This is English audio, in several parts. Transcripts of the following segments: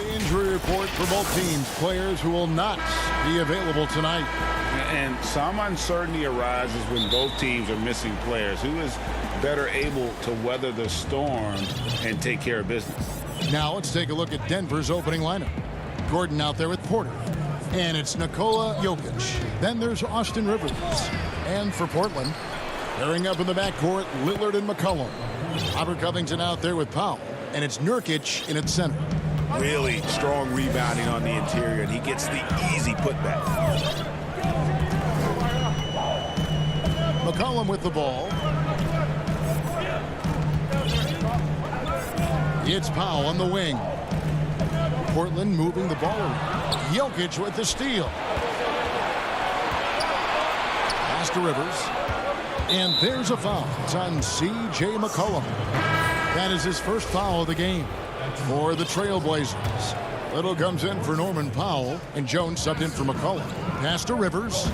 the injury report for both teams. Players who will not be available tonight. And some uncertainty arises when both teams are missing players. Who is better able to weather the storm and take care of business? Now let's take a look at Denver's opening lineup. Gordon out there with Porter. And it's Nikola Jokic. Then there's Austin Rivers. And for Portland, pairing up in the backcourt, Lillard and McCollum. Robert Covington out there with Powell. And it's Nurkic in its center. Really strong rebounding on the interior, and he gets the easy putback. McCollum with the ball. It's Powell on the wing. Portland moving the ball around. Jokic with the steal. Pass to Rivers. And there's a foul. It's on C.J. McCollum. That is his first foul of the game for the Trailblazers. Little comes in for Norman Powell, and Jones subbed in for McCollum. Pass to Rivers.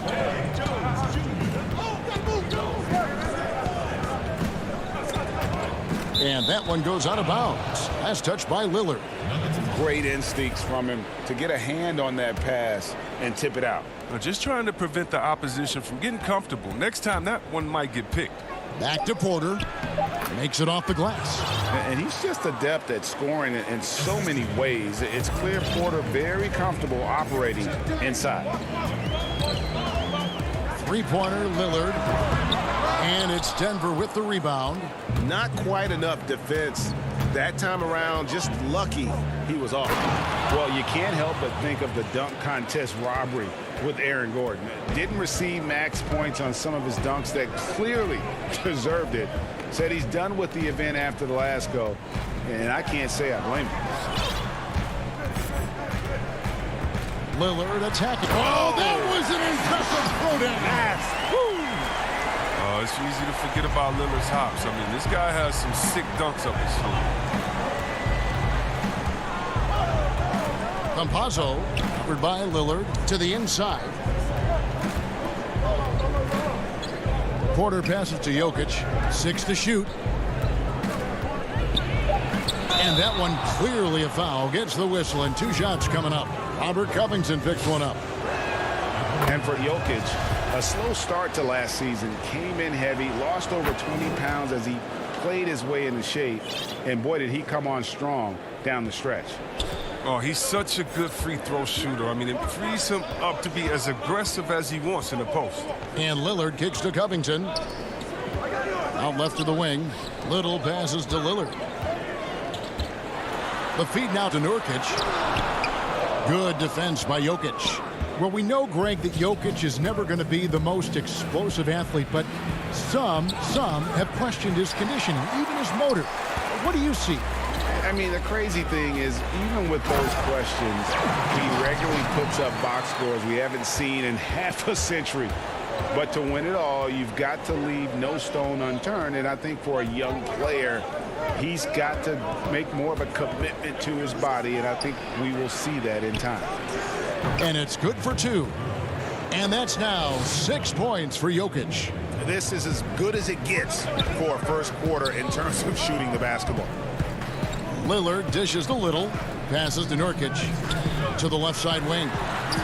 And that one goes out of bounds. Last touch by Lillard. Great instincts from him to get a hand on that pass and tip it out. Just trying to prevent the opposition from getting comfortable. Next time, that one might get picked. Back to Porter. Makes it off the glass. And he's just adept at scoring in so many ways. It's clear Porter very comfortable operating inside. Three-pointer, Lillard. And it's Denver with the rebound. Not quite enough defense that time around. Just lucky he was off. Well, you can't help but think of the dunk contest robbery with Aaron Gordon. Didn't receive max points on some of his dunks that clearly deserved it. Said he's done with the event after the last go, and I can't say I blame him. Lillard attacking. Oh, that was an impressive throwdown. It's easy to forget about Lillard's hops. I mean, this guy has some sick dunks up his sleeve. Campazzo, covered by Lillard, to the inside. Porter passes to Jokic. 6 to shoot. And that one clearly a foul. Gets the whistle, and 2 shots coming up. Robert Covington picks one up. And for Jokic, a slow start to last season, came in heavy, lost over 20 pounds as he played his way into shape, and boy, did he come on strong down the stretch. Oh, he's such a good free throw shooter. I mean, it frees him up to be as aggressive as he wants in the post. And Lillard kicks to Covington. Out left to the wing. Little passes to Lillard. The feed now to Nurkic. Good defense by Jokic. Well, we know, Greg, that Jokic is never going to be the most explosive athlete, but some have questioned his conditioning, even his motor. What do you see? I mean, the crazy thing is, even with those questions, he regularly puts up box scores we haven't seen in half a century. But to win it all, you've got to leave no stone unturned, and I think for a young player, he's got to make more of a commitment to his body, and I think we will see that in time. And it's good for 2. And that's now 6 points for Jokic. This is as good as it gets for a first quarter in terms of shooting the basketball. Lillard dishes to Little. Passes to Nurkic. To the left side wing.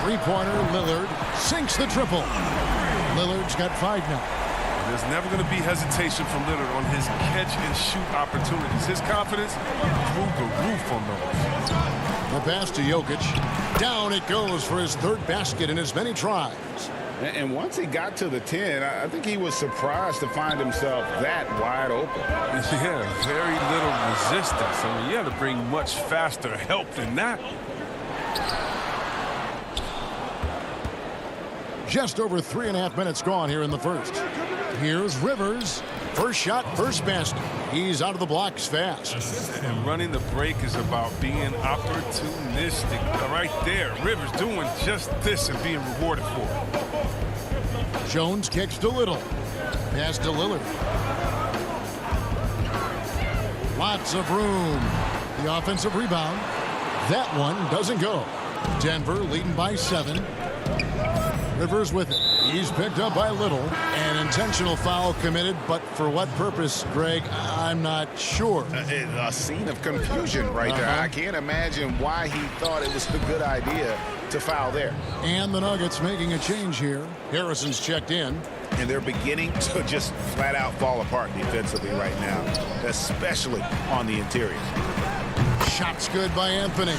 Three-pointer, Lillard sinks the triple. Lillard's got 5 now. There's never going to be hesitation from Lillard on his catch-and-shoot opportunities. His confidence through the roof on those. The pass to Jokic. Down it goes for his 3rd basket in as many tries. And once he got to the 10, I think he was surprised to find himself that wide open. Yeah, very little resistance. I mean, you have to bring much faster help than that. Just over 3.5 minutes gone here in the first. Here's Rivers. First shot, first basket. He's out of the blocks fast. And running the break is about being opportunistic. Right there, Rivers doing just this and being rewarded for it. Jones kicks to Little. Pass to Lillard. Lots of room. The offensive rebound. That one doesn't go. Denver leading by 7. Rivers with it. He's picked up by little. An intentional foul committed, but for what purpose, Greg, I'm not sure. A scene of confusion right there. I can't imagine why he thought it was a good idea to foul there. And the Nuggets making a change here. Harrison's checked in. And they're beginning to just flat out fall apart defensively right now, especially on the interior. Shot's good by Anthony.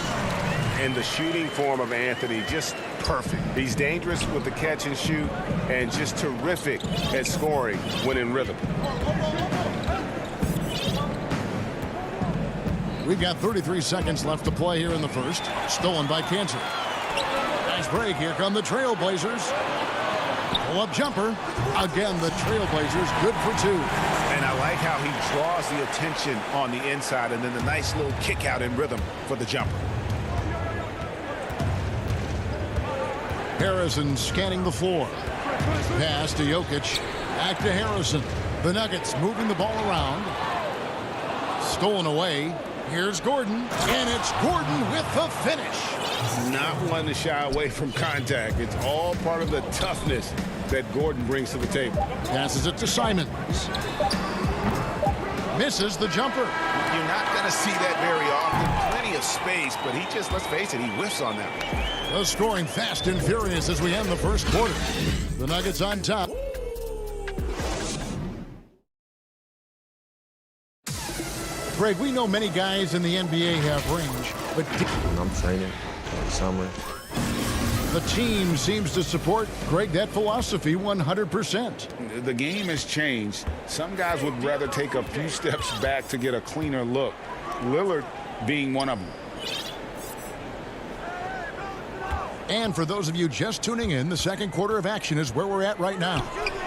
And the shooting form of Anthony, just perfect. He's dangerous with the catch and shoot and just terrific at scoring when in rhythm. We've got 33 seconds left to play here in the first. Stolen by Cantor. Nice break. Here come the Trailblazers. Pull-up jumper. Again, the Trailblazers good for two. And I like how he draws the attention on the inside and then the nice little kick out in rhythm for the jumper. Harrison scanning the floor. Pass to Jokic. Back to Harrison. The Nuggets moving the ball around. Stolen away. Here's Gordon. And it's Gordon with the finish. Not one to shy away from contact. It's all part of the toughness that Gordon brings to the table. Passes it to Simons. Misses the jumper. You're not going to see that very often. Plenty of space, but he just, let's face it, he whiffs on that one. The scoring fast and furious as we end the first quarter. The Nuggets on top. Greg, we know many guys in the NBA have range, but I'm training for the summer. the team seems to support, Greg, that philosophy 100%. The game has changed. Some guys would rather take a few steps back to get a cleaner look. Lillard being one of them. And for those of you just tuning in, the second quarter of action is where we're at right now.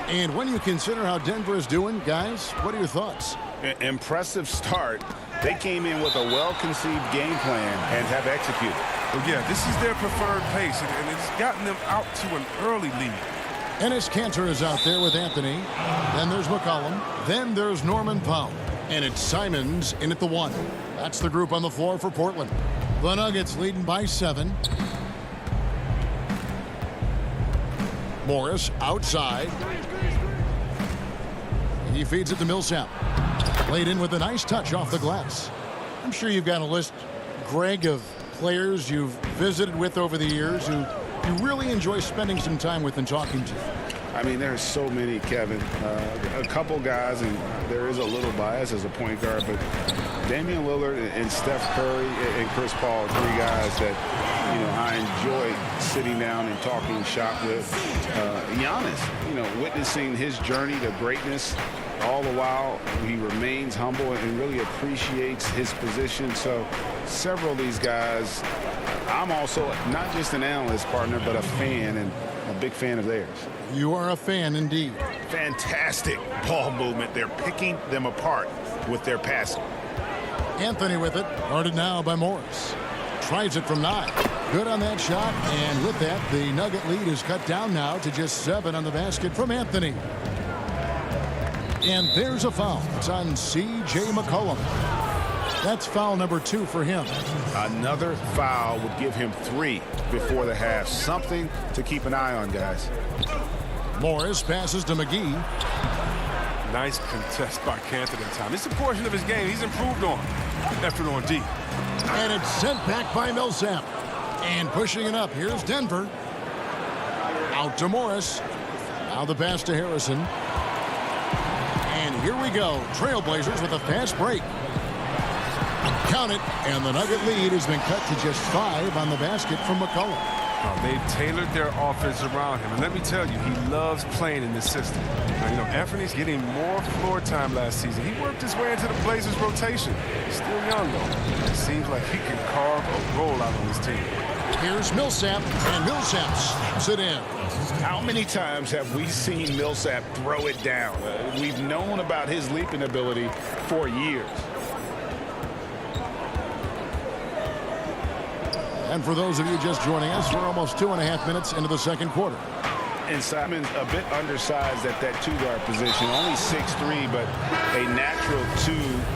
And when you consider how Denver is doing, guys, what are your thoughts? Impressive start. They came in with a well-conceived game plan and have executed. Well, yeah, this is their preferred pace, and it's gotten them out to an early lead. Enes Kanter is out there with Anthony. Then there's McCollum. Then there's Norman Powell. And it's Simons in at the 1. That's the group on the floor for Portland. The Nuggets leading by 7. Morris outside. He feeds it to Millsap. Played in with a nice touch off the glass. I'm sure you've got a list, Greg, of players you've visited with over the years who you really enjoy spending some time with and talking to. I mean, there's so many, Kevin. A couple guys, and there is a little bias as a point guard, but Damian Lillard and Steph Curry and Chris Paul are three guys that, you know, I enjoy sitting down and talking shop with. Giannis, you know, witnessing his journey to greatness, all the while he remains humble and really appreciates his position. So several of these guys, I'm also not just an analyst partner, but a fan and a big fan of theirs. You are a fan indeed. Fantastic ball movement. They're picking them apart with their passing. Anthony with it, guarded now by Morris. Tries it from 9. Good on that shot, and with that, the Nugget lead is cut down now to just 7 on the basket from Anthony. And there's a foul. It's on C.J. McCollum. That's foul number 2 for him. Another foul would give him 3 before the half. Something to keep an eye on, guys. Morris passes to McGee. Nice contest by Cantor that time. It's a portion of his game he's improved on. Effort on D. And it's sent back by Millsap. And pushing it up, here's Denver. Out to Morris. Now the pass to Harrison. And here we go. Trailblazers with a fast break. Count it, and the Nugget lead has been cut to just 5 on the basket from McCollum. They've tailored their offense around him. And let me tell you, he loves playing in this system. Now, you know, Anthony's getting more floor time last season. He worked his way into the Blazers rotation. He's still young, though. It seems like he can carve a roll out on his team. Here's Millsap, and Millsap snaps it in. How many times have we seen Millsap throw it down? We've known about his leaping ability for years. And for those of you just joining us, we're almost 2.5 minutes into the second quarter. And Simon's a bit undersized at that 2-guard position, only 6'3", but a natural 2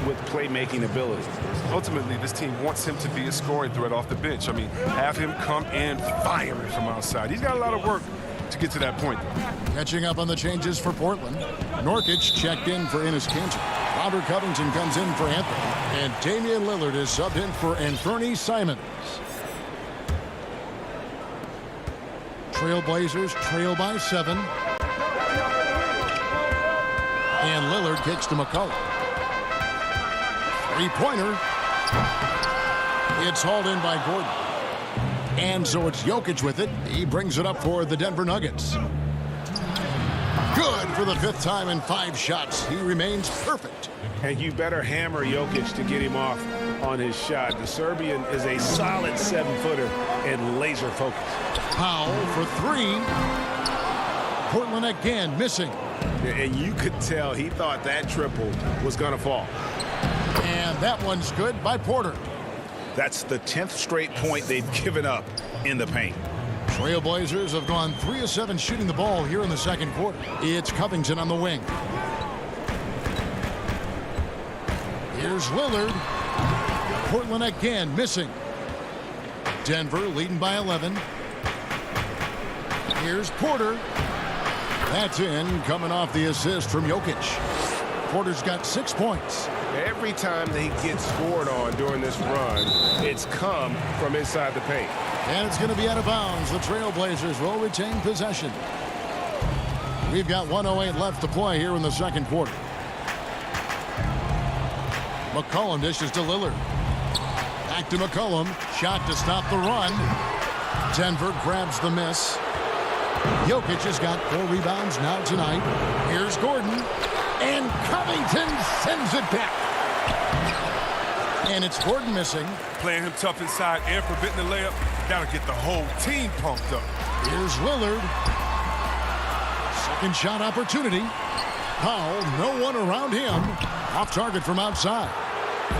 with playmaking ability. Ultimately, this team wants him to be a scoring threat off the bench. I mean, have him come in firing from outside. He's got a lot of work to get to that point. Catching up on the changes for Portland. Nurkic checked in for Enes Kanter. Robert Covington comes in for Anthony. And Damian Lillard is subbed in for Anthony Simons. Trailblazers trail by 7. And Lillard kicks to McCollum. Three-pointer. It's hauled in by Gordon. And so it's Jokic with it. He brings it up for the Denver Nuggets. Good for the 5th time in 5 shots. He remains perfect. And you better hammer Jokic to get him off on his shot. The Serbian is a solid 7-footer and laser focused. Powell for 3. Portland again missing. And you could tell he thought that triple was going to fall. And that one's good by Porter. That's the 10th straight point they've given up in the paint. Trailblazers have gone 3 of 7 shooting the ball here in the second quarter. It's Covington on the wing. Here's Lillard. Portland again missing. Denver leading by 11. Here's Porter. That's in, coming off the assist from Jokic. Porter's got 6 points. Every time they get scored on during this run, it's come from inside the paint. And it's going to be out of bounds. The Trailblazers will retain possession. We've got 1:08 left to play here in the second quarter. McCollum dishes to Lillard. Back to McCollum. Shot to stop the run. Denver grabs the miss. Jokic has got 4 rebounds now tonight. Here's Gordon. And Covington sends it back. And it's Gordon missing. Playing him tough inside and forbidding the layup. That'll get the whole team pumped up. Here's Lillard. Second shot opportunity. Powell, no one around him. Off target from outside.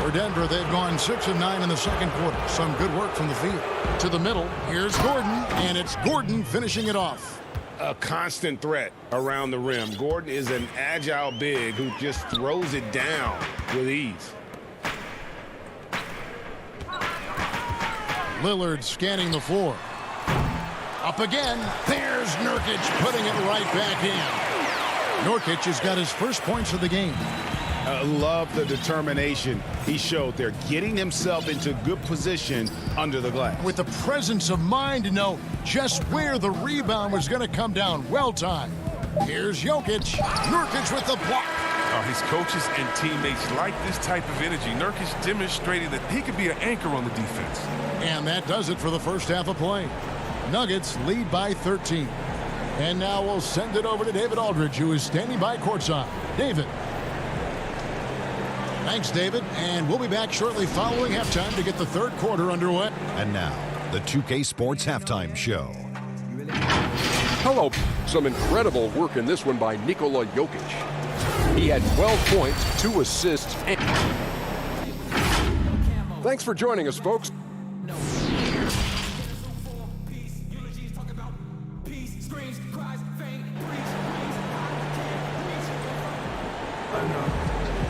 For Denver, they've gone 6 of 9 in the second quarter. Some good work from the field. To the middle, here's Gordon, and it's Gordon finishing it off. A constant threat around the rim. Gordon is an agile big who just throws it down with ease. Lillard scanning the floor. Up again. There's Nurkic putting it right back in. Nurkic has got his first points of the game. I love the determination he showed there, getting himself into good position under the glass. With the presence of mind to know just where the rebound was going to come down. Well timed. Here's Jokic. Nurkic with the block. His coaches and teammates like this type of energy. Nurkic demonstrated that he could be an anchor on the defense. And that does it for the first half of play. Nuggets lead by 13. And now we'll send it over to David Aldridge, who is standing by courtside. David. Thanks, David. And we'll be back shortly following halftime to get the third quarter underway. And now, the 2K Sports Halftime Show. Hello. Some incredible work in this one by Nikola Jokic. He had 12 points, 2 assists, and... Thanks for joining us, folks.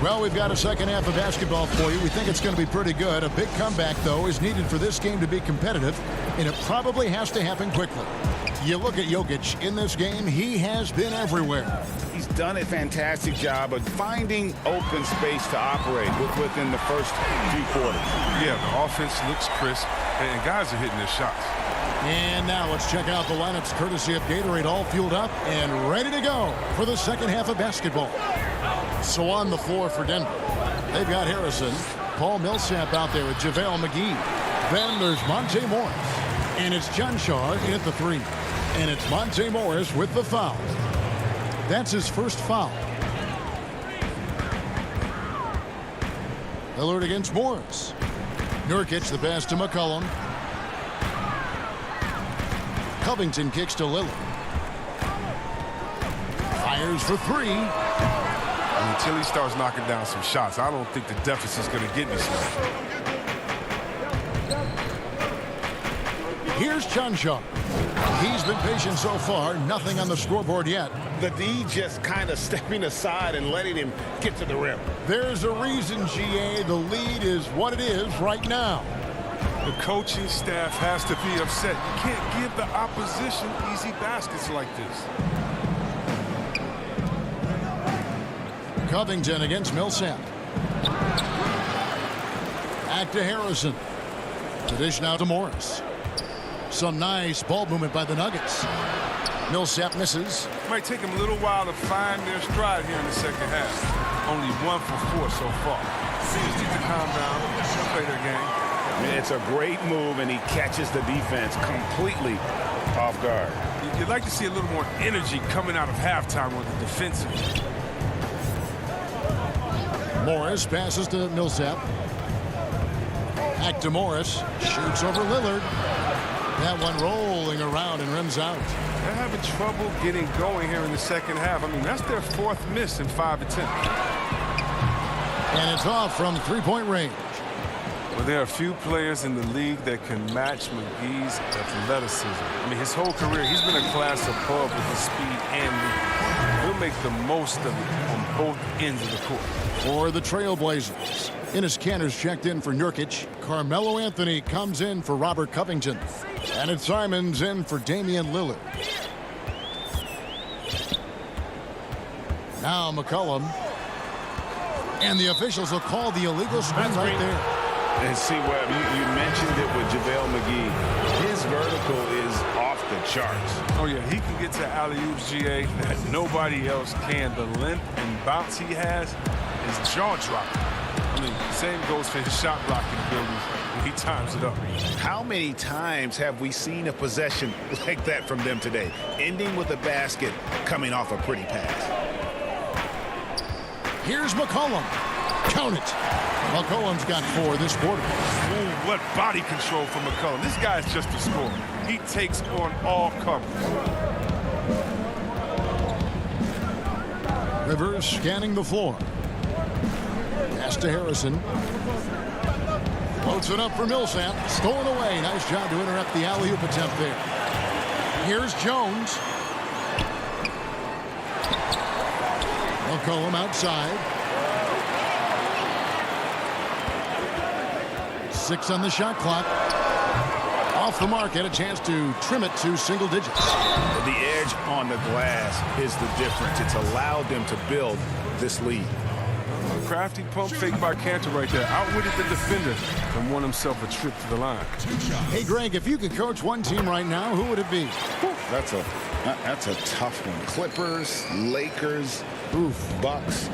Well, we've got a second half of basketball for you. We think it's going to be pretty good. A big comeback, though, is needed for this game to be competitive, and it probably has to happen quickly. You look at Jokic in this game, he has been everywhere. He's done a fantastic job of finding open space to operate within the first few quarters. Yeah, the offense looks crisp, and guys are hitting their shots. And now let's check out the lineups courtesy of Gatorade, all fueled up and ready to go for the second half of basketball. So on the floor for Denver, they've got Harrison, Paul Millsap out there with JaVale McGee. Then there's Monte Morris, and it's John Shaw in at the 3. And it's Monte Morris with the foul. That's his first foul. Lillard against Morris. Nurkic the pass to McCollum. Covington kicks to Lillard. Fires for 3. Until he starts knocking down some shots, I don't think the deficit's going to get any smaller. Here's Chanshaw. He's been patient so far. Nothing on the scoreboard yet. The D just kind of stepping aside and letting him get to the rim. There's a reason, GA. The lead is what it is right now. The coaching staff has to be upset. You can't give the opposition easy baskets like this. Covington against Millsap. Back to Harrison. The dish now to Morris. Some nice ball movement by the Nuggets. Millsap misses. Might take them a little while to find their stride here in the second half. Only 1 for 4 so far. Just need to calm down, play their game. It's a great move, and he catches the defense completely off guard. You'd like to see a little more energy coming out of halftime with the defensive. Morris passes to Millsap. Back to Morris. Shoots over Lillard. That one rolling around and rims out. They're having trouble getting going here in the second half. I mean, that's their 4th miss in 5 attempts. And it's off from three-point range. Well, there are few players in the league that can match McGee's athleticism. I mean, his whole career, he's been a class above with his speed and lead. He'll make the most of it on both ends of the court. For the Trailblazers, Enes Kanter's checked in for Nurkic. Carmelo Anthony comes in for Robert Covington. And it's Simons in for Damian Lillard. Now McCollum. And the officials will call the illegal screen right there. And see, Webb, you mentioned it with JaVale McGee. His vertical is off the charts. Oh, yeah, he can get to alley-oops, GA, that nobody else can. The length and bounce he has is jaw-dropping. I mean, same goes for his shot blocking abilities when he times it up. How many times have we seen a possession like that from them today, ending with a basket coming off a pretty pass? Here's McCollum. Count it. McCollum's got 4 this quarter. Ooh, what body control from McCollum. This guy is just a scorer. He takes on all coverage. Rivers scanning the floor. Pass to Harrison. Floats it up for Millsap. Stolen away. Nice job to interrupt the alley-oop attempt there. Here's Jones. McCollum outside. 6 on the shot clock. Off the mark, had a chance to trim it to single digits. The edge on the glass is the difference. It's allowed them to build this lead. A crafty pump fake by Kanter right there. Outwitted the defender and won himself a trip to the line. Hey, Greg, if you could coach one team right now, who would it be? That's a tough one. Clippers, Lakers, Bucks.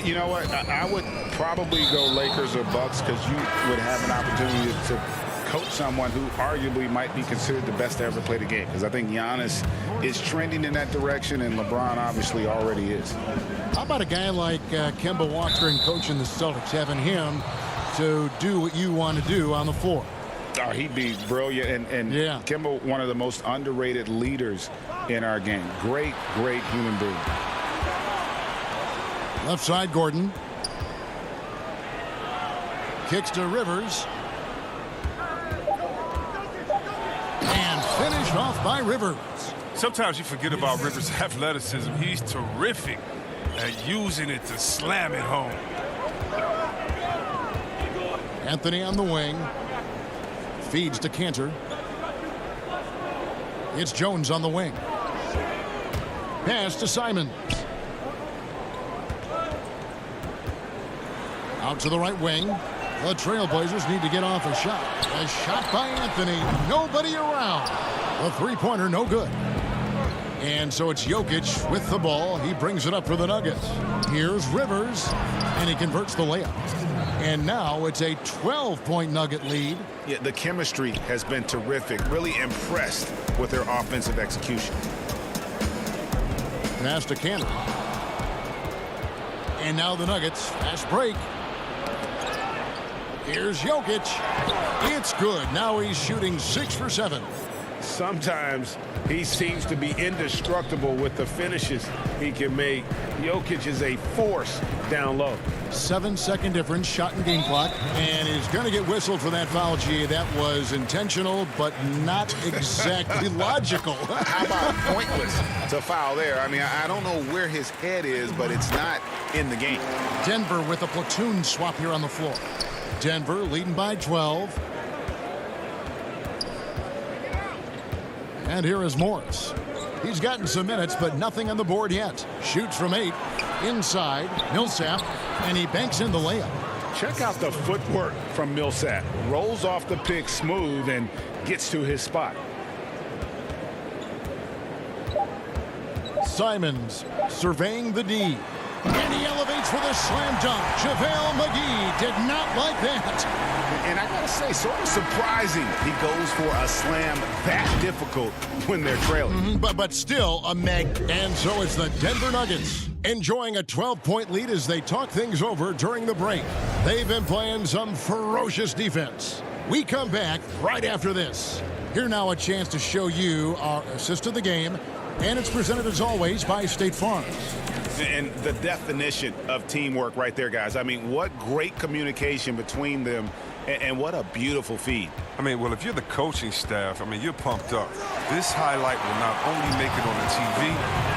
You know what? I would probably go Lakers or Bucks because you would have an opportunity to coach someone who arguably might be considered the best to ever play the game, because I think Giannis is trending in that direction and LeBron obviously already is. How about a guy like Kemba Walker and coaching the Celtics, having him to do what you want to do on the floor? Oh, he'd be brilliant. And yeah. Kemba, one of the most underrated leaders in our game. Great human being. Left side, Gordon. Kicks to Rivers. And finished off by Rivers. Sometimes you forget about Rivers' athleticism. He's terrific at using it to slam it home. Anthony on the wing. Feeds to Kanter. It's Jones on the wing. Pass to Simons. Out to the right wing. The Trailblazers need to get off a shot. A shot by Anthony. Nobody around. The three-pointer no good. And so it's Jokic with the ball. He brings it up for the Nuggets. Here's Rivers, and he converts the layup. And now it's a 12-point Nugget lead. Yeah, the chemistry has been terrific. Really impressed with their offensive execution. Pass to Kanter. And now the Nuggets. Fast break. Here's Jokic. It's good. Now he's shooting 6 for 7. Sometimes he seems to be indestructible with the finishes he can make. Jokic is a force down low. 7-second difference, shot and game clock, and is going to get whistled for that foul. G. That was intentional, but not exactly logical. How about pointless to foul there? I mean, I don't know where his head is, but it's not in the game. Denver with a platoon swap here on the floor. Denver leading by 12. And here is Morris. He's gotten some minutes, but nothing on the board yet. Shoots from 8. Inside, Millsap, and he banks in the layup. Check out the footwork from Millsap. Rolls off the pick smooth and gets to his spot. Simons surveying the D. And he elevates for the slam dunk. JaVale McGee did not like that. And I gotta say, sort of surprising he goes for a slam that difficult when they're trailing. But still a meg. And so it's the Denver Nuggets enjoying a 12-point lead as they talk things over during the break. They've been playing some ferocious defense. We come back right after this. Here now a chance to show you our assist of the game. And it's presented as always by State Farm. And the definition of teamwork right there, guys. I mean, what great communication between them, and what a beautiful feed. I mean, well, if you're the coaching staff, I mean, you're pumped up. This highlight will not only make it on the TV,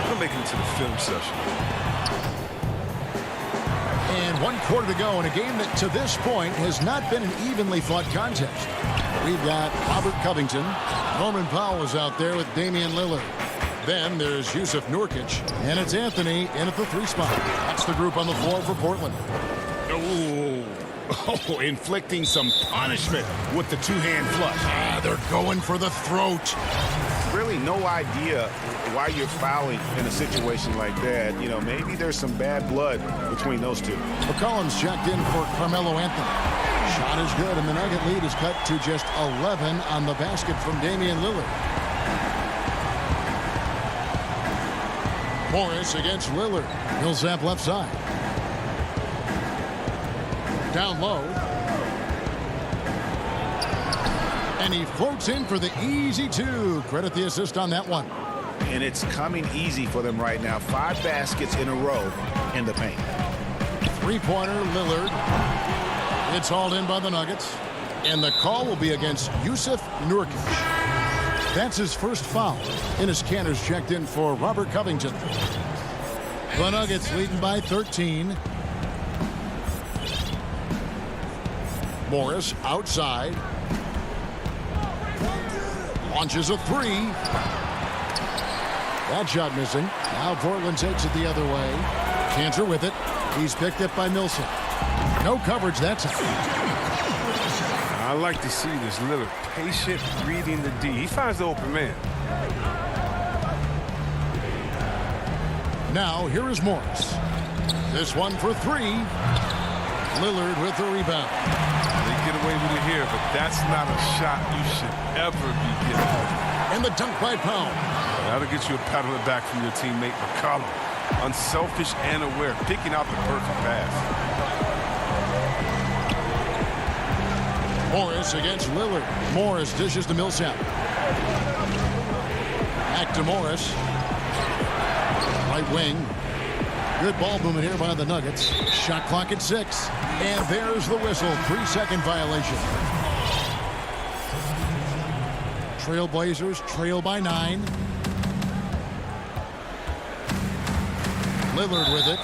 it'll make it into the film session. And 1 quarter to go in a game that to this point has not been an evenly fought contest. We've got Robert Covington. Norman Powell is out there with Damian Lillard. Then there's Yusuf Nurkic, and it's Anthony in at the 3 spot. That's the group on the floor for Portland. Oh, inflicting some punishment with the two-hand flush. They're going for the throat. Really no idea why you're fouling in a situation like that. You know, maybe there's some bad blood between those two. McCollum's checked in for Carmelo Anthony. Shot is good, and the Nugget lead is cut to just 11 on the basket from Damian Lillard. Morris against Lillard. Millsap left side. Down low. And he floats in for the easy 2. Credit the assist on that one. And it's coming easy for them right now. 5 baskets in a row in the paint. 3-pointer Lillard. It's hauled in by the Nuggets. And the call will be against Yusuf Nurkic. That's his first foul. Enes Kanter's checked in for Robert Covington. The Nuggets leading by 13. Morris outside. Launches a 3. That shot missing. Now Portland takes it the other way. Kanter with it. He's picked up by Millsap. No coverage that time. I like to see this Lillard patient reading the D. He finds the open man. Now here is Morris. This one for 3. Lillard with the rebound. They get away with it here, but that's not a shot you should ever be getting. And the dunk by Powell. That'll get you a pat on the back from your teammate McCollum. Unselfish and aware, picking out the perfect pass. Morris against Lillard. Morris dishes to Millsap. Back to Morris. Right wing. Good ball movement here by the Nuggets. Shot clock at 6. And there's the whistle. 3-second violation. Trailblazers trail by 9. Lillard with it.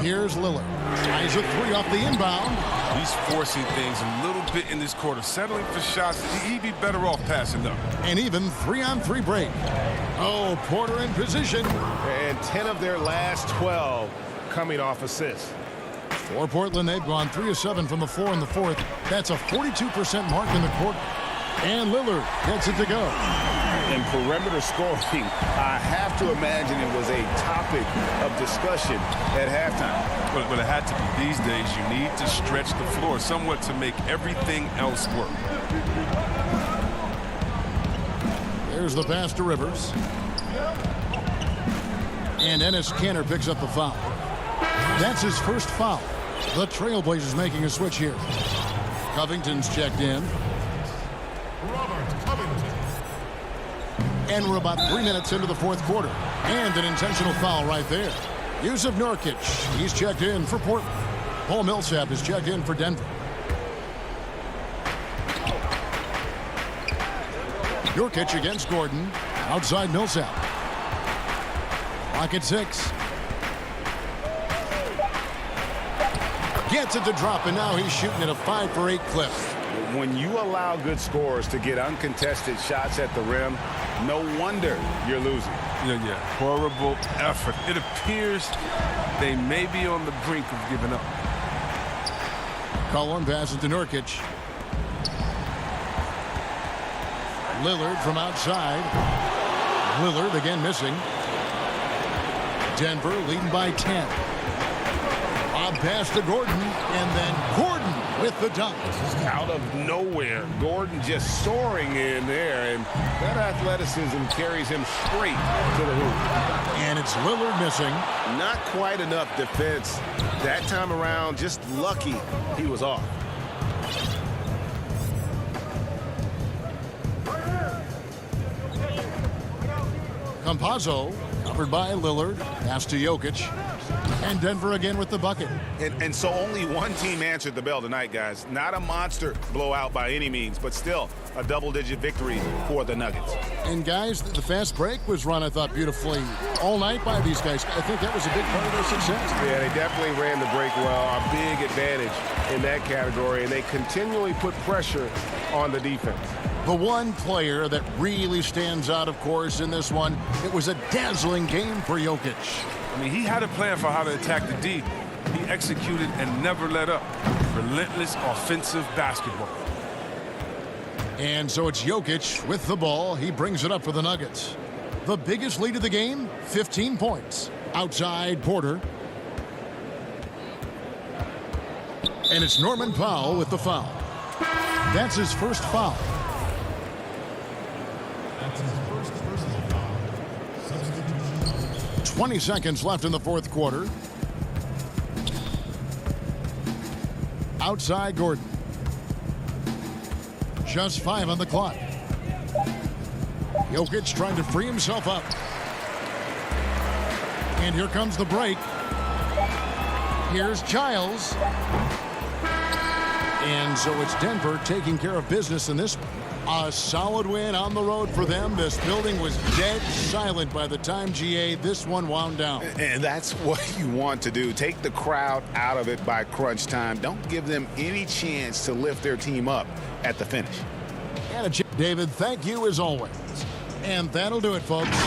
Here's Lillard. Tries a 3 off the inbound. He's forcing things a little bit in this quarter, settling for shots. He'd be better off passing them. And even 3-on-3 break. Oh, Porter in position. And 10 of their last 12 coming off assists. For Portland, they've gone 3 of 7 from the floor in the 4th. That's a 42% mark in the quarter. And Lillard gets it to go. And perimeter scoring, I have to imagine it was a topic of discussion at halftime. But it had to be. These days, you need to stretch the floor somewhat to make everything else work. There's the pass to Rivers. And Enes Kanter picks up the foul. That's his first foul. The Trailblazers making a switch here. Covington's checked in. And we're about 3 minutes into the 4th quarter. And an intentional foul right there. Yusuf Nurkic, he's checked in for Portland. Paul Millsap is checked in for Denver. Nurkic against Gordon. Outside Millsap. Clock at 6. Gets it to drop, and now he's shooting at a 5-for-8 clip. When you allow good scorers to get uncontested shots at the rim, no wonder you're losing. Yeah. Horrible effort. It appears they may be on the brink of giving up. Cullen passes to Nurkic. Lillard from outside. Lillard again missing. Denver leading by 10. Bob pass to Gordon, and then Gordon with the dunk. Out of nowhere, Gordon just soaring in there, and that athleticism carries him straight to the hoop. And it's Lillard missing. Not quite enough defense that time around. Just lucky he was off. Campazzo covered by Lillard. Pass to Jokic. And Denver again with the bucket. And so only one team answered the bell tonight, guys. Not a monster blowout by any means, but still a double-digit victory for the Nuggets. And guys, the fast break was run, I thought, beautifully all night by these guys. I think that was a big part of their success. Yeah, they definitely ran the break well. A big advantage in that category, and they continually put pressure on the defense. The one player that really stands out, of course, in this one, it was a dazzling game for Jokic. I mean, he had a plan for how to attack the D. He executed and never let up. Relentless offensive basketball. And so it's Jokic with the ball. He brings it up for the Nuggets. The biggest lead of the game, 15 points. Outside Porter. And it's Norman Powell with the foul. That's his first foul. 20 seconds left in the fourth quarter. Outside Gordon. Just 5 on the clock. Jokic trying to free himself up. And here comes the break. Here's Giles. And so it's Denver taking care of business in this one. A solid win on the road for them. This building was dead silent by the time, GA, this one wound down. And that's what you want to do. Take the crowd out of it by crunch time. Don't give them any chance to lift their team up at the finish. And David, thank you as always. And that'll do it, folks.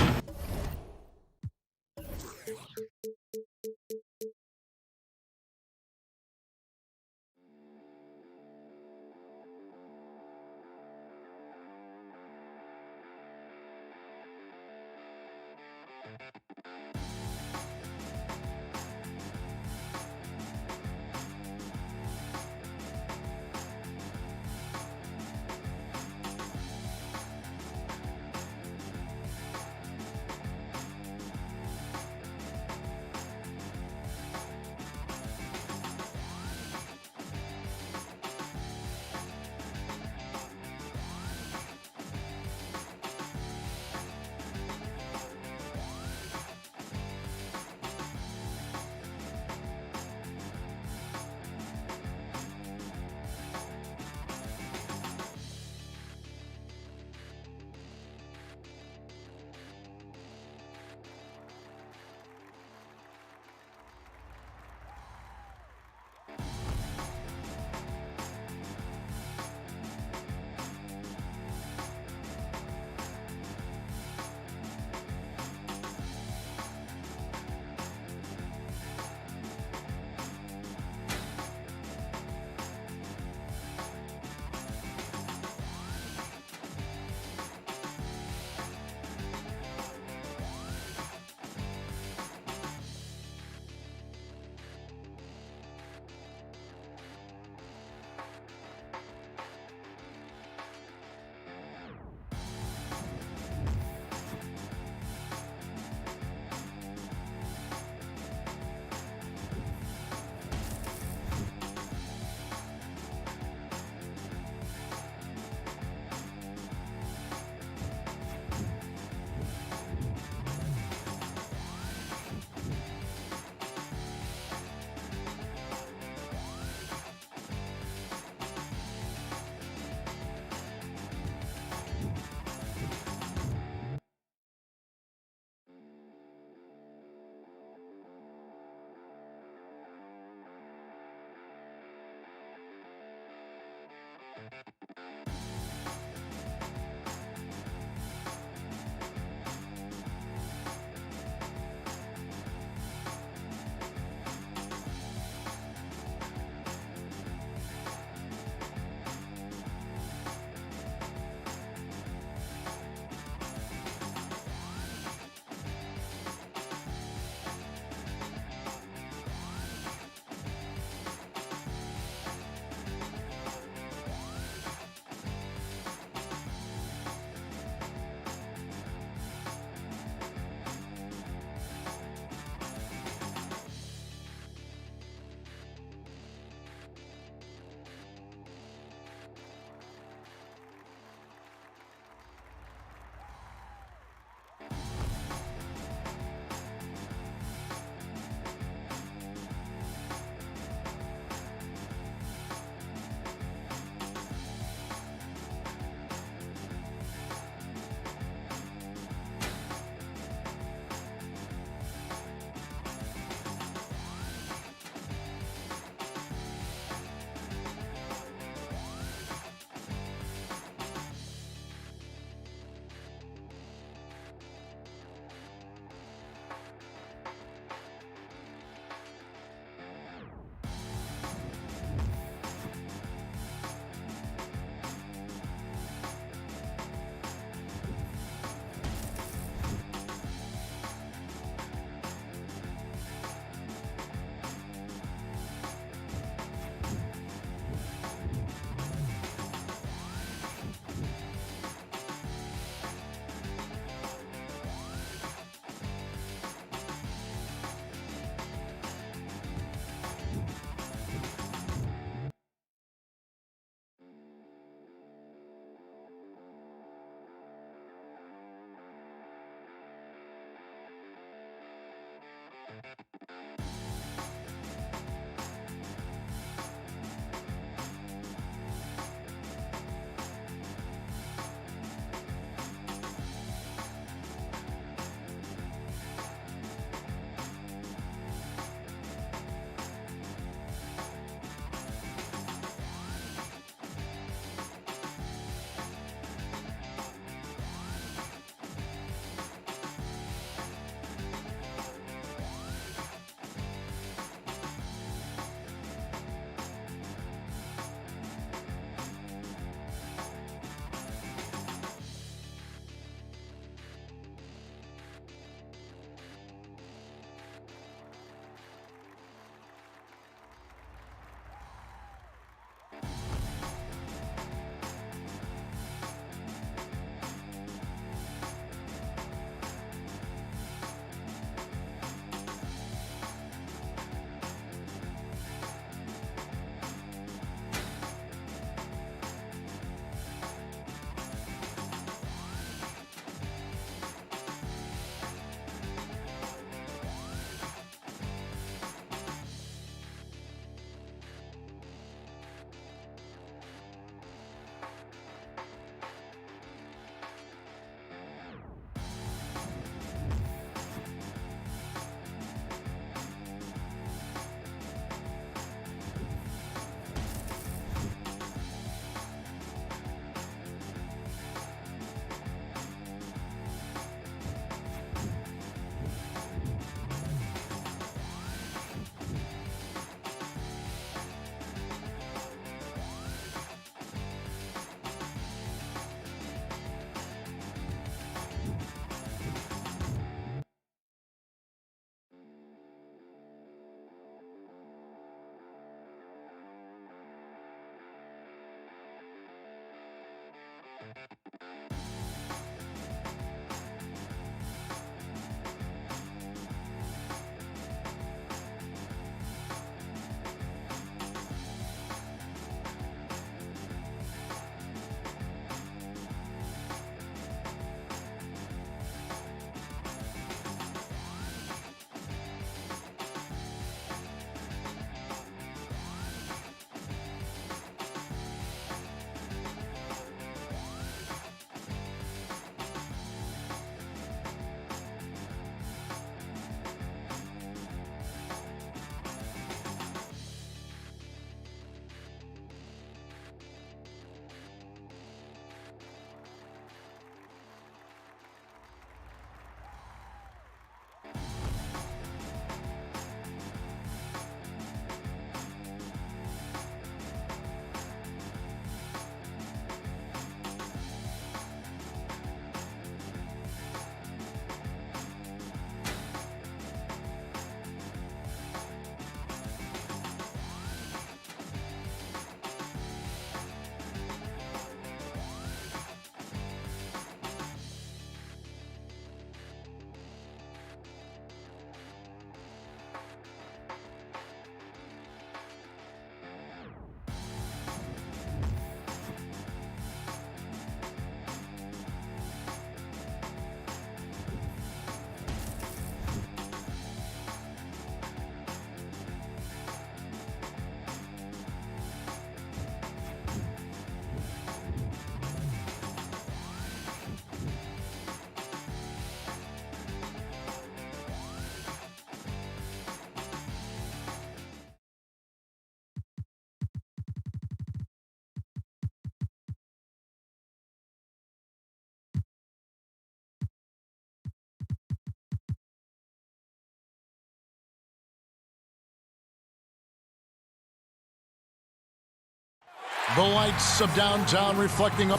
The lights of downtown reflecting up.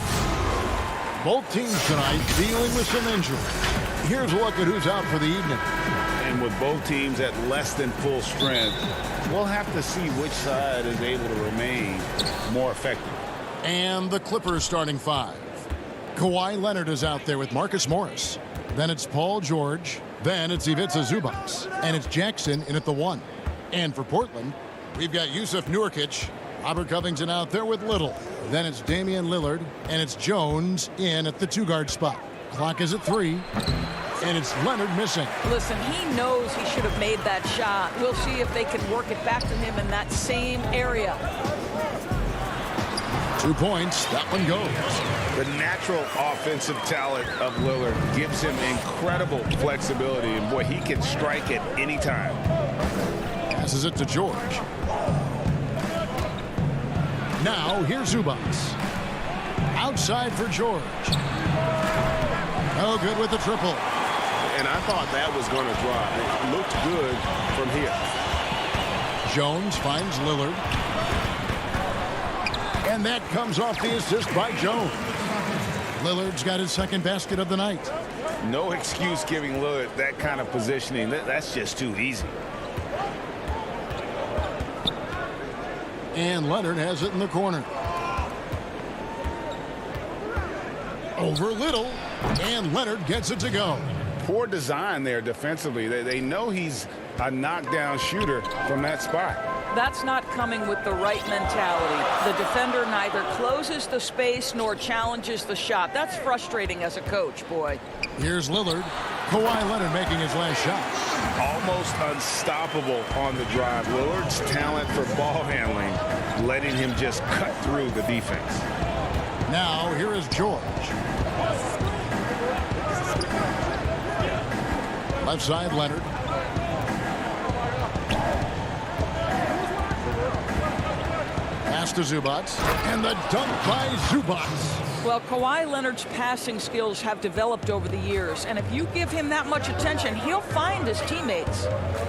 Both teams tonight dealing with some injuries. Here's a look at who's out for the evening. And with both teams at less than full strength, we'll have to see which side is able to remain more effective. And the Clippers starting five. Kawhi Leonard is out there with Marcus Morris. Then it's Paul George. Then it's Ivica Zubac. And it's Jackson in at the 1. And for Portland, we've got Yusuf Nurkic. Robert Covington out there with Little. Then it's Damian Lillard. And it's Jones in at the 2-guard spot. Clock is at 3. And it's Leonard missing. Listen, he knows he should have made that shot. We'll see if they can work it back to him in that same area. 2 points. That one goes. The natural offensive talent of Lillard gives him incredible flexibility. And, boy, he can strike at any time. Passes it to George. Now, here's Zubac. Outside for George. No good with the triple. And I thought that was going to drop. It looked good from here. Jones finds Lillard. And that comes off the assist by Jones. Lillard's got his second basket of the night. No excuse giving Lillard that kind of positioning. That's just too easy. And Leonard has it in the corner. Over Little. And Leonard gets it to go. Poor design there defensively. They know he's a knockdown shooter from that spot. That's not coming with the right mentality. The defender neither closes the space nor challenges the shot. That's frustrating as a coach, boy. Here's Lillard. Kawhi Leonard making his last shot. Almost unstoppable on the drive. Lillard's talent for ball handling, letting him just cut through the defense. Now, here is George. Left side, Leonard. Pass to Zubac. And the dunk by Zubac. Well, Kawhi Leonard's passing skills have developed over the years, and if you give him that much attention, he'll find his teammates.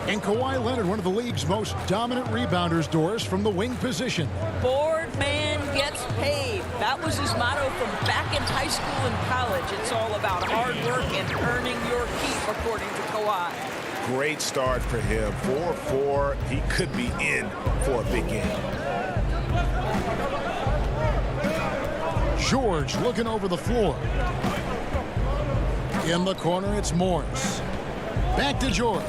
And Kawhi Leonard, one of the league's most dominant rebounders, Doris, from the wing position. Board man gets paid. That was his motto from back in high school and college. It's all about hard work and earning your keep, according to Kawhi. Great start for him. 4-4. He could be in for a big game. George looking over the floor. In the corner, it's Morris. Back to George.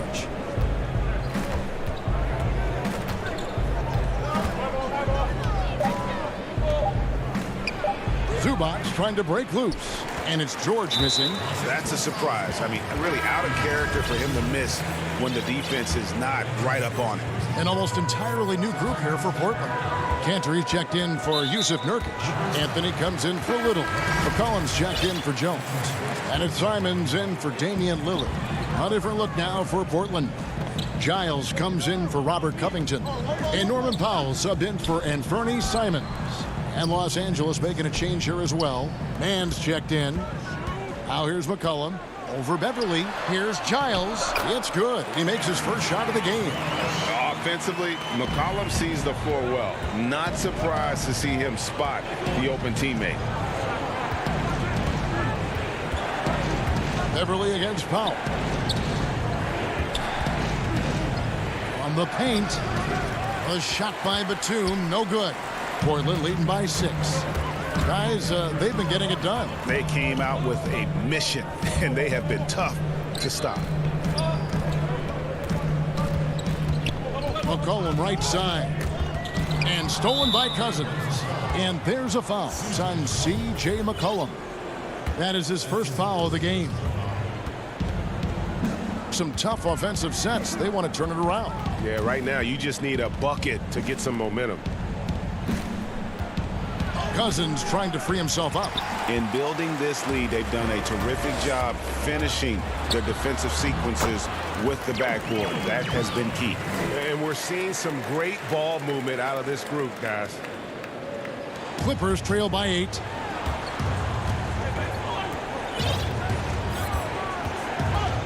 Zubac trying to break loose. And it's George missing. That's a surprise. I mean, really out of character for him to miss when the defense is not right up on it. An almost entirely new group here for Portland. Cantor checked in for Yusuf Nurkic. Anthony comes in for Little. McCollum's checked in for Jones. And it's Simons in for Damian Lillard. A different look now for Portland. Giles comes in for Robert Covington. And Norman Powell subbed in for Anthony Simons. And Los Angeles making a change here as well. Mann's checked in. Now here's McCollum. Over Beverly. Here's Giles. It's good. He makes his first shot of the game. Offensively, McCollum sees the floor well. Not surprised to see him spot the open teammate. Beverly against Powell. On the paint. A shot by Batum. No good. Portland leading by 6. Guys, they've been getting it done. They came out with a mission, and they have been tough to stop. McCollum right side. And stolen by Cousins. And there's a foul. It's on C.J. McCollum. That is his first foul of the game. Some tough offensive sets. They want to turn it around. Yeah, right now you just need a bucket to get some momentum. Cousins trying to free himself up. In building this lead, they've done a terrific job finishing their defensive sequences with the backboard. That has been key. And we're seeing some great ball movement out of this group, guys. Clippers trail by 8.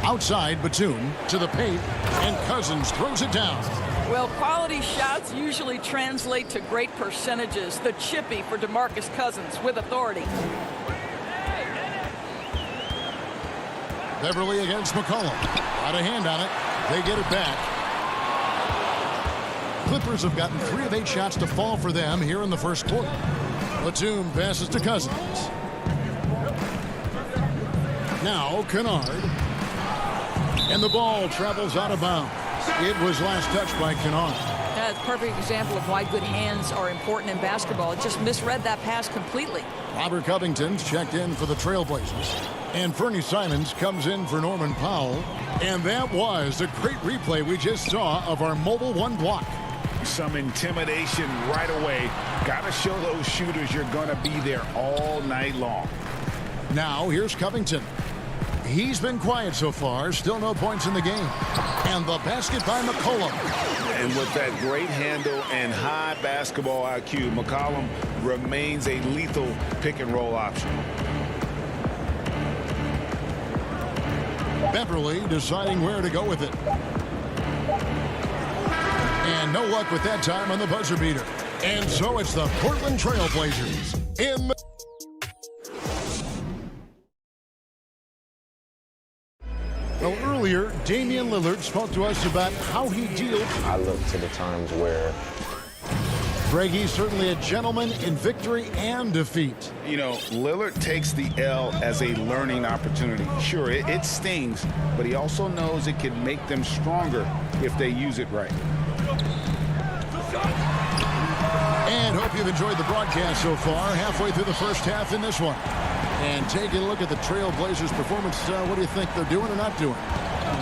Outside, Batum to the paint, and Cousins throws it down. Well, quality shots usually translate to great percentages. The chippy for DeMarcus Cousins with authority. Beverly against McCollum. Got a hand on it. They get it back. Clippers have gotten 3 of 8 shots to fall for them here in the first quarter. Batum passes to Cousins. Now Kennard. And the ball travels out of bounds. It was last touched by Kennard. That's a perfect example of why good hands are important in basketball. It just misread that pass completely. Robert Covington's checked in for the Trailblazers. And Fernie Simons comes in for Norman Powell. And that was a great replay we just saw of our mobile one block. Some intimidation right away. Got to show those shooters you're going to be there all night long. Now here's Covington. He's been quiet so far. Still no points in the game. And the basket by McCollum. And with that great handle and high basketball IQ, McCollum remains a lethal pick and roll option. Beverly deciding where to go with it. And no luck with that time on the buzzer beater. And so it's the Portland Trailblazers in the... Well, earlier, Damian Lillard spoke to us about how he deals. I look to the times where He's certainly a gentleman in victory and defeat. You know, Lillard takes the L as a learning opportunity. Sure, it stings, but he also knows it can make them stronger if they use it right. And hope you've enjoyed the broadcast so far. Halfway through the first half in this one. And taking a look at the Trailblazers' performance, what do you think they're doing or not doing?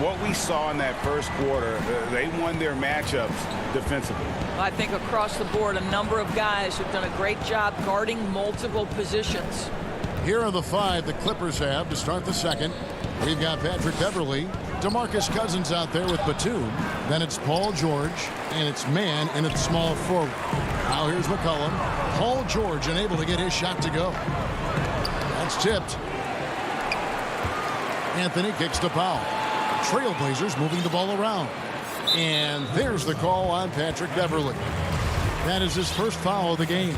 What we saw in that first quarter, they won their matchups defensively. I think across the board, a number of guys have done a great job guarding multiple positions. Here are the 5 the Clippers have to start the second. We've got Patrick Beverly, DeMarcus Cousins out there with Batum. Then it's Paul George, and it's Mann in at small forward. Now here's McCollum. Paul George unable to get his shot to go. That's tipped. Anthony kicks to Powell. Trailblazers moving the ball around. And there's the call on Patrick Beverly. That is his first foul of the game.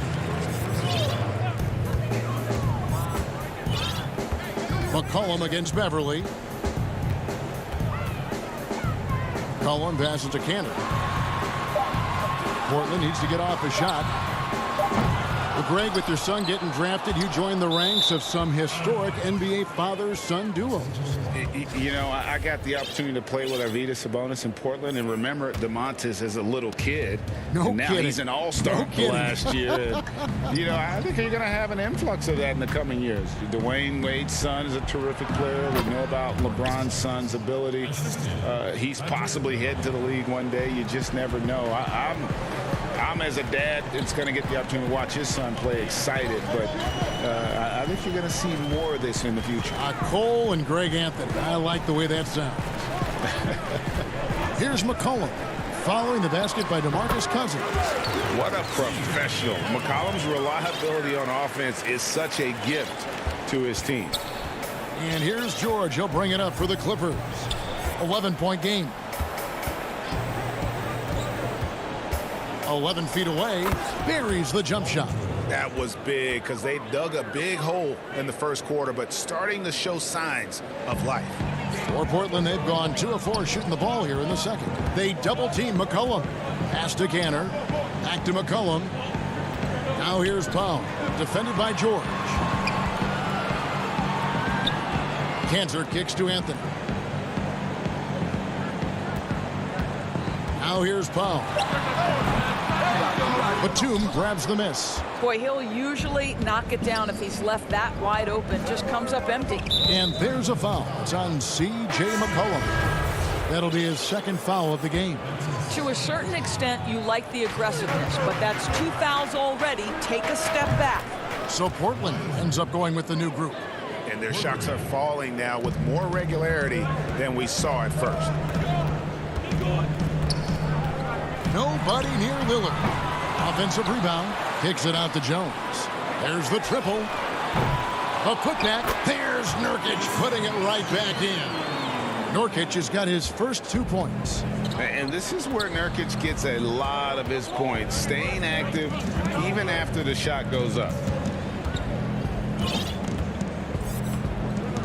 McCollum against Beverly. McCollum passes to Cannon. Portland needs to get off a shot. Well, Greg, with your son getting drafted, you joined the ranks of some historic NBA father-son duos. You know, I got the opportunity to play with Arvydas Sabonis in Portland, and remember DeMontis as a little kid. No and now kidding. He's an all-star last year. And, you know, I think you're going to have an influx of that in the coming years. Dwayne Wade's son is a terrific player. We know about LeBron's son's ability. He's possibly heading to the league one day. You just never know. I'm as a dad, it's going to get the opportunity to watch his son play excited, but I think you're going to see more of this in the future. Cole and Greg Anthony. I like the way that sounds. Here's McCollum following the basket by DeMarcus Cousins. What a professional. McCollum's reliability on offense is such a gift to his team. And here's George. He'll bring it up for the Clippers. 11-point game. 11 feet away, buries the jump shot. That was big because they dug a big hole in the first quarter, but starting to show signs of life. For Portland, they've gone 2 of 4 shooting the ball here in the second. They double-team McCollum. Pass to Canner. Back to McCollum. Now here's Powell. Defended by George. Cantor kicks to Anthony. Now here's Powell. Batum grabs the miss. Boy, he'll usually knock it down if he's left that wide open. Just comes up empty. And there's a foul. It's on C.J. McCollum. That'll be his second foul of the game. To a certain extent, you like the aggressiveness, but that's 2 fouls already. Take a step back. So Portland ends up going with the new group. And their shots are falling now with more regularity than we saw at first. Nobody near Lillard. Offensive rebound. Kicks it out to Jones. There's the triple. A putback. There's Nurkic putting it right back in. Nurkic has got his first 2 points. And this is where Nurkic gets a lot of his points, staying active even after the shot goes up.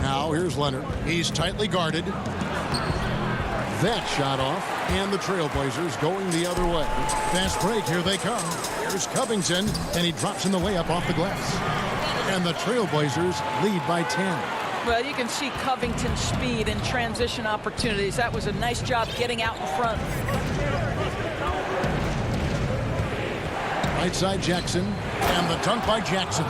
Now here's Leonard. He's tightly guarded. That shot off, and the Trailblazers going the other way. Fast break, here they come. Here's Covington, and he drops in the layup off the glass. And the Trailblazers lead by 10. Well, you can see Covington's speed and transition opportunities. That was a nice job getting out in front. Right side Jackson, and the dunk by Jackson.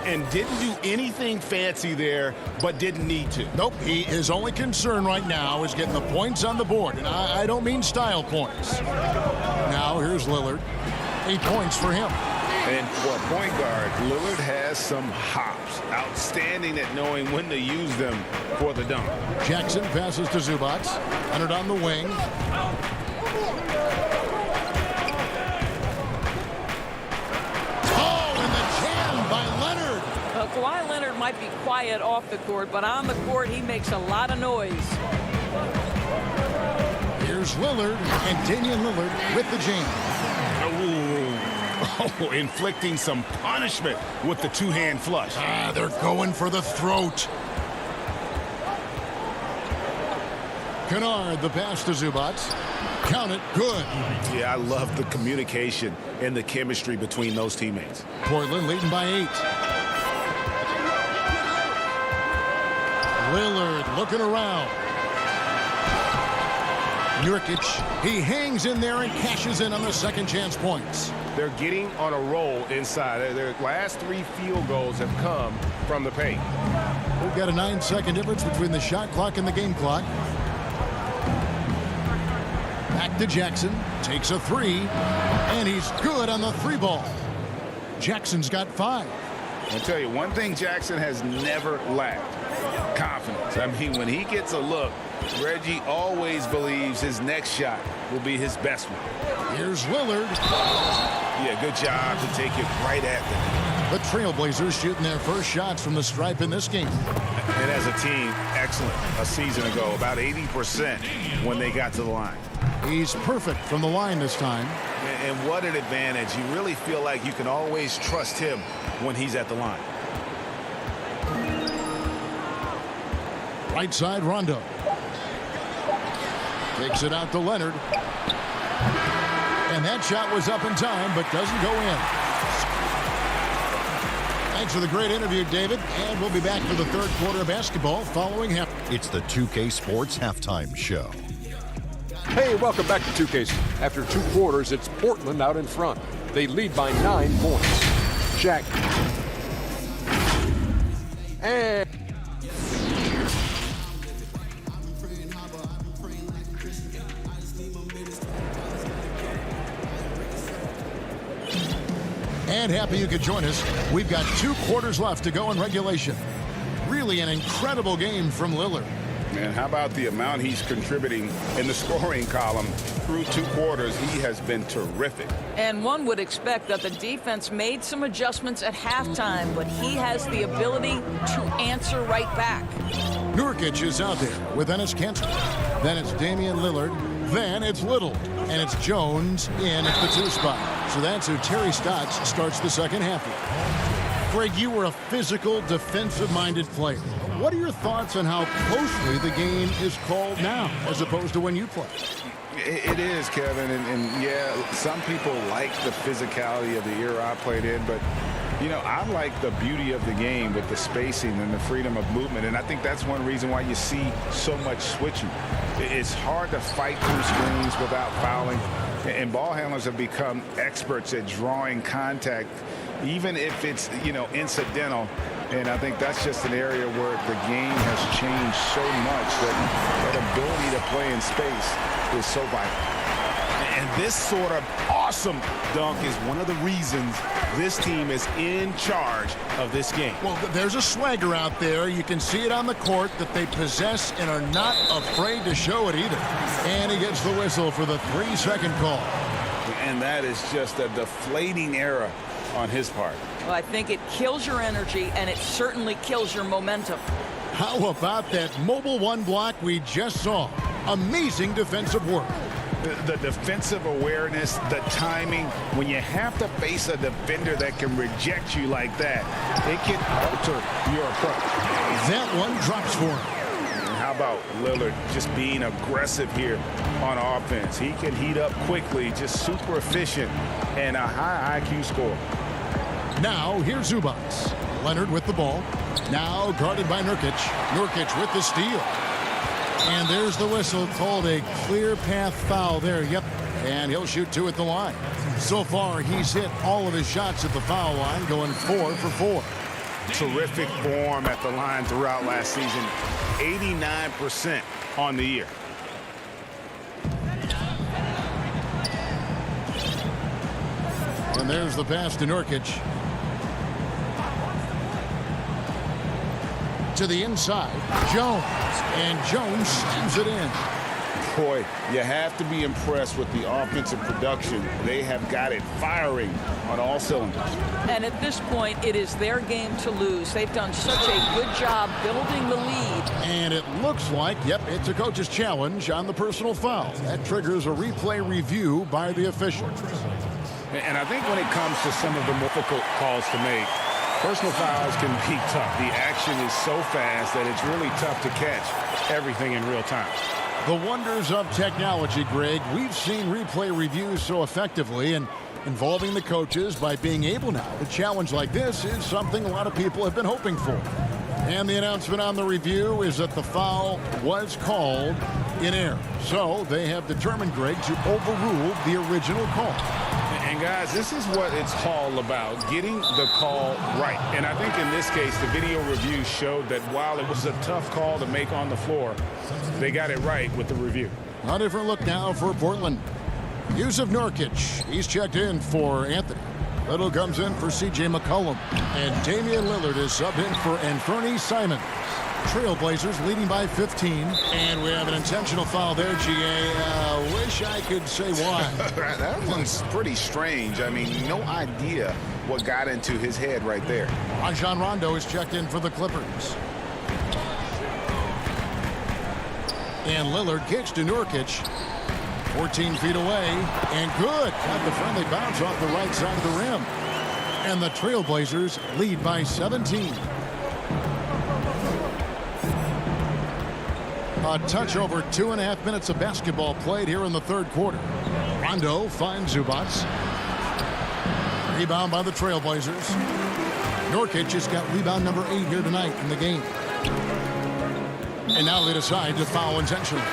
And didn't do anything fancy there, but didn't need to. Nope, his only concern right now is getting the points on the board, and I don't mean style points. Now here's Lillard. 8 points for him. And for a point guard, Lillard has some hops. Outstanding at knowing when to use them for the dunk. Jackson passes to Zubac. Leonard on the wing. Oh, and the jam by Leonard. Kawhi Leonard might be quiet off the court, but on the court, he makes a lot of noise. Here's Lillard, and Damian Lillard with the jam. Oh, inflicting some punishment with the two-hand flush. They're going for the throat. Kennard, the pass to Zubac. Count it, good. Yeah, I love the communication and the chemistry between those teammates. Portland leading by 8. Lillard looking around. Nurkic, he hangs in there and cashes in on the second chance points. They're getting on a roll inside. Their last 3 field goals have come from the paint. We've got a 9-second difference between the shot clock and the game clock. Back to Jackson, takes a 3, and he's good on the 3 ball. Jackson's got 5. I'll tell you, one thing Jackson has never lacked: confidence. I mean, when he gets a look, Reggie always believes his next shot will be his best one. Here's Lillard. Yeah, good job to take it right at them. The Trailblazers shooting their first shots from the stripe in this game. And as a team, excellent a season ago, about 80% when they got to the line. He's perfect from the line this time. And what an advantage. You really feel like you can always trust him when he's at the line. Right side, Rondo. Takes it out to Leonard. And that shot was up in time, but doesn't go in. Thanks for the great interview, David. And we'll be back for the third quarter of basketball following half. It's the 2K Sports Halftime Show. Hey, welcome back to 2K. After 2 quarters, it's Portland out in front. They lead by 9 points. Shaq. And happy you could join us. We've got 2 quarters left to go in regulation. Really an incredible game from Lillard. And how about the amount he's contributing in the scoring column through 2 quarters? He has been terrific. And one would expect that the defense made some adjustments at halftime, but he has the ability to answer right back. Nurkic is out there with Enes Kanter. Then it's Damian Lillard. Then it's Little. And it's Jones in at the 2 spot. So that's who Terry Stotts starts the second half with. Greg, you were a physical, defensive-minded player. What are your thoughts on how closely the game is called now as opposed to when you played? It is, Kevin, and yeah, some people like the physicality of the era I played in, but you know, I like the beauty of the game with the spacing and the freedom of movement, and I think that's one reason why you see so much switching. It's hard to fight through screens without fouling, and ball handlers have become experts at drawing contact, even if it's, you know, incidental. And I think that's just an area where the game has changed so much that ability to play in space is so vital. And this sort of awesome dunk is one of the reasons this team is in charge of this game. Well, there's a swagger out there. You can see it on the court that they possess and are not afraid to show it either. And he gets the whistle for the 3-second call. And that is just a deflating error on his part. Well, I think it kills your energy, and it certainly kills your momentum. How about that mobile one block we just saw? Amazing defensive work. The defensive awareness, the timing, when you have to face a defender that can reject you like that, it can alter your approach. That one drops for him. And how about Lillard just being aggressive here on offense? He can heat up quickly, just super efficient, and a high IQ score. Now here's Zubats. Leonard with the ball. Now guarded by Nurkic. Nurkic with the steal. And there's the whistle, called a clear path foul there. Yep, and he'll shoot 2 at the line. So far, he's hit all of his shots at the foul line, going 4 for 4. Terrific form at the line throughout last season. 89% on the year. And there's the pass to Nurkic. To the inside, Jones. And Jones slams it in. Boy, you have to be impressed with the offensive production. They have got it firing on all cylinders. And at this point, it is their game to lose. They've done such a good job building the lead. And it looks like, yep, it's a coach's challenge on the personal foul. That triggers a replay review by the officials. And I think when it comes to some of the difficult calls to make, personal fouls can be tough. The action is so fast that it's really tough to catch everything in real time. The wonders of technology, Greg. We've seen replay reviews so effectively, and involving the coaches by being able now to challenge like this is something a lot of people have been hoping for. And the announcement on the review is that the foul was called in error. So they have determined, Greg, to overrule the original call. And guys, this is what it's all about, getting the call right. And I think in this case, the video review showed that while it was a tough call to make on the floor, they got it right with the review. A different look now for Portland. Yusuf Nurkic, he's checked in for Anthony. Little comes in for C.J. McCollum. And Damian Lillard is subbed in for Anthony Simons. Trailblazers leading by 15. And we have an intentional foul there, G.A. Wish I could say why. That one's pretty strange. I mean, no idea what got into his head right there. Rajon Rondo is checked in for the Clippers. And Lillard kicks to Nurkic. 14 feet away. And good. Got the friendly bounce off the right side of the rim. And the Trailblazers lead by 17. A touch over 2.5 minutes of basketball played here in the third quarter. Rondo finds Zubats. Rebound by the Trailblazers. Nurkic has got rebound number 8 here tonight in the game. And now they decide to foul intentionally.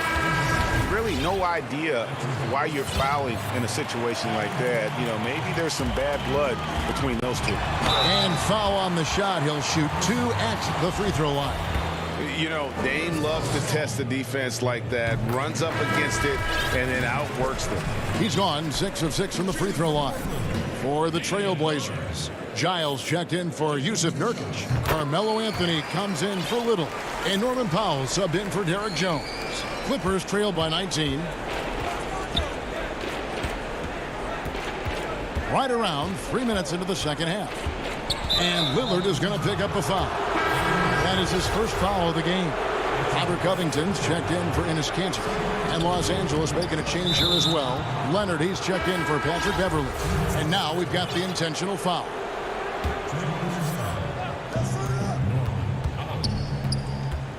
Really no idea why you're fouling in a situation like that. You know, maybe there's some bad blood between those two. And foul on the shot. He'll shoot 2 at the free throw line. You know, Dame loves to test the defense like that, runs up against it, and then outworks them. He's gone 6 of 6 from the free throw line. For the Trailblazers, Giles checked in for Yusuf Nurkic. Carmelo Anthony comes in for Little. And Norman Powell subbed in for Derek Jones. Clippers trail by 19. Right around 3 minutes into the second half. And Lillard is going to pick up a foul. That is his first foul of the game. Robert Covington's checked in for Enes Kanter. And Los Angeles making a change here as well. Leonard, he's checked in for Patrick Beverly. And now we've got the intentional foul.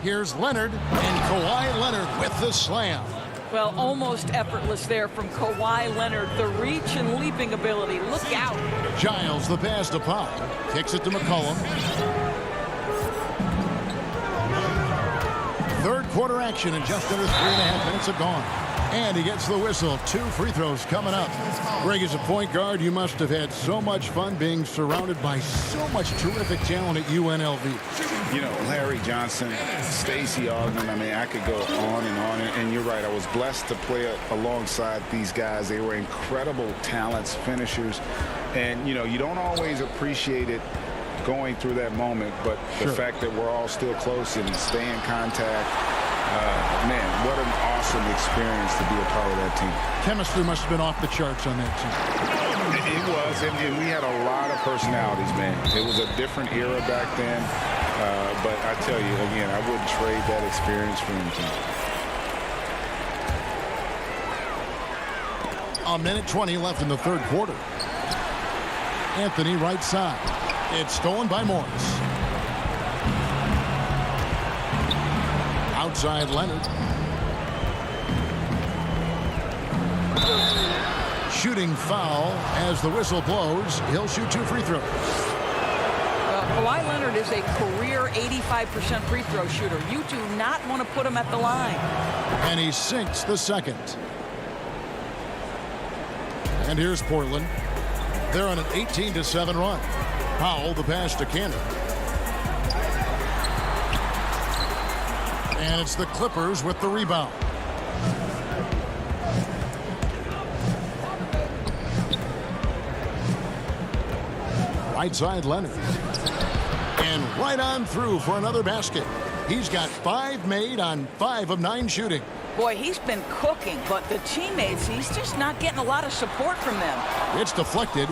Here's Leonard, and Kawhi Leonard with the slam. Well, almost effortless there from Kawhi Leonard. The reach and leaping ability. Look out. Giles, the pass to Powell. Kicks it to McCollum. Third quarter action, and just under 3.5 minutes have gone. And he gets the whistle. 2 free throws coming up. Greg, as a point guard, you must have had so much fun being surrounded by so much terrific talent at UNLV. You know, Larry Johnson, Stacey Ogden, I mean, I could go on and on. And you're right, I was blessed to play alongside these guys. They were incredible talents, finishers. And, you know, you don't always appreciate it going through that moment, but the fact that we're all still close and stay in contact, man, what an awesome experience to be a part of that team. Chemistry must have been off the charts on that team. It was, and we had a lot of personalities, man. It was a different era back then. But I tell you, again, I wouldn't trade that experience for anything. A minute 20 left in the third quarter. Anthony right side. It's stolen by Morris. Outside Leonard. Shooting foul as the whistle blows. He'll shoot 2 free throws. Kawhi Leonard is a career 85% free throw shooter. You do not want to put him at the line. And he sinks the second. And here's Portland. They're on an 18-7 run. Powell the pass to Cannon. And it's the Clippers with the rebound. Right side Leonard. And right on through for another basket. He's got 5 made on 5 of 9 shooting. Boy, he's been cooking, but the teammates, he's just not getting a lot of support from them. It's deflected.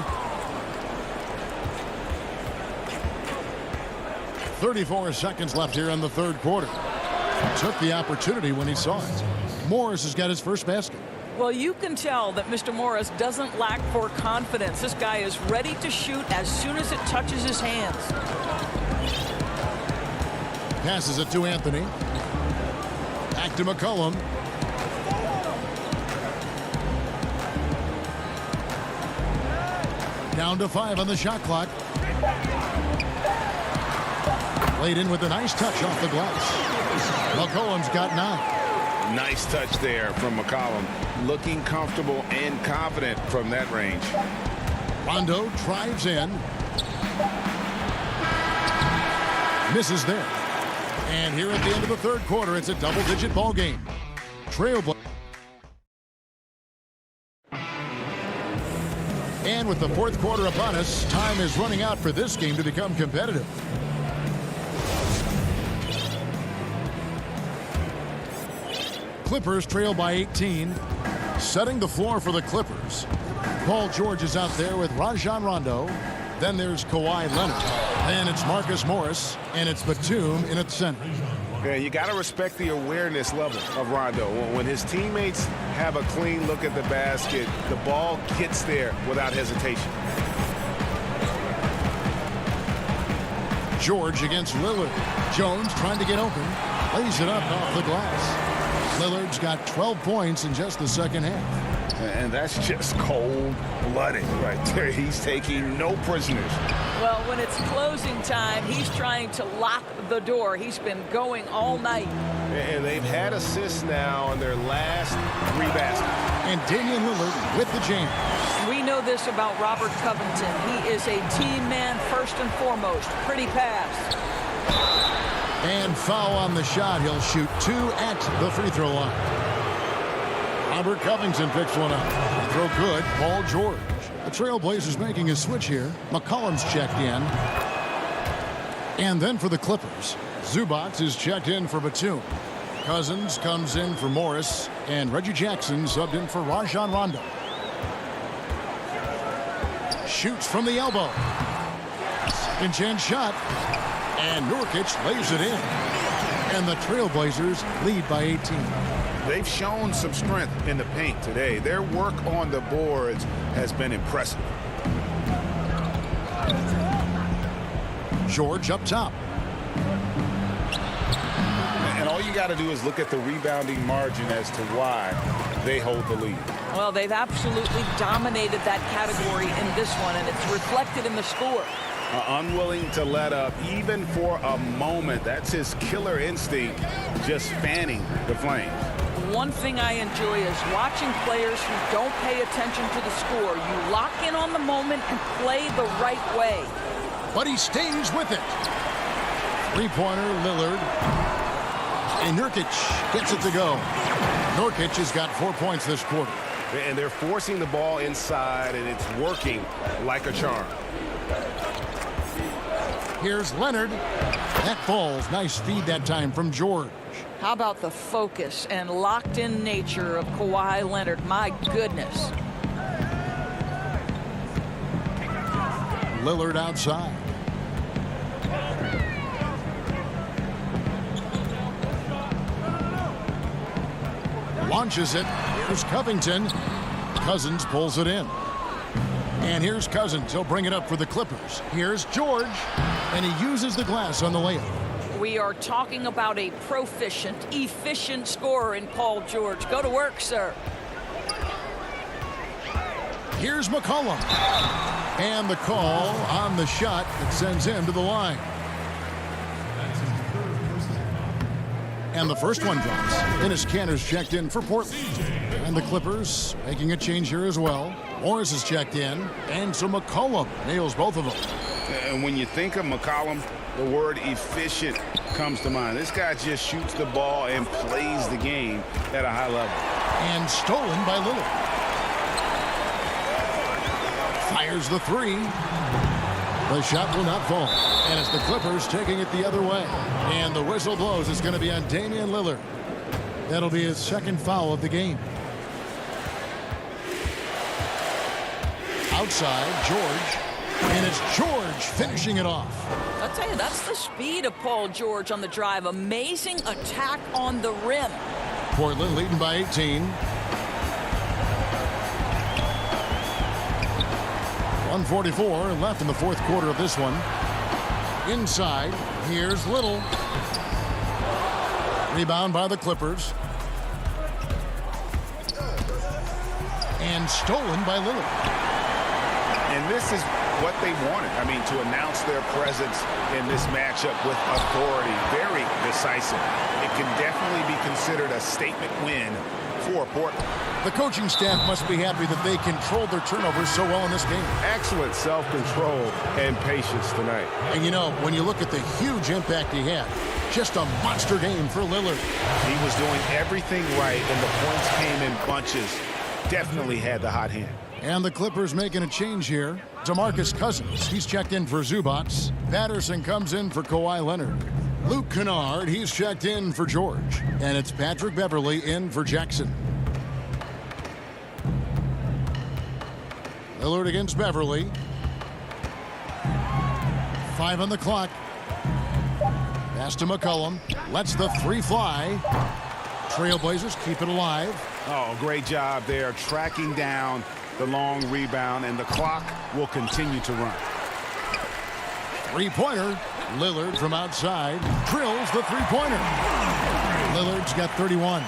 34 seconds left here in the third quarter. Took the opportunity when he saw it. Morris has got his first basket. Well, you can tell that Mr. Morris doesn't lack for confidence. This guy is ready to shoot as soon as it touches his hands. Passes it to Anthony. Back to McCollum. Down to 5 on the shot clock. Laid in with a nice touch off the glass. McCollum's got 9. Nice touch there from McCollum. Looking comfortable and confident from that range. Rondo drives in. Misses there. And here at the end of the third quarter, it's a double-digit ball game. Trailblazer. And with the fourth quarter upon us, time is running out for this game to become competitive. Clippers trail by 18. Setting the floor for the Clippers. Paul George is out there with Rajon Rondo. Then there's Kawhi Leonard. Then it's Marcus Morris. And it's Batum in at center. Yeah, you got to respect the awareness level of Rondo. When his teammates have a clean look at the basket, the ball gets there without hesitation. George against Lillard. Jones trying to get open. Lays it up off the glass. Lillard's got 12 points in just the second half. And that's just cold-blooded right there. He's taking no prisoners. Well, when it's closing time, he's trying to lock the door. He's been going all night. And they've had assists now on their last 3 baskets. And Damian Lillard with the jam. We know this about Robert Covington. He is a team man first and foremost. Pretty pass. And foul on the shot. He'll shoot 2 at the free throw line. Robert Covington picks one up. Free throw good. Paul George. The Trailblazers making a switch here. McCollum's checked in. And then for the Clippers, Zubac is checked in for Batum. Cousins comes in for Morris. And Reggie Jackson subbed in for Rajon Rondo. Shoots from the elbow. Second chance shot. And Nurkic lays it in. And the Trailblazers lead by 18. They've shown some strength in the paint today. Their work on the boards has been impressive. George up top. And all you got to do is look at the rebounding margin as to why they hold the lead. Well, they've absolutely dominated that category in this one, and it's reflected in the score. Unwilling to let up even for a moment. That's his killer instinct, just fanning the flames. One thing I enjoy is watching players who don't pay attention to the score. You lock in on the moment and play the right way. But he stays with it. Three-pointer, Lillard. And Nurkic gets it to go. Nurkic has got 4 points this quarter. And they're forcing the ball inside, and it's working like a charm. Here's Leonard. That falls. Nice feed that time from George. How about the focus and locked-in nature of Kawhi Leonard? My goodness. Lillard outside. Launches it. Here's Covington. Cousins pulls it in. And here's Cousins. He'll bring it up for the Clippers. Here's George. And he uses the glass on the layup. We are talking about a proficient, efficient scorer in Paul George. Go to work, sir. Here's McCollum. And the call on the shot that sends him to the line. And the first one drops. Dennis Kanter's checked in for Portland. And the Clippers making a change here as well. Morris is checked in. And so McCollum nails both of them. And when you think of McCollum, the word efficient comes to mind. This guy just shoots the ball and plays the game at a high level. And stolen by Lillard. Fires the three. The shot will not fall. And it's the Clippers taking it the other way. And the whistle blows. It's going to be on Damian Lillard. That'll be his second foul of the game. Outside, George. And it's George finishing it off. I'll tell you, that's the speed of Paul George on the drive. Amazing attack on the rim. Portland leading by 18. 1:44 left in the fourth quarter of this one. Inside, here's Little. Rebound by the Clippers. And stolen by Lillard. And this is what they wanted. I mean, to announce their presence in this matchup with authority, very decisive. It can definitely be considered a statement win for Portland. The coaching staff must be happy that they controlled their turnovers so well in this game. Excellent self-control and patience tonight. And you know, when you look at the huge impact he had, just a monster game for Lillard. He was doing everything right, and the points came in bunches. Definitely had the hot hand. And the Clippers making a change here. DeMarcus Cousins, he's checked in for Zubats. Patterson comes in for Kawhi Leonard. Luke Kennard, he's checked in for George. And it's Patrick Beverley in for Jackson. Lillard against Beverley. 5 on the clock. Pass to McCollum. Lets the three fly. Trailblazers keep it alive. Oh, great job there, tracking down the long rebound, and the clock will continue to run. Three-pointer. Lillard from outside drills the three-pointer. Lillard's got 31.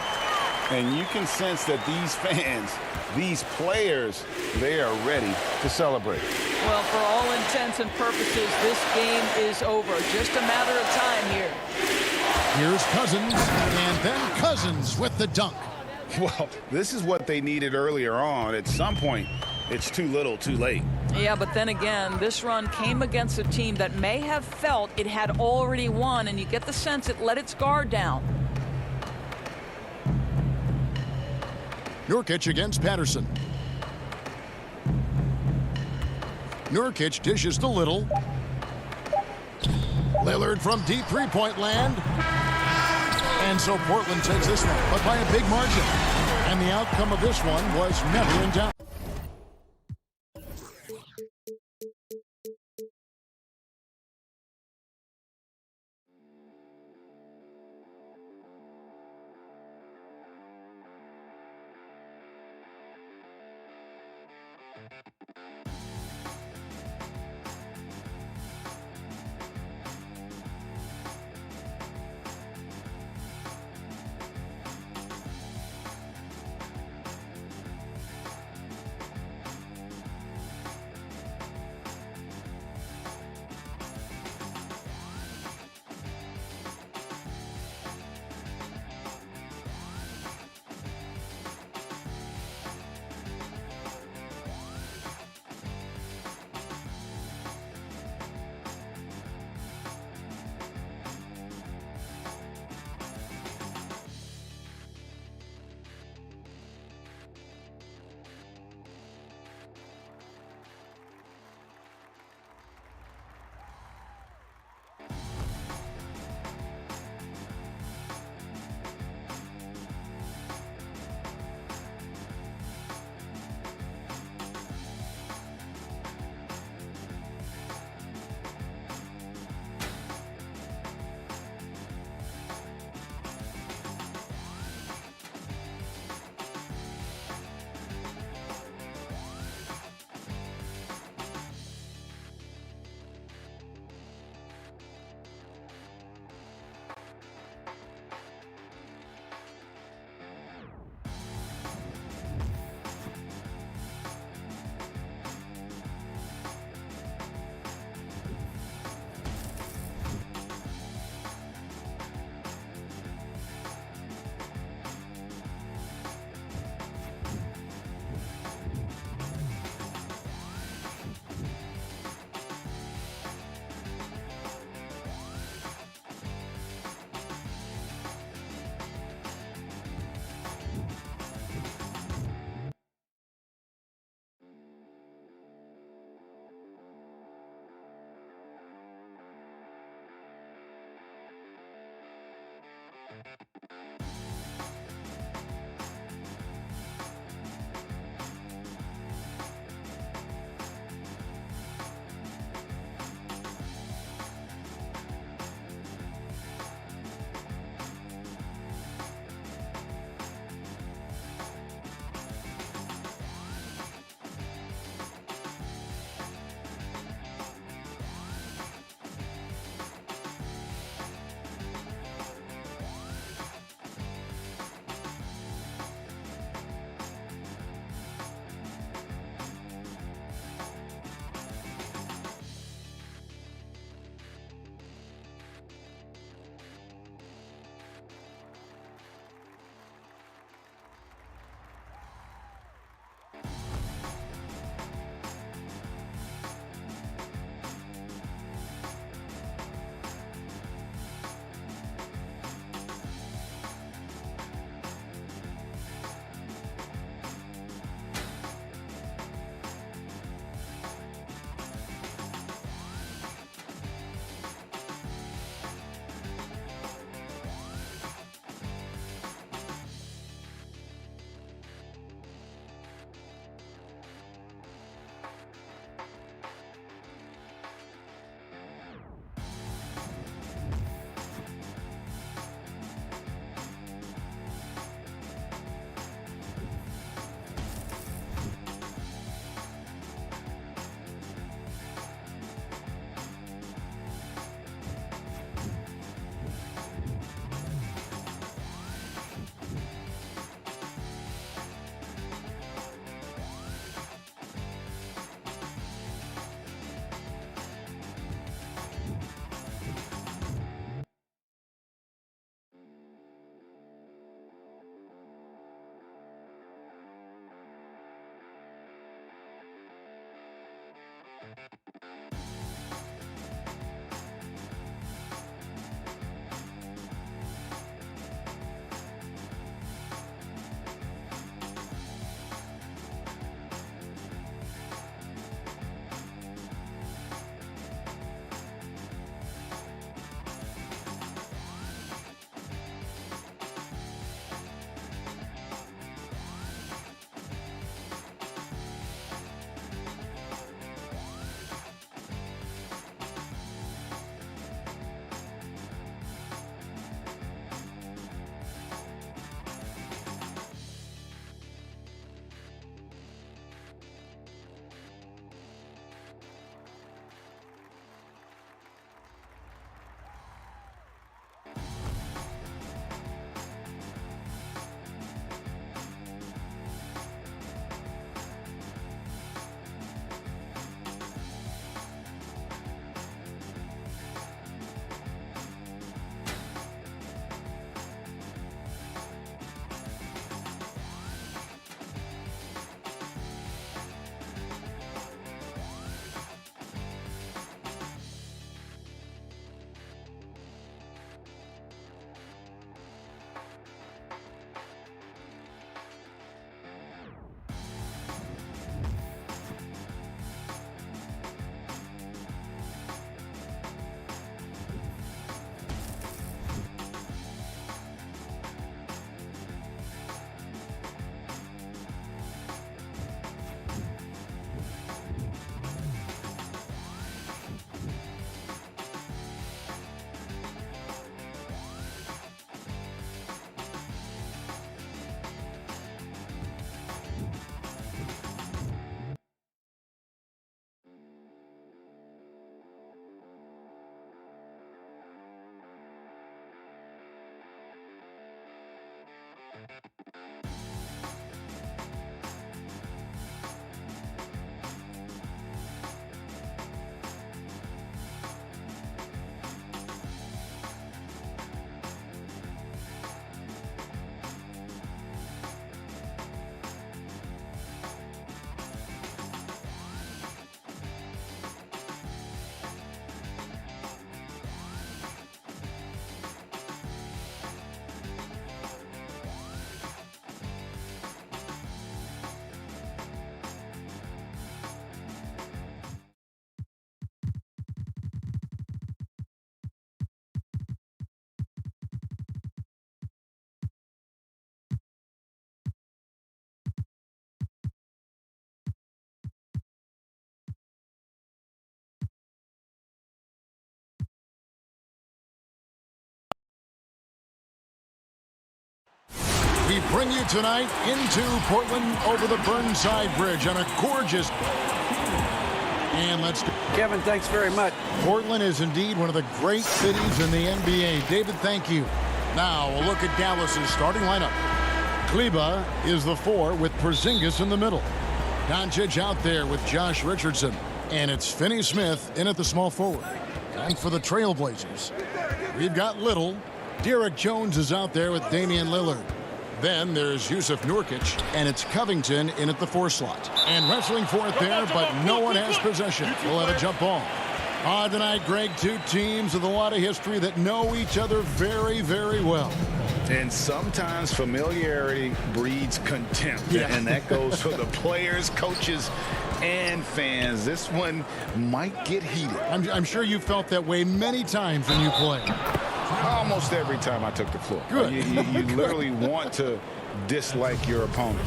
And you can sense that these fans, these players, they are ready to celebrate. Well, for all intents and purposes, this game is over. Just a matter of time here. Here's Cousins, and then Cousins with the dunk. Well, this is what they needed earlier on. At some point, it's too little, too late. Yeah, but then again, this run came against a team that may have felt it had already won, and you get the sense it let its guard down. Nurkic against Patterson. Nurkic dishes to Little. Lillard from deep three-point land. And so Portland takes this one, but by a big margin. And the outcome of this one was never in doubt. We bring you tonight into Portland over the Burnside Bridge on a gorgeous. And let's go. Kevin, thanks very much. Portland is indeed one of the great cities in the NBA. David, thank you. Now a look at Dallas's starting lineup. Kleba is the 4 with Porzingis in the middle. Doncic out there with Josh Richardson. And it's Finney Smith in at the small forward. And for the Trailblazers, we've got Little. Derek Jones is out there with Damian Lillard. Then there's Yusuf Nurkic, and it's Covington in at the 4 slot. And wrestling for it there, but no one has possession. We'll have a jump ball. Tonight, Greg, 2 teams with a lot of history that know each other very, very well. And sometimes familiarity breeds contempt. Yeah. And that goes for the players, coaches, and fans. This one might get heated. I'm sure you felt that way many times when you play. Almost every time I took the floor. Good. You literally want to dislike your opponent.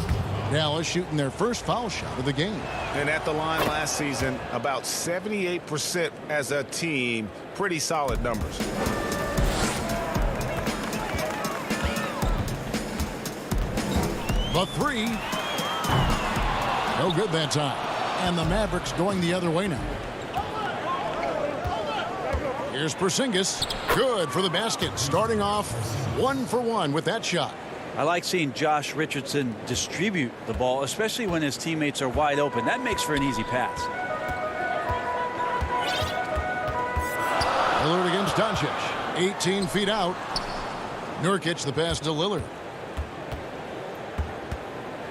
Dallas shooting their first foul shot of the game. And at the line last season, about 78% as a team. Pretty solid numbers. The 3. No good that time. And the Mavericks going the other way now. Here's Porzingis. Good for the basket. Starting off 1 for 1 with that shot. I like seeing Josh Richardson distribute the ball, especially when his teammates are wide open. That makes for an easy pass. Lillard against Doncic. 18 feet out. Nurkic the pass to Lillard.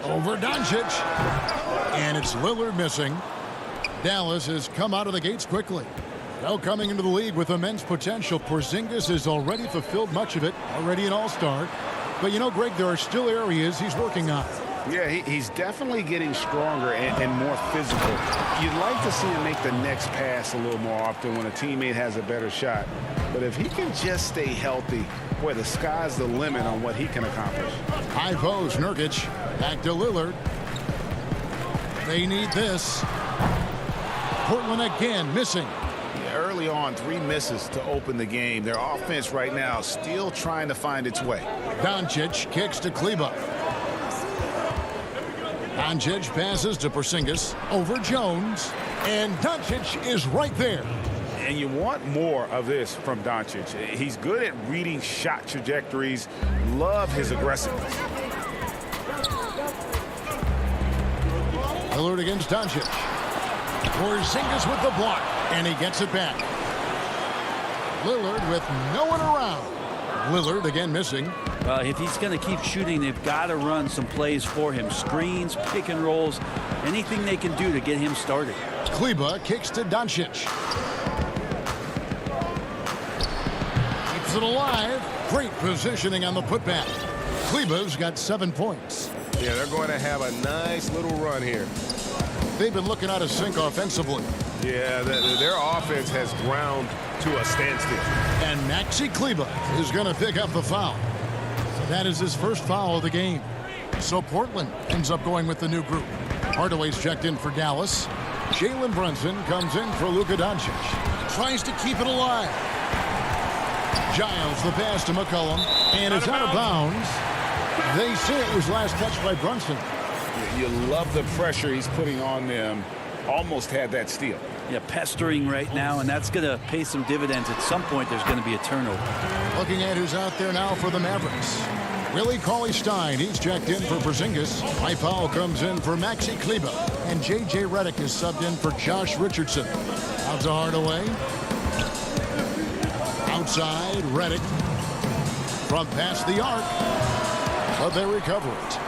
Over Doncic. And it's Lillard missing. Dallas has come out of the gates quickly. Now coming into the league with immense potential, Porzingis has already fulfilled much of it, already an all-star. But you know, Greg, there are still areas he's working on. Yeah, he's definitely getting stronger and more physical. You'd like to see him make the next pass a little more often when a teammate has a better shot. But if he can just stay healthy, boy, the sky's the limit on what he can accomplish. High post, Nurkic. Back to Lillard. They need this. Portland again missing. Early on, 3 misses to open the game. Their offense right now still trying to find its way. Doncic kicks to Kleba. Doncic passes to Porzingis. Over Jones. And Doncic is right there. And you want more of this from Doncic. He's good at reading shot trajectories. Love his aggressiveness. Lillard against Doncic. Porzingis with the block. And he gets it back. Lillard with no one around. Lillard again missing. If he's going to keep shooting, they've got to run some plays for him. Screens, pick and rolls, anything they can do to get him started. Kleba kicks to Doncic. Keeps it alive. Great positioning on the putback. Kleba's got 7 points. Yeah, they're going to have a nice little run here. They've been looking out of sync offensively. Yeah, their offense has ground to a standstill. And Maxi Kleba is going to pick up the foul. That is his first foul of the game. So Portland ends up going with the new group. Hardaway's checked in for Dallas. Jalen Brunson comes in for Luka Doncic. Tries to keep it alive. Giles the pass to McCollum. And it's out of bounds. They say it was last touched by Brunson. You love the pressure he's putting on them. Almost had that steal. Yeah, pestering right now, and that's going to pay some dividends. At some point, there's going to be a turnover. Looking at who's out there now for the Mavericks. Willie Cauley-Stein, he's checked in for Porzingis. High foul comes in for Maxi Kleba. And J.J. Redick is subbed in for Josh Richardson. Out to Hardaway. Outside, Redick. From past the arc. But they recover it.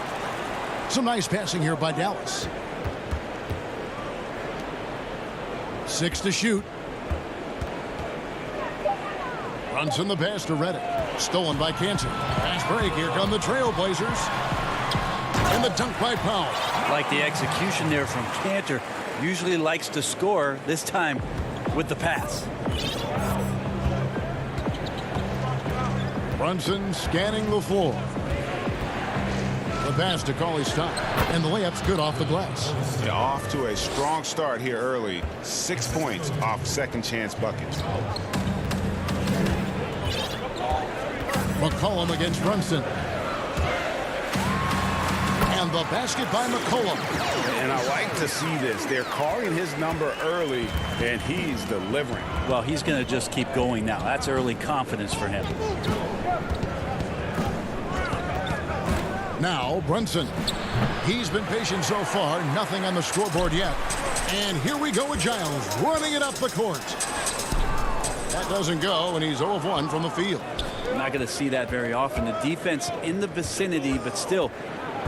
Some nice passing here by Dallas. 6 to shoot. Brunson the pass to Redick. Stolen by Kansas. Fast break. Here come the Trailblazers. And the dunk by Powell. Like the execution there from Cantor. Usually likes to score, this time with the pass. Brunson scanning the floor. The pass to Cauley-Stein. And the layup's good off the glass. Yeah, off to a strong start here early. 6 points off second chance buckets. McCollum against Brunson. Basket by McCollum. And I like to see this. They're calling his number early, and he's delivering. Well, he's going to just keep going now. That's early confidence for him. Now Brunson. He's been patient so far. Nothing on the scoreboard yet. And here we go with Giles running it up the court. That doesn't go, and he's 0 of 1 from the field. I'm not going to see that very often. The defense in the vicinity, but still,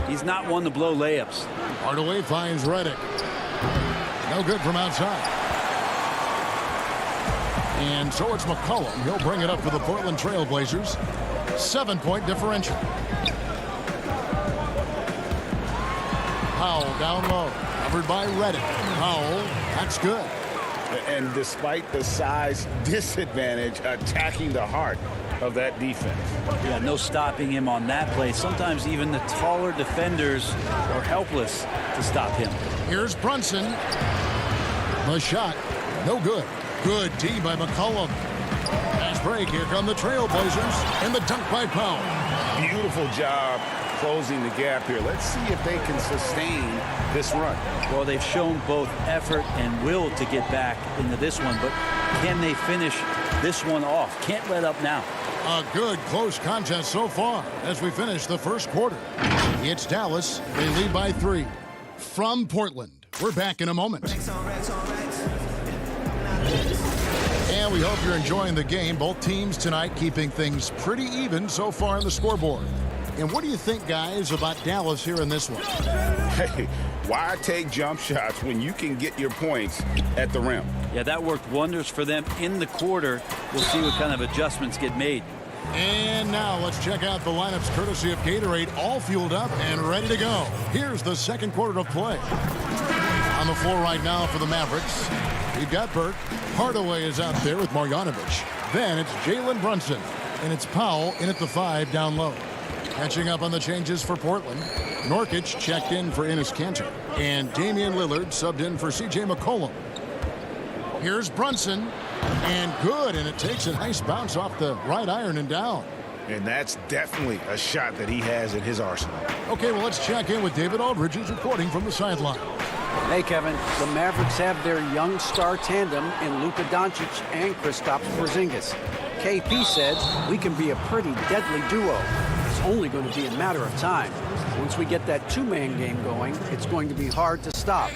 he's not one to blow layups. Hardaway finds Reddick. No good from outside. And so it's McCollum. He'll bring it up for the Portland Trail Blazers. 7-point differential. Powell down low. Covered by Reddick. Powell, that's good. And despite the size disadvantage, attacking the heart of that defense. Yeah, no stopping him on that play. Sometimes even the taller defenders are helpless to stop him. Here's Brunson. The shot, no good. Good D by McCollum. Fast break. Here come the Trailblazers. And the dunk by Powell. Beautiful job closing the gap here. Let's see if they can sustain this run. Well, they've shown both effort and will to get back into this one, but can they finish this one off? Can't let up now. A good close contest so far as we finish the first quarter. It's Dallas. They lead by 3. From Portland, we're back in a moment. And we hope you're enjoying the game. Both teams tonight keeping things pretty even so far on the scoreboard. And what do you think, guys, about Dallas here in this one? Hey, why take jump shots when you can get your points at the rim? Yeah, that worked wonders for them in the quarter. We'll see what kind of adjustments get made. And now let's check out the lineups courtesy of Gatorade, all fueled up and ready to go. Here's the second quarter of play. On the floor right now for the Mavericks, we've got Burke. Hardaway is out there with Marjanovic. Then it's Jalen Brunson, and it's Powell in at the 5 down low. Catching up on the changes for Portland, Nurkic checked in for Enes Kanter, and Damian Lillard subbed in for C.J. McCollum. Here's Brunson, and good, and it takes a nice bounce off the right iron and down. And that's definitely a shot that he has in his arsenal. Okay, well, let's check in with David Aldridge, who's reporting from the sideline. Hey, Kevin. The Mavericks have their young star tandem in Luka Doncic and Kristaps Porzingis. KP said we can be a pretty deadly duo. It's only going to be a matter of time. Once we get that two-man game going, it's going to be hard to stop.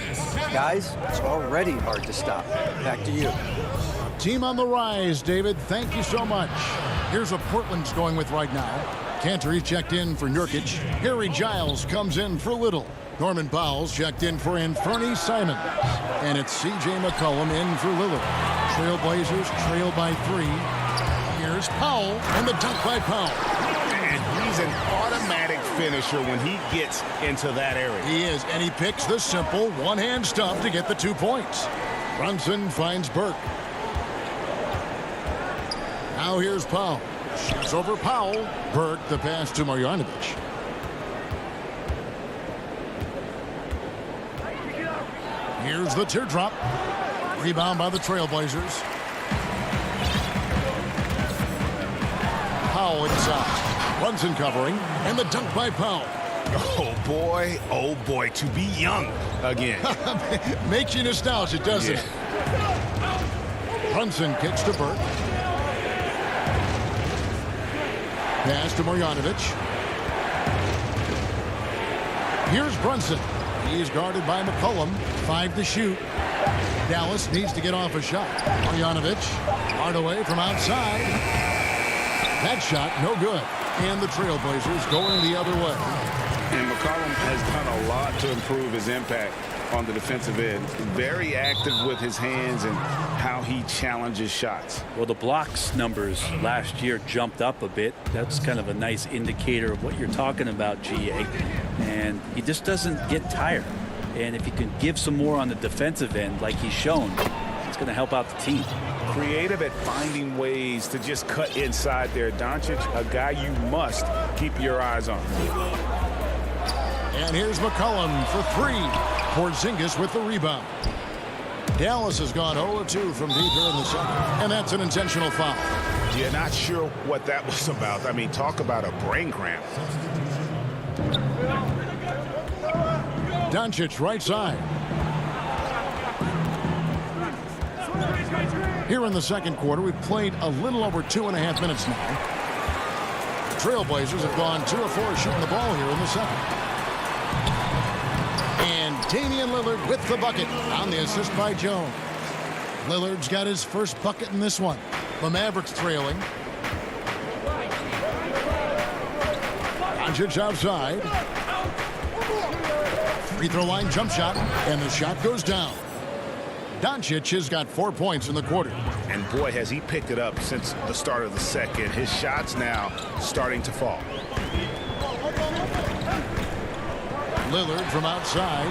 Guys, it's already hard to stop. Back to you. Team on the rise, David. Thank you so much. Here's what Portland's going with right now. Cantor checked in for Nurkic. Harry Giles comes in for Little. Norman Powell's checked in for Anthony Simons. And it's C.J. McCollum in for Lillard. Trailblazers trail by 3. Here's Powell, and the dunk by Powell. And he's an automatic finisher when he gets into that area. He is, and he picks the simple one-hand stump to get the 2 points. Brunson finds Burke. Now here's Powell. Shoots over Powell. Burke the pass to Marjanovic. Here's the teardrop. Rebound by the Trailblazers. Powell inside. Brunson covering. And the dunk by Powell. Oh boy, to be young again. Makes you nostalgic, doesn't it? Brunson kicks to Burke. Pass to Marjanovic. Here's Brunson. He's guarded by McCollum. 5 to shoot. Dallas needs to get off a shot. Marjanovic. Hardaway from outside. That shot, no good. And the Trailblazers going the other way. And McCollum has done a lot to improve his impact on the defensive end. Very active with his hands and how he challenges shots. Well, the blocks numbers last year jumped up a bit. That's kind of a nice indicator of what you're talking about, GA. And he just doesn't get tired. And if he can give some more on the defensive end like he's shown, it's going to help out the team. Creative at finding ways to just cut inside there. Doncic, a guy you must keep your eyes on. And here's McCollum for 3. Porzingis with the rebound. Dallas has gone 0-2 from deep here in the second. And that's an intentional foul. Yeah, not sure what that was about. I mean, talk about a brain cramp. Doncic right side. Here in the second quarter, we've played a little over 2.5 minutes now. Trailblazers have gone 2 of 4 shooting the ball here in the second. And Damian Lillard with the bucket on the assist by Jones. Lillard's got his first bucket in this one. The Mavericks trailing. Doncic outside. Free throw line jump shot, and the shot goes down. Doncic has got 4 points in the quarter. And boy, has he picked it up since the start of the second. His shots now starting to fall. Lillard from outside.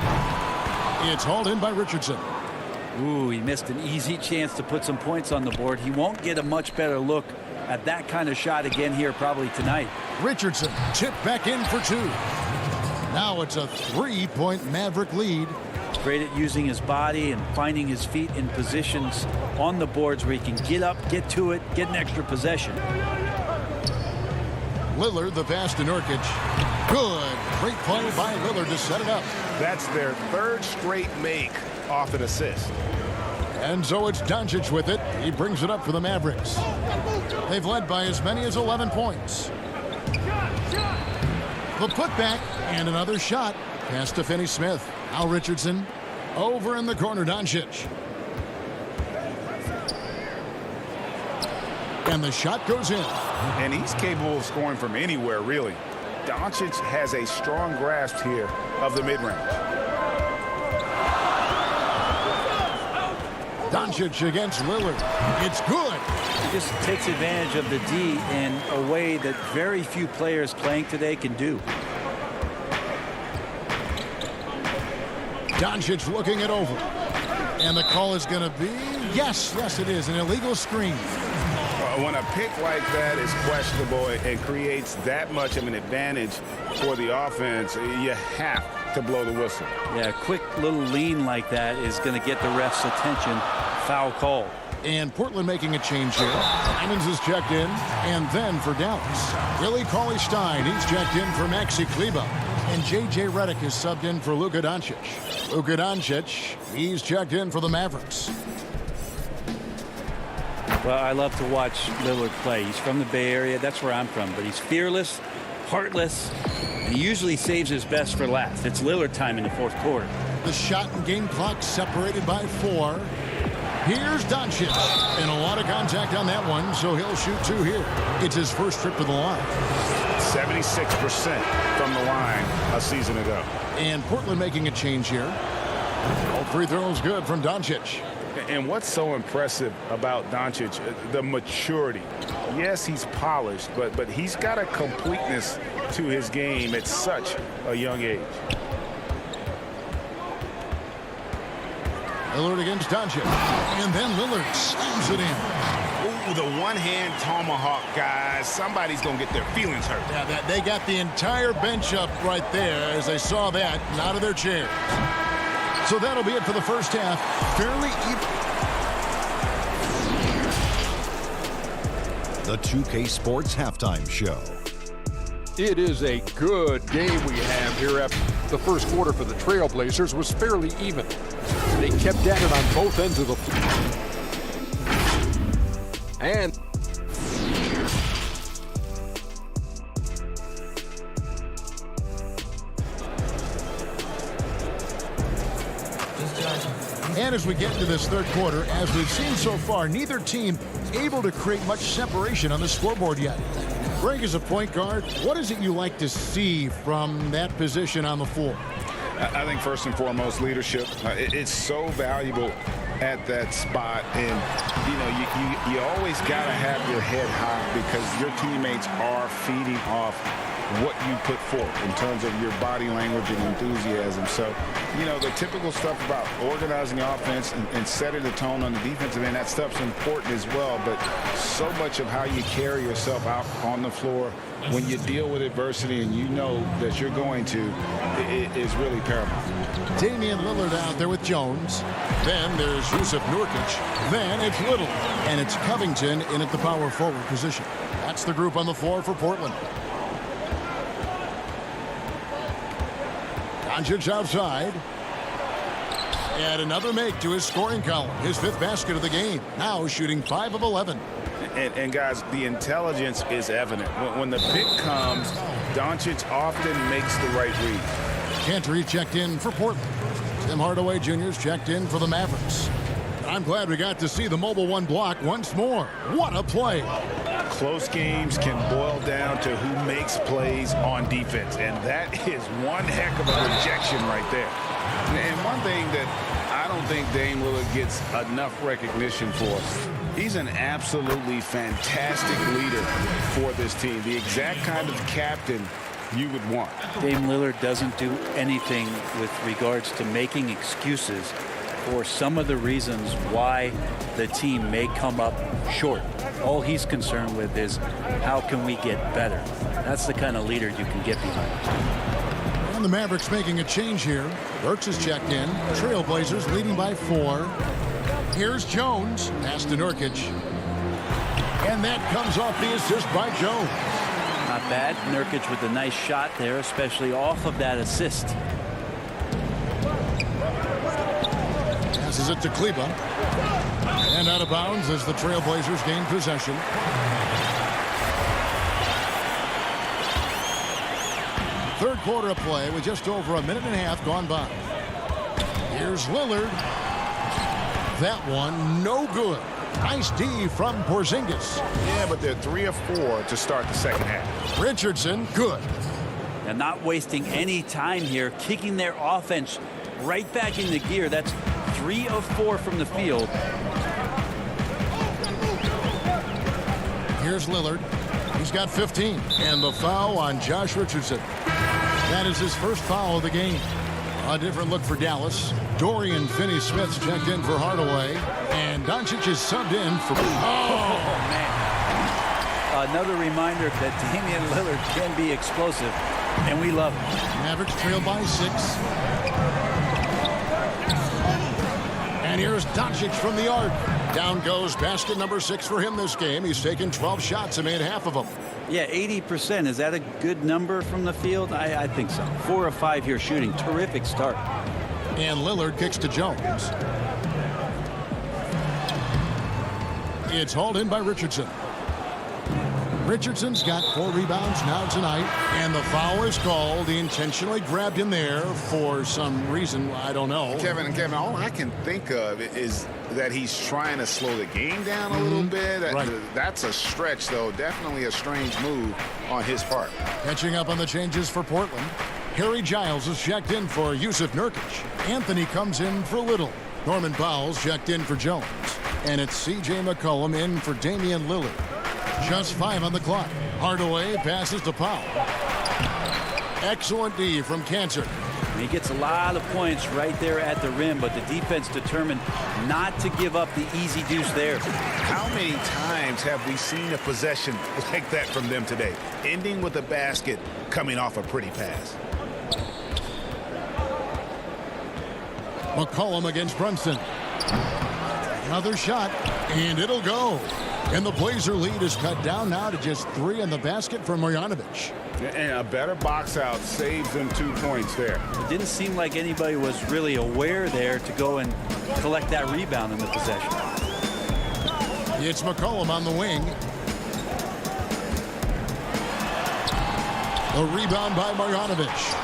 It's hauled in by Richardson. Ooh, he missed an easy chance to put some points on the board. He won't get a much better look at that kind of shot again here probably tonight. Richardson chipped back in for 2. Now it's a 3-point Maverick lead. Great at using his body and finding his feet in positions on the boards where he can get up, get to it, get an extra possession. Lillard, the pass to Nurkic. Good. Great play by Lillard to set it up. That's their 3rd straight make off an assist. And so it's Doncic with it. He brings it up for the Mavericks. They've led by as many as 11 points. The putback and another shot. Pass to Finney-Smith. Al Richardson over in the corner. Doncic. And the shot goes in. And he's capable of scoring from anywhere, really. Doncic has a strong grasp here of the mid-range. Doncic against Lillard. It's good. He just takes advantage of the D in a way that very few players playing today can do. Doncic looking it over. And the call is going to be, yes, it is, an illegal screen. When a pick like that is questionable and creates that much of an advantage for the offense, you have to blow the whistle. Yeah, a quick little lean like that is going to get the ref's attention. Foul call. And Portland making a change here. Simons is checked in. And then for Dallas, Willie Cauley-Stein. He's checked in for Maxi Kleber. And J.J. Redick is subbed in for Luka Doncic. Luka Doncic, he's checked in for the Mavericks. Well, I love to watch Lillard play. He's from the Bay Area. That's where I'm from. But he's fearless, heartless, and he usually saves his best for last. It's Lillard time in the fourth quarter. The shot and game clock separated by 4. Here's Doncic. And a lot of contact on that one, so he'll shoot 2 here. It's his first trip to the line. 76% from the line a season ago. And Portland making a change here. All free throws good from Doncic. And what's so impressive about Doncic, the maturity. Yes, he's polished, but he's got a completeness to his game at such a young age. Lillard against Doncic. And then Lillard slams it in. Ooh, the one-hand tomahawk, guys. Somebody's going to get their feelings hurt. Yeah, they got the entire bench up right there as they saw that and out of their chairs. So that'll be it for the first half. Fairly even. The 2K Sports Halftime Show. It is a good game we have here. After the first quarter for the Trailblazers was fairly even. They kept at it on both ends of the floor. And as we get into this third quarter, as we've seen so far, neither team able to create much separation on the scoreboard yet. Greg, as a point guard, what is it you like to see from that position on the floor? I think first and foremost, leadership. It's so valuable at that spot, and you always got to have your head high because your teammates are feeding off what you put forth in terms of your body language and enthusiasm. So, the typical stuff about organizing the offense and setting the tone on the defensive end, that stuff's important as well, but so much of how you carry yourself out on the floor when you deal with adversity and you know that you're going to, is really paramount. Damian Lillard out there with Jones. Then there's Yusuf Nurkic. Then it's Little. And it's Covington in at the power forward position. That's the group on the floor for Portland. Doncic outside. And another make to his scoring column. His 5th basket of the game. Now shooting 5 of 11. And guys, the intelligence is evident. When the pick comes, Doncic often makes the right read. Cantor checked in for Portland. Tim Hardaway Jr.'s checked in for the Mavericks. I'm glad we got to see the mobile 1 block once more. What a play. Close games can boil down to who makes plays on defense, and that is one heck of a rejection right there. And one thing that I don't think Dame Lillard gets enough recognition for, he's an absolutely fantastic leader for this team, the exact kind of captain you would want. Dame Lillard doesn't do anything with regards to making excuses for some of the reasons why the team may come up short. All he's concerned with is how can we get better. That's the kind of leader you can get behind. And the Mavericks making a change here. Burks is checked in. Trailblazers leading by 4. Here's Jones. Pass to Nurkic. And that comes off the assist by Jones. Not bad. Nurkic with a nice shot there, especially off of that assist. Passes it to Kleba. And out of bounds as the Trailblazers gain possession. Third quarter of play with just over a minute and a half gone by. Here's Lillard. That one no good. Nice D from Porzingis. Yeah, but they're 3 of 4 to start the second half. Richardson, good. And not wasting any time here, kicking their offense right back into gear. That's 3 of 4 from the field. Here's Lillard. He's got 15. And the foul on Josh Richardson. That is his first foul of the game. A different look for Dallas. Dorian Finney-Smith's checked in for Hardaway. And Doncic is subbed in for... Oh, man. Another reminder that Damian Lillard can be explosive, and we love it. Mavericks trail by 6. And here's Doncic from the arc. Down goes basket number 6 for him this game. He's taken 12 shots and made half of them. Yeah, 80%. Is that a good number from the field? I think so. 4 of 5 here shooting. Terrific start. And Lillard kicks to Jones. It's hauled in by Richardson. Richardson's got 4 rebounds now tonight. And the foul is called. He intentionally grabbed him there for some reason. I don't know. Kevin, all I can think of is that he's trying to slow the game down a little bit. Right. That's a stretch, though. Definitely a strange move on his part. Catching up on the changes for Portland. Harry Giles is checked in for Yusuf Nurkic. Anthony comes in for Little. Norman Powell's checked in for Jones. And it's C.J. McCollum in for Damian Lillard. Just 5 on the clock. Hardaway passes to Powell. Excellent D from Cantor. He gets a lot of points right there at the rim, but the defense determined not to give up the easy deuce there. How many times have we seen a possession like that from them today? Ending with a basket, coming off a pretty pass. McCollum against Brunson. Another shot, and it'll go. And the Blazer lead is cut down now to just 3 in the basket for Marjanovic. And a better box out saves them 2 points there. It didn't seem like anybody was really aware there to go and collect that rebound in the possession. It's McCollum on the wing. A rebound by Marjanovic.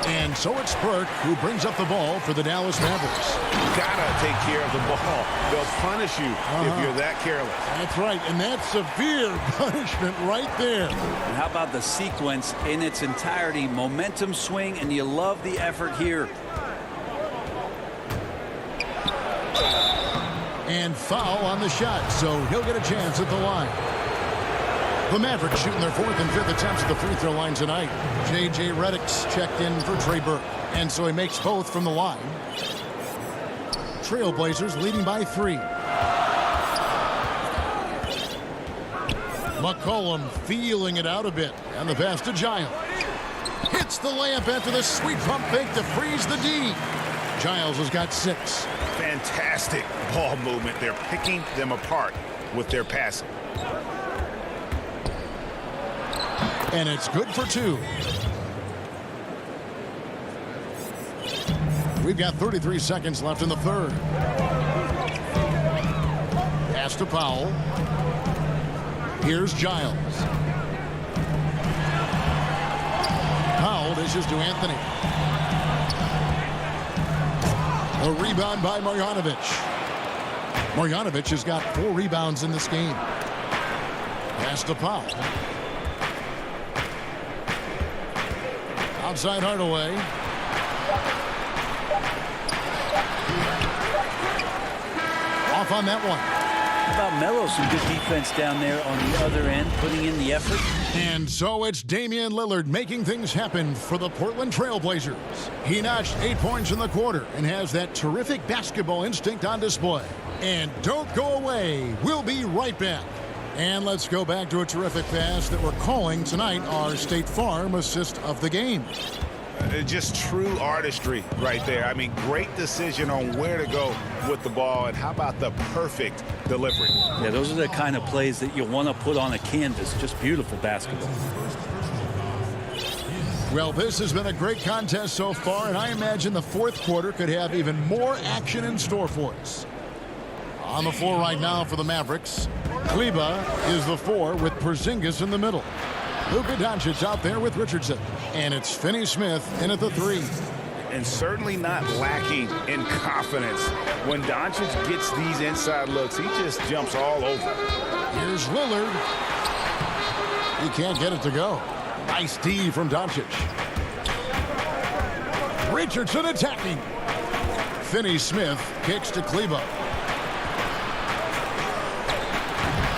And so it's Burke who brings up the ball for the Dallas Mavericks. Gotta take care of the ball. They'll punish you if you're that careless. That's right, and that's severe punishment right there. And how about the sequence in its entirety? Momentum swing, and you love the effort here. And foul on the shot, so he'll get a chance at the line. The Mavericks shooting their 4th and 5th attempts at the free throw line tonight. J.J. Redick's checked in for Trey Burke, and so he makes both from the line. Trailblazers leading by 3. McCollum feeling it out a bit, and the pass to Giles. Hits the layup after the sweet pump fake to freeze the D. Giles has got 6. Fantastic ball movement. They're picking them apart with their passing. And it's good for 2. We've got 33 seconds left in the third. Pass to Powell. Here's Giles. Powell dishes to Anthony. A rebound by Marjanovic. Marjanovic has got 4 rebounds in this game. Pass to Powell. Outside Hardaway. Off on that one. How about Melo? Some good defense down there on the other end, putting in the effort. And so it's Damian Lillard making things happen for the Portland Trail Blazers. He notched 8 points in the quarter and has that terrific basketball instinct on display. And don't go away. We'll be right back. And let's go back to a terrific pass that we're calling tonight our State Farm assist of the game. Just true artistry right there. I mean, great decision on where to go with the ball, and how about the perfect delivery? Yeah, those are the kind of plays that you want to put on a canvas. Just beautiful basketball. Well, this has been a great contest so far, and I imagine the fourth quarter could have even more action in store for us. On the floor right now for the Mavericks, Kleber is the 4 with Porzingis in the middle. Luka Doncic out there with Richardson. And it's Finney-Smith in at the 3. And certainly not lacking in confidence. When Doncic gets these inside looks, he just jumps all over. Here's Lillard. He can't get it to go. Nice D from Doncic. Richardson attacking. Finney-Smith kicks to Kleber.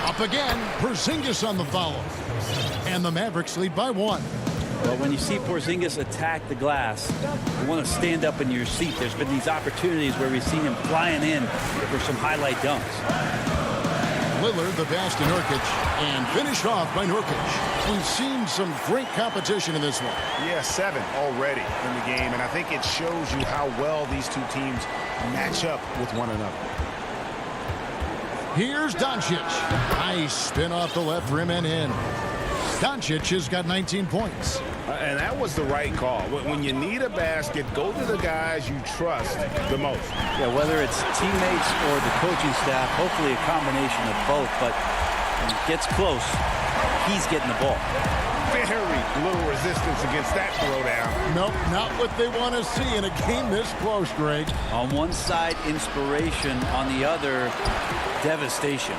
Up again. Porzingis on the follow. And the Mavericks lead by 1. Well, when you see Porzingis attack the glass, you want to stand up in your seat. There's been these opportunities where we've seen him flying in for some highlight dunks. Lillard, the pass to Nurkic, and finished off by Nurkic. We've seen some great competition in this one. Yeah, 7 already in the game, and I think it shows you how well these two teams match up with one another. Here's Doncic. Nice spin off the left rim and in. Doncic has got 19 points. And that was the right call. When you need a basket, go to the guys you trust the most. Yeah, whether it's teammates or the coaching staff, hopefully a combination of both. But when it gets close, he's getting the ball. Very little resistance against that throwdown. Nope, not what they want to see in a game this close, Greg. On one side, inspiration. On the other, devastation.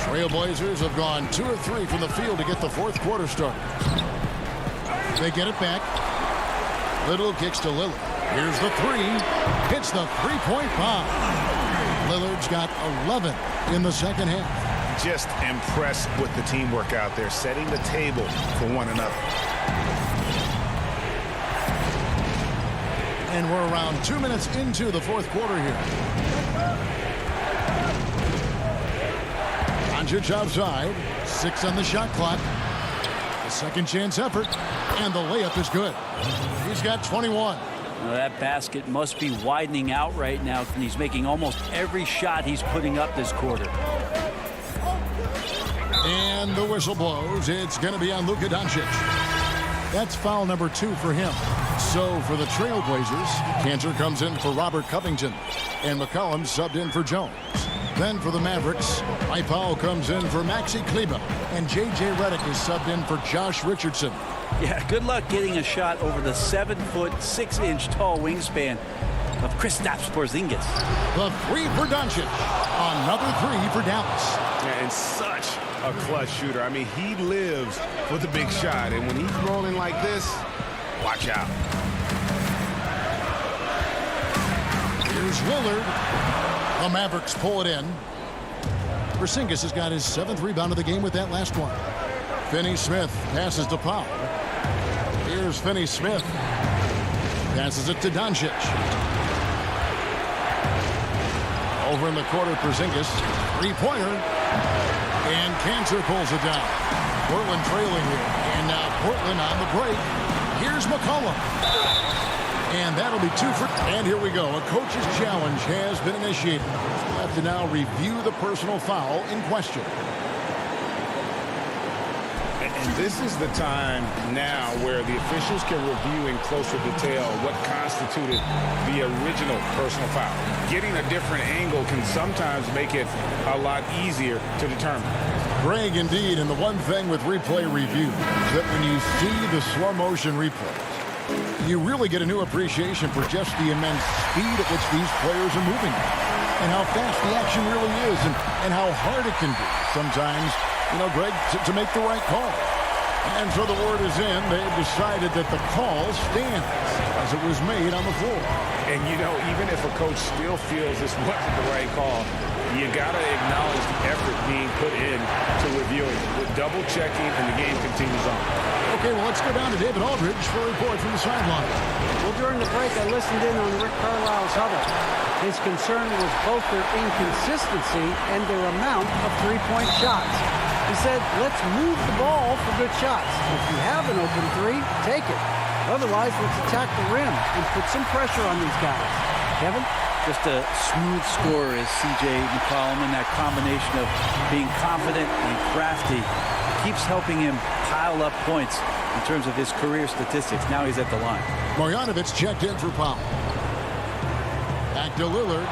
Trailblazers have gone 2 of 3 from the field to get the fourth quarter started. They get it back. Little kicks to Lillard. Here's the 3. Hits the three-point bomb. Lillard's got 11 in the second half. Just impressed with the teamwork out there, setting the table for one another. And we're around 2 minutes into the fourth quarter here. Doncic outside. 6 on the shot clock. A second chance effort. And the layup is good. He's got 21. Now that basket must be widening out right now. He's making almost every shot he's putting up this quarter. And the whistle blows. It's going to be on Luka Doncic. That's foul number 2 for him. So for the Trailblazers, Cantor comes in for Robert Covington. And McCollum subbed in for Jones. Then for the Mavericks, Mike Powell comes in for Maxi Kleber. And J.J. Redick is subbed in for Josh Richardson. Yeah, good luck getting a shot over the 7-foot, 6-inch tall wingspan of Kristaps Porzingis. The 3 for Doncic. Another 3 for Dallas. Yeah, and such a clutch shooter. I mean, he lives for the big shot. And when he's rolling like this, watch out. Here's Lillard. The Mavericks pull it in. Porzingis has got his 7th rebound of the game with that last one. Finney-Smith passes to Powell. Here's Finney-Smith. Passes it to Doncic. Over in the corner, Porzingis. 3-pointer. And Cantor pulls it down. Portland trailing here. And now Portland on the break. Here's McCollum. And that'll be 2 for... And here we go. A coach's challenge has been initiated. We'll have to now review the personal foul in question. And this is the time now where the officials can review in closer detail what constituted the original personal foul. Getting a different angle can sometimes make it a lot easier to determine. Greg, indeed, and the one thing with replay review is that when you see the slow motion replays, you really get a new appreciation for just the immense speed at which these players are moving and how fast the action really is and how hard it can be sometimes, Greg, to make the right call. And so the word is in. They've decided that the call stands as it was made on the floor. And, even if a coach still feels this wasn't the right call, you got to acknowledge the effort being put in to reviewing, with double checking, and the game continues on. Okay, well, let's go down to David Aldridge for a report from the sideline. Well, during the break, I listened in on Rick Carlisle's huddle. His concern was both their inconsistency and their amount of three-point shots. He said, let's move the ball for good shots. If you have an open three, take it. Otherwise, let's attack the rim and put some pressure on these guys. Kevin? Just a smooth scorer is C.J. McCollum, and that combination of being confident and crafty keeps helping him pile up points in terms of his career statistics. Now he's at the line. Marjanovic checked in for Powell. Back to Lillard.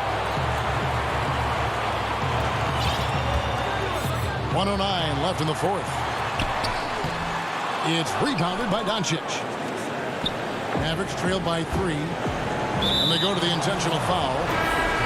1:09 left in the fourth. It's rebounded by Doncic. Mavericks trailed by 3. And they go to the intentional foul.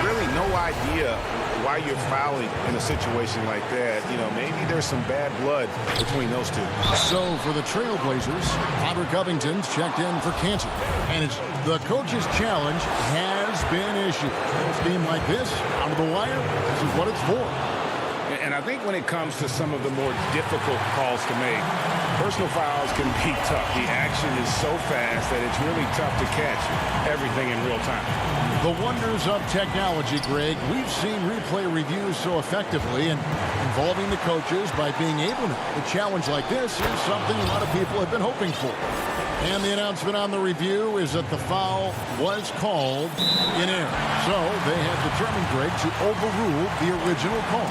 Really no idea why you're fouling in a situation like that. Maybe there's some bad blood between those two. So for the Trailblazers, Robert Covington's checked in for Cantor. And it's the coach's challenge has been issued. A game like this, out of the wire, this is what it's for. And I think when it comes to some of the more difficult calls to make, personal fouls can be tough. The action is so fast that it's really tough to catch everything in real time. The wonders of technology, Greg. We've seen replay reviews so effectively, and involving the coaches by being able to. A challenge like this is something a lot of people have been hoping for. And the announcement on the review is that the foul was called in error. So they have determined, Greg, to overrule the original call.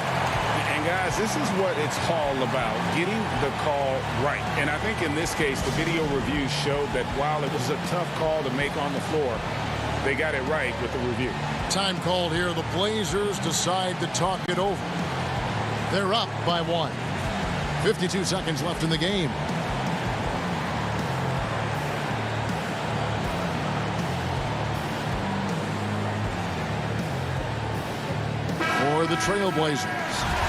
And guys, this is what it's all about, getting the call right. And I think in this case, the video review showed that while it was a tough call to make on the floor, they got it right with the review. Time called here. The Blazers decide to talk it over. They're up by 1. 52 seconds left in the game. For the Trailblazers,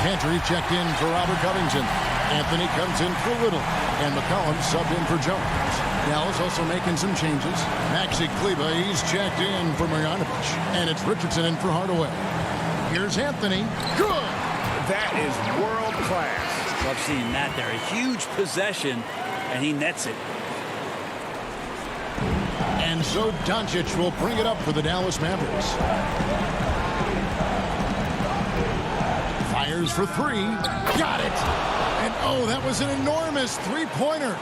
Cantor checked in for Robert Covington. Anthony comes in for Little, and McCollum subbed in for Jones. Dallas also making some changes. Maxi Kleber, he's checked in for Marjanovic, and it's Richardson in for Hardaway. Here's Anthony. Good! That is world class. Love seeing that there. A huge possession, and he nets it. And so Doncic will bring it up for the Dallas Mavericks. Fires for 3. Got it! And oh, that was an enormous three-pointer.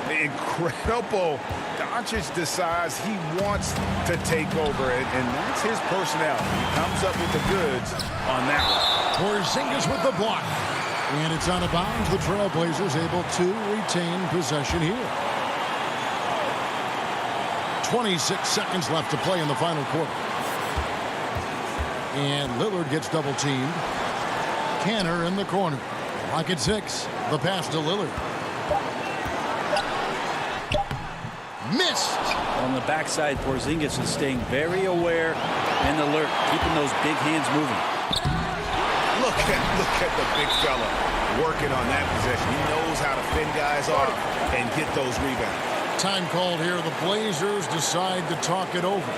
Incredible. Doncic decides he wants to take over it, and that's his personality. He comes up with the goods on that one. Porzingis with the block. And it's out of bounds. The Trailblazers able to retain possession here. 26 seconds left to play in the final quarter. And Lillard gets double-teamed. Cantor in the corner. Lock at 6. The pass to Lillard. Missed. On the backside, Porzingis is staying very aware and alert, keeping those big hands moving. Look at the big fella working on that possession. He knows how to fend guys off and get those rebounds. Time called here. The Blazers decide to talk it over.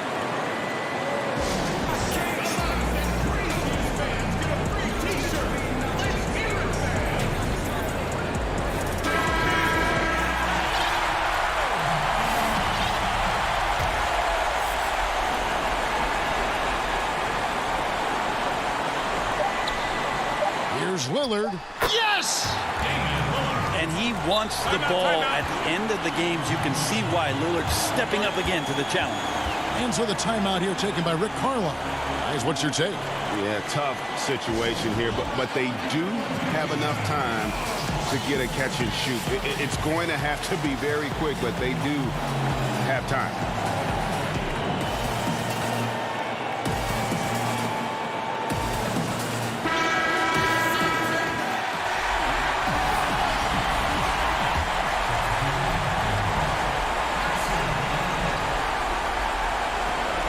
Lillard. Yes! And he wants the ball at the end of the games. You can see why Lillard's stepping up again to the challenge. And so the timeout here taken by Rick Carlisle. Guys, what's your take? Yeah, tough situation here, but they do have enough time to get a catch and shoot. It's going to have to be very quick, but they do have time.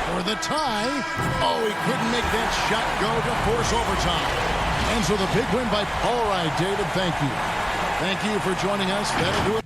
For the tie. Oh, he couldn't make that shot go to force overtime. And so the big win by All right, David, thank you. Thank you for joining us. That'll do it.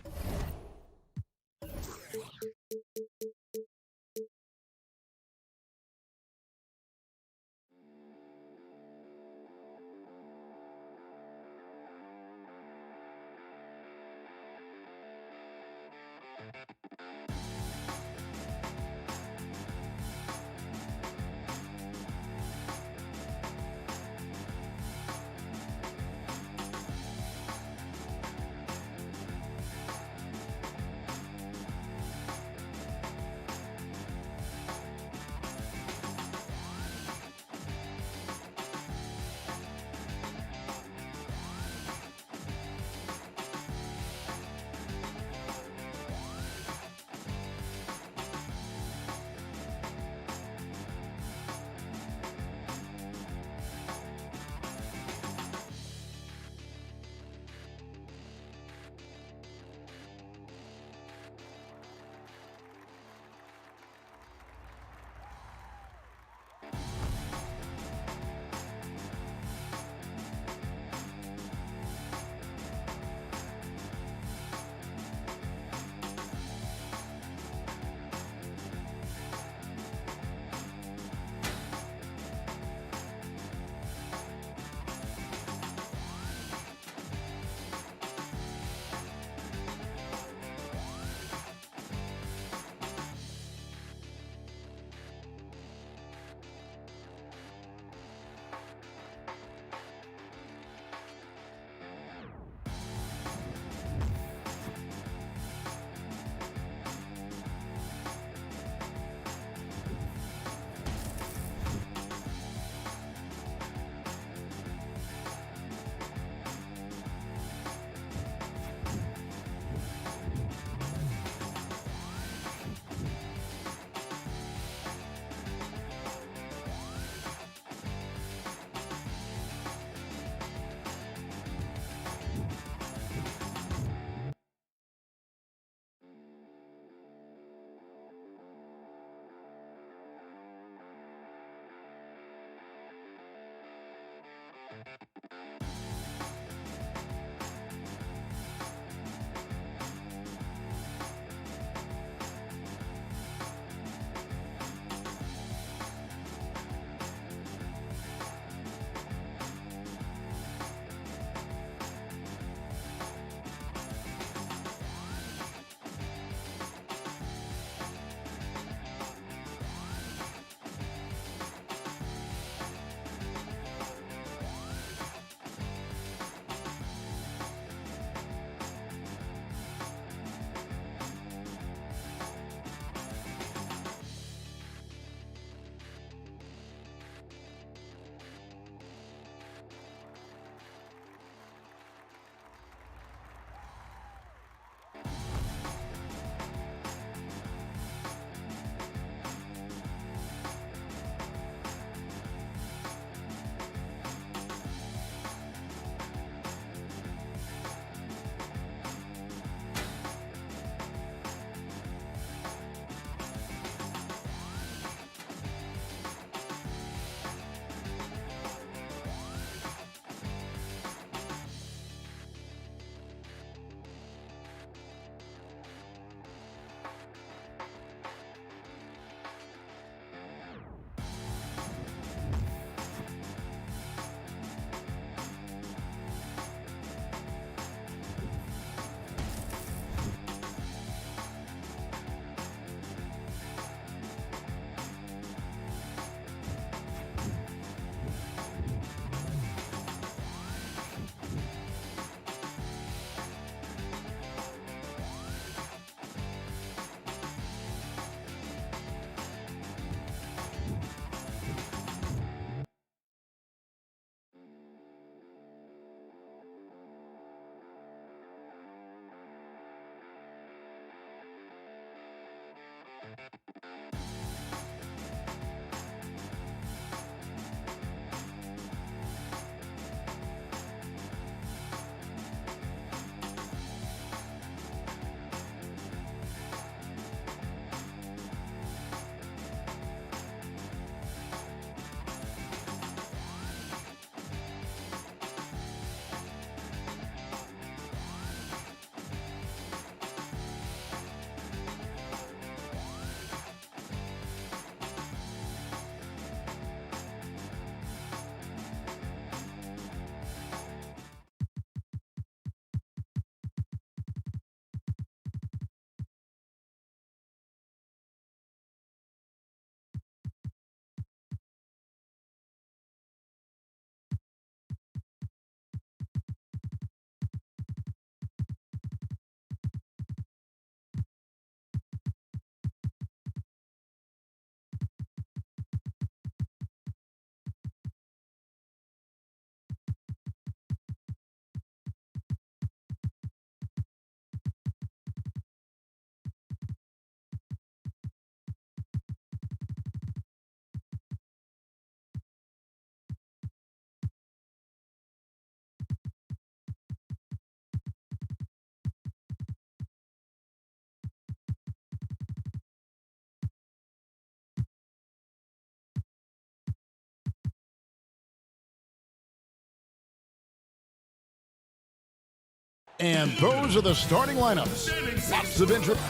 And those are the starting lineups. Lots of interest.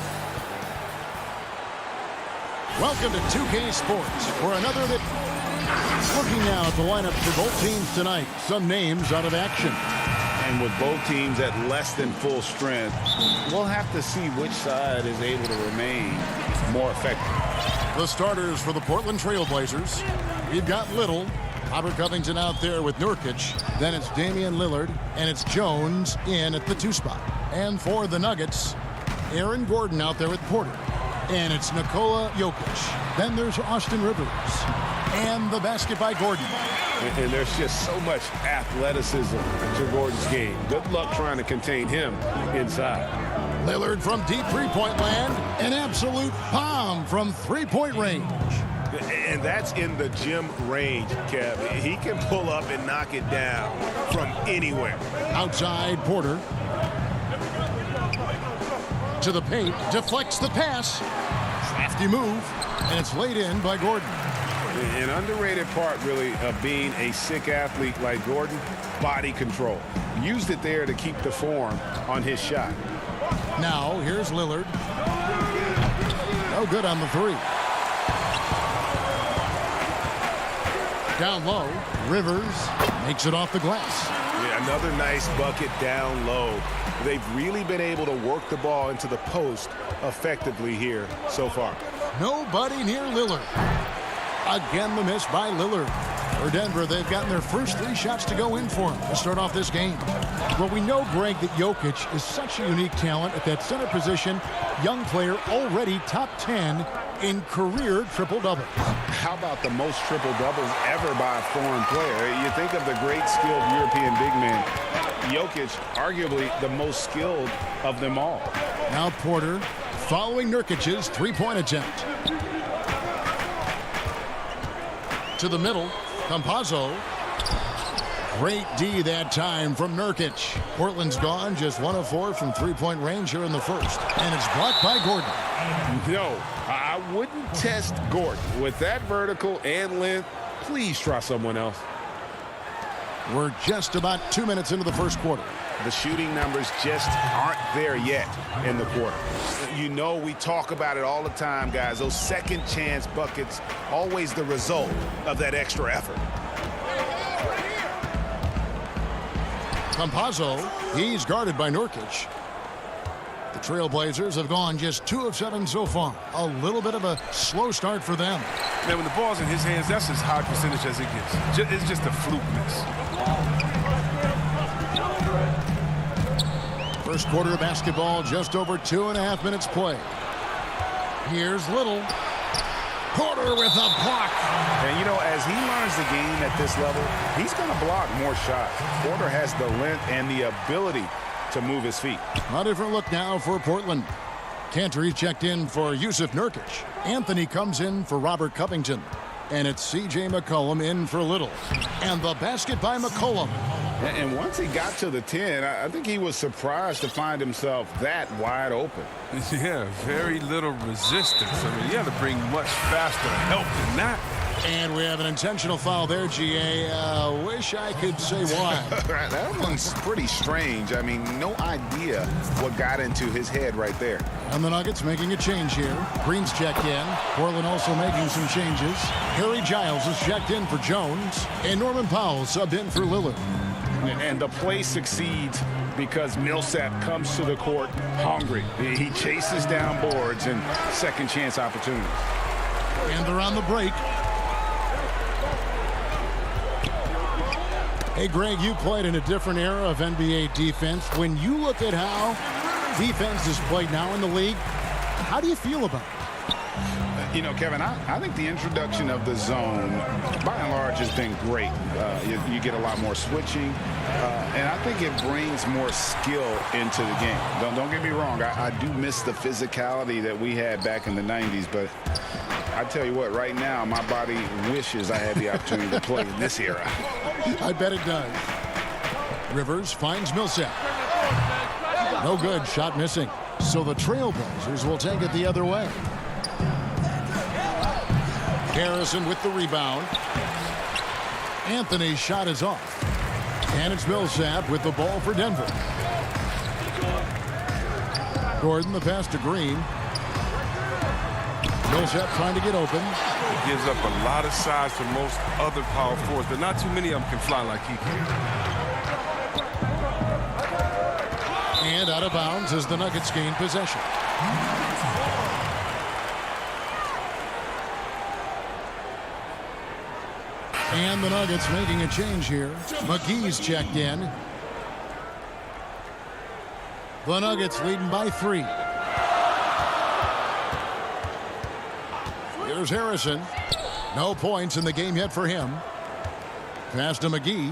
Welcome to 2K Sports for another that. Looking now at the lineup for both teams tonight. Some names out of action. And with both teams at less than full strength, we'll have to see which side is able to remain more effective. The starters for the Portland Trail Blazers. We've got Little, Robert Covington out there with Nurkic. Then it's Damian Lillard, and it's Jones in at the 2 spot. And for the Nuggets, Aaron Gordon out there with Porter. And it's Nikola Jokic. Then there's Austin Rivers. And the basket by Gordon. And there's just so much athleticism to Gordon's game. Good luck trying to contain him inside. Lillard from deep three-point land. An absolute bomb from three-point range. And that's in the gym range, Kev. He can pull up and knock it down from anywhere. Outside Porter. To the paint. Deflects the pass. Crafty move. And it's laid in by Gordon. An underrated part, really, of being a sick athlete like Gordon, body control. Used it there to keep the form on his shot. Now, here's Lillard. No good on the 3. Down low, Rivers makes it off the glass. Yeah, another nice bucket down low. They've really been able to work the ball into the post effectively here so far. Nobody near Lillard. Again, the miss by Lillard. For Denver, they've gotten their first 3 shots to go in for him to start off this game. Well, we know, Greg, that Jokic is such a unique talent at that center position. Young player, already top 10 in career triple-doubles. How about the most triple-doubles ever by a foreign player? You think of the great skilled European big man. Jokic, arguably the most skilled of them all. Now Porter following Nurkic's three-point attempt. To the middle, Campazzo. Great D that time from Nurkic. Portland's gone just 1 of 4 from three-point range here in the first. And it's blocked by Gordon. No, I wouldn't test Gordon. With that vertical and length, please try someone else. We're just about 2 minutes into the first quarter. The shooting numbers just aren't there yet in the quarter. You know, we talk about it all the time, guys. Those second chance buckets, always the result of that extra effort. Campazzo, he's guarded by Nurkic. The Trailblazers have gone just 2 of 7 so far. A little bit of a slow start for them. Man, when the ball's in his hands, that's as high percentage as it gets. It's just a fluke miss. First quarter of basketball, just over 2.5 minutes play. Here's Little. Porter with a block. And, you know, as he learns the game at this level, he's going to block more shots. Porter has the length and the ability to move his feet. A different look now for Portland. Cantor checked in for Yusuf Nurkic. Anthony comes in for Robert Covington. And it's C.J. McCollum in for Little. And the basket by McCollum. And once he got to the 10, I think he was surprised to find himself that wide open. Yeah, very little resistance. I mean, you have to bring much faster help than that. And we have an intentional foul there, G.A. Wish I could say why. That one's pretty strange. I mean, no idea what got into his head right there. And the Nuggets making a change here. Green's checked in. Portland also making some changes. Harry Giles is checked in for Jones. And Norman Powell subbed in for Lillard. And the play succeeds because Millsap comes to the court hungry. He chases down boards and second chance opportunities. And they're on the break. Hey, Greg, you played in a different era of NBA defense. When you look at how defense is played now in the league, how do you feel about it? You know, Kevin, I think the introduction of the zone, by and large, has been great. You get a lot more switching, and I think it brings more skill into the game. Don't get me wrong. I do miss the physicality that we had back in the 90s, but I tell you what, right now, my body wishes I had the opportunity to play in this era. I bet it does. Rivers finds Millsap. No good, shot missing. So the Trailblazers will take it the other way. Harrison with the rebound. Anthony's shot is off. And it's Millsap with the ball for Denver. Gordon, the pass to Green. Millsap trying to get open. He gives up a lot of size to most other power forwards, but not too many of them can fly like he can. And out of bounds as the Nuggets gain possession. And the Nuggets making a change here. McGee's checked in. The Nuggets leading by 3. Here's Harrison. No points in the game yet for him. Pass to McGee.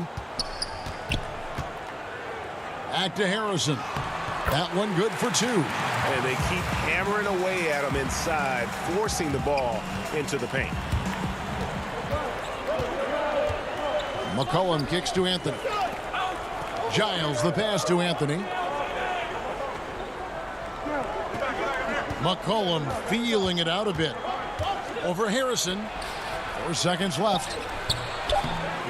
Back to Harrison. That one good for 2. And they keep hammering away at him inside, forcing the ball into the paint. McCollum kicks to Anthony. Giles the pass to Anthony. McCollum feeling it out a bit. Over Harrison. 4 seconds left.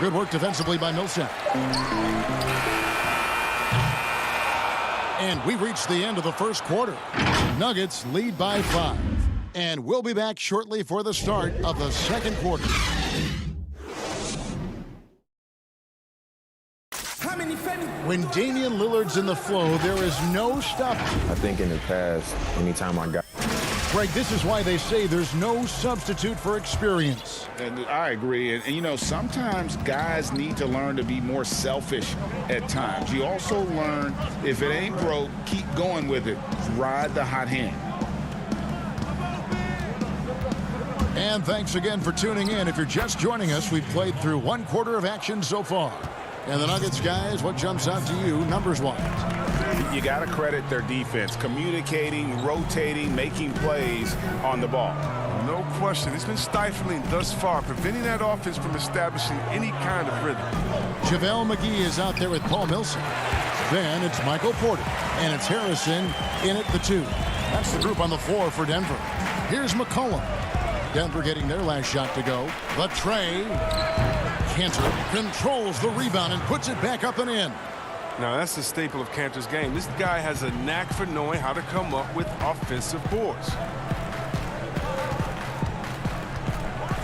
Good work defensively by Millsap. And we reached the end of the first quarter. Nuggets lead by 5. And we'll be back shortly for the start of the second quarter. When Damian Lillard's in the flow, there is no stopping. I think in the past, anytime I got... Greg, this is why they say there's no substitute for experience. And I agree. And, you know, sometimes guys need to learn to be more selfish at times. You also learn, if it ain't broke, keep going with it. Ride the hot hand. And thanks again for tuning in. If you're just joining us, we've played through 1 quarter of action so far. And the Nuggets, guys, what jumps out to you numbers-wise? You got to credit their defense, communicating, rotating, making plays on the ball. No question. It's been stifling thus far, preventing that offense from establishing any kind of rhythm. JaVale McGee is out there with Paul Millsap. Then it's Michael Porter. And it's Harrison in at the 2. That's the group on the floor for Denver. Here's McCollum. Denver getting their last shot to go. The tray. Cantor controls the rebound and puts it back up and in. Now, that's the staple of Cantor's game. This guy has a knack for knowing how to come up with offensive boards.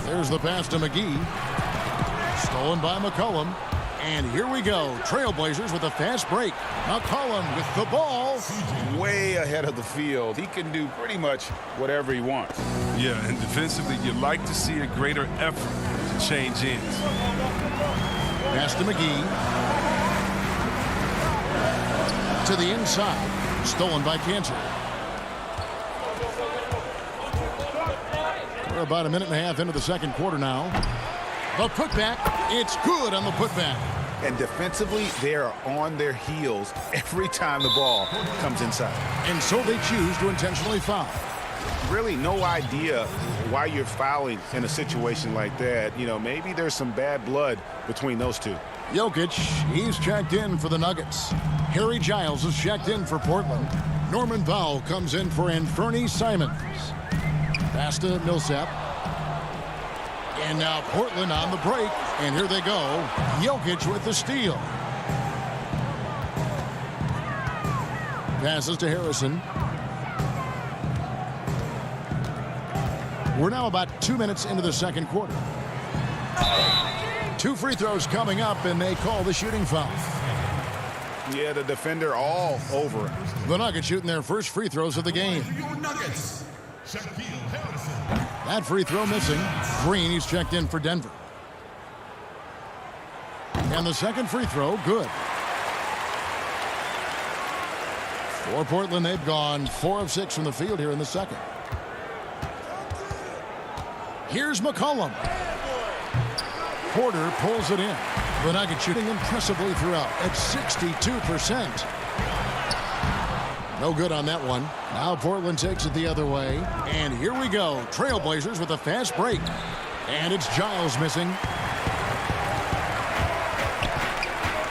There's the pass to McGee. Stolen by McCollum. And here we go. Trailblazers with a fast break. McCollum with the ball. Way ahead of the field. He can do pretty much whatever he wants. Yeah, and defensively, you like to see a greater effort to change ends. Pass to McGee. To the inside. Stolen by Cantor. We're about a minute and a half into the second quarter now. The putback. It's good on the putback. And defensively, they are on their heels every time the ball comes inside. And so they choose to intentionally foul. Really no idea why you're fouling in a situation like that. You know, maybe there's some bad blood between those two. Jokic, he's checked in for the Nuggets. Harry Giles is checked in for Portland. Norman Powell comes in for Anthony Simons. Pass to Millsap. And now Portland on the break. And here they go. Jokic with the steal. Passes to Harrison. We're now about 2 minutes into the second quarter. 2 free throws coming up, and they call the shooting foul. Yeah, the defender all over it. The Nuggets shooting their first free throws of the game. That free throw missing. Green, he's checked in for Denver. And the second free throw, good. For Portland, they've gone 4 of 6 from the field here in the second. Here's McCollum. Porter pulls it in. The Nuggets shooting impressively throughout at 62%. No good on that one. Now Portland takes it the other way. And here we go. Trailblazers with a fast break. And it's Giles missing.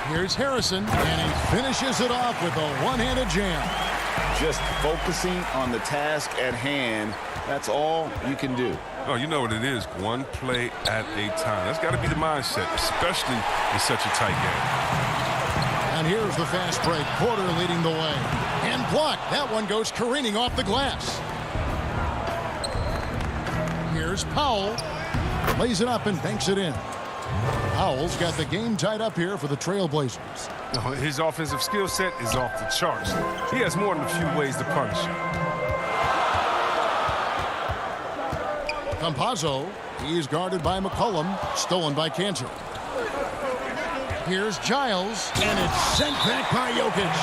Here's Harrison. And he finishes it off with a one-handed jam. Just focusing on the task at hand. That's all you can do. Oh, you know what it is. One play at a time. That's got to be the mindset, especially in such a tight game. And here's the fast break. Porter leading the way. And blocked. That one goes careening off the glass. Here's Powell. Lays it up and banks it in. Powell's got the game tied up here for the Trailblazers. His offensive skill set is off the charts. He has more than a few ways to punish. Campazzo. He's guarded by McCollum. Stolen by Cantor. Here's Giles. And it's sent back by Jokic.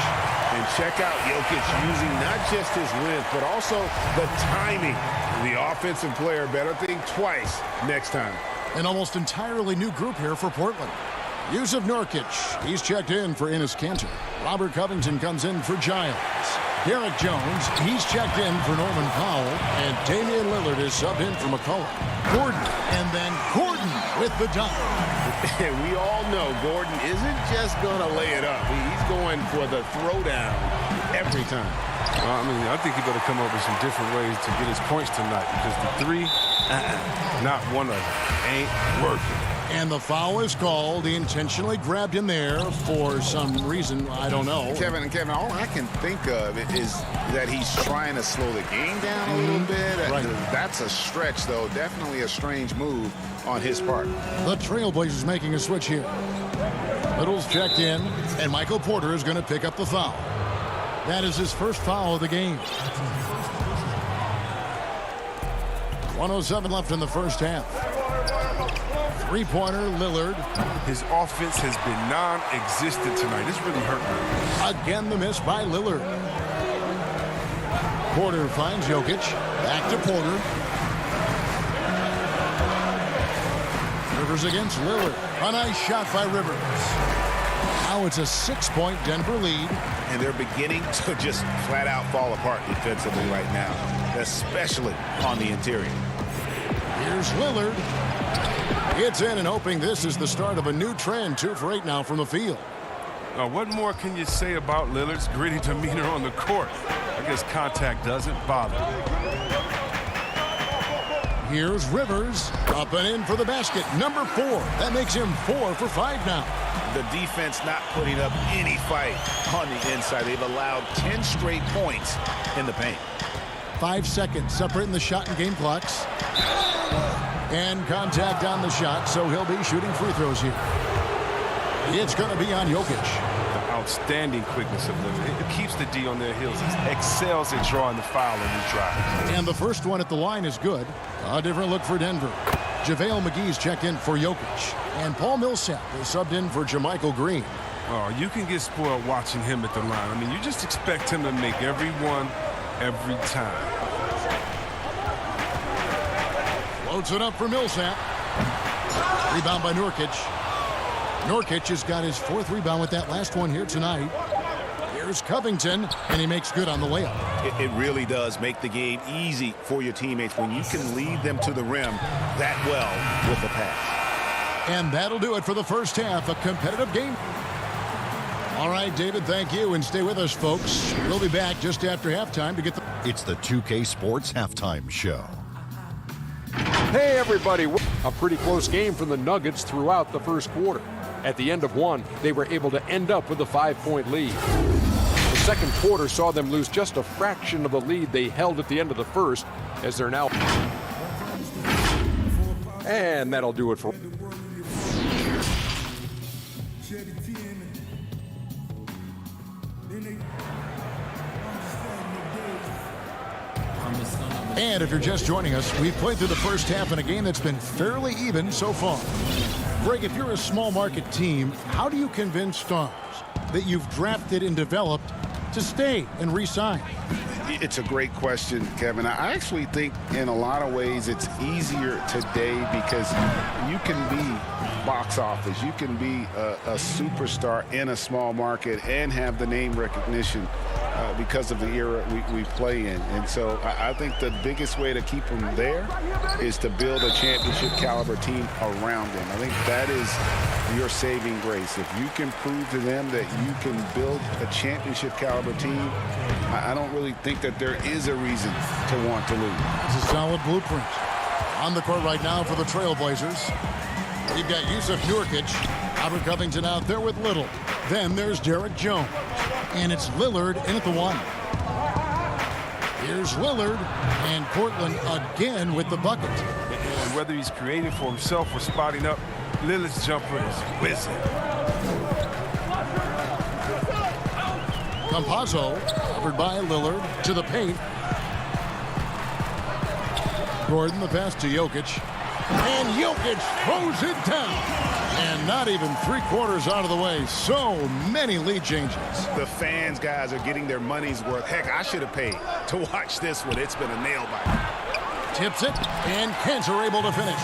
And check out Jokic using not just his length, but also the timing. The offensive player better think twice next time. An almost entirely new group here for Portland. Yusuf Nurkic. He's checked in for Enes Kanter. Robert Covington comes in for Giles. Derek Jones. He's checked in for Norman Powell. And Damian Lillard is subbed in for McCollum. Gordon. And then Gordon with the dunk. And we all know Gordon isn't just going to lay it up. He's going for the throwdown every time. I think he better come up with some different ways to get his points tonight, because the three, not one of them, ain't working. And the foul is called. He intentionally grabbed him there for some reason. I don't know. Kevin, all I can think of is that he's trying to slow the game down a little bit. Right. That's a stretch, though. Definitely a strange move on his part. The Trailblazers making a switch here. Little's checked in, and Michael Porter is going to pick up the foul. That is his first foul of the game. 1:07 left in the first half. Three-pointer, Lillard. His offense has been non-existent tonight. It's really hurt me. Again, the miss by Lillard. Porter finds Jokic. Back to Porter. Rivers against Lillard. A nice shot by Rivers. Now it's a 6-point Denver lead. And they're beginning to just flat out fall apart defensively right now, especially on the interior. Here's Lillard. It's in, and hoping this is the start of a new trend. 2 for 8 now from the field. What more can you say about Lillard's gritty demeanor on the court? I guess contact doesn't bother. Here's Rivers. Up and in for the basket. Number 4. That makes him 4 for 5 now. The defense not putting up any fight on the inside. They've allowed 10 straight points in the paint. 5 seconds separating the shot and game clocks. And contact on the shot, so he'll be shooting free throws here. It's going to be on Jokic. The outstanding quickness of Lillard. It keeps the D on their heels. It excels at drawing the foul in these drives. And the first one at the line is good. A different look for Denver. JaVale McGee's checked in for Jokic. And Paul Millsap is subbed in for JaMychal Green. Oh, you can get spoiled watching him at the line. You just expect him to make every one, every time. Floats it up for Millsap. Rebound by Nurkic. Nurkic has got his 4th rebound with that last one here tonight. Here's Covington, and he makes good on the layup. It really does make the game easy for your teammates when you can lead them to the rim that well with a pass. And that'll do it for the first half, a competitive game. All right, David, thank you, and stay with us, folks. We'll be back just after halftime to get the... It's the 2K Sports Halftime Show. Hey, everybody. A pretty close game for the Nuggets throughout the first quarter. At the end of one, they were able to end up with a 5-point lead. The second quarter saw them lose just a fraction of the lead they held at the end of the first, as they're now... And that'll do it for... And if you're just joining us, we've played through the first half in a game that's been fairly even so far. Greg, if you're a small market team, how do you convince stars that you've drafted and developed to stay and re-sign? It's a great question, Kevin. I actually think in a lot of ways it's easier today because you can be box office. You can be a superstar in a small market and have the name recognition because of the era we play in. And so I think the biggest way to keep them there is to build a championship caliber team around them. I think that is your saving grace. If you can prove to them that you can build a championship caliber team, I don't really think that there is a reason to want to lose. It's a solid blueprint. On the court right now for the Trailblazers, we've got Yusuf Nurkic. Robert Covington out there with Little. Then there's Derek Jones. And it's Lillard in at the 1. Here's Lillard, and Portland again with the bucket. And whether he's creating for himself or spotting up, Lillard's jumper is whizzing. Campazzo, covered by Lillard, to the paint. Gordon, the pass to Jokic. And Jokic throws it down. And not even 3/4 out of the way. So many lead changes. The fans, guys, are getting their money's worth. Heck, I should have paid to watch this one. It's been a nail biter. Tips it, and Cantor able to finish.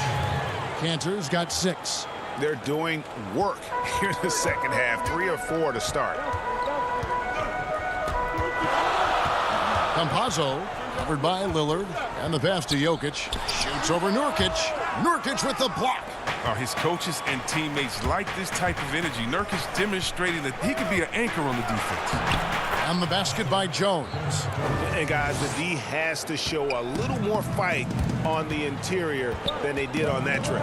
Cantor's got 6. They're doing work here in the second half. 3 or 4 to start. Campazzo, covered by Lillard, and the pass to Jokic. Shoots over Nurkic. Nurkic with the block. His coaches and teammates like this type of energy. Nurkic demonstrating that he could be an anchor on the defense. And the basket by Jones. And guys, the D has to show a little more fight on the interior than they did on that trip.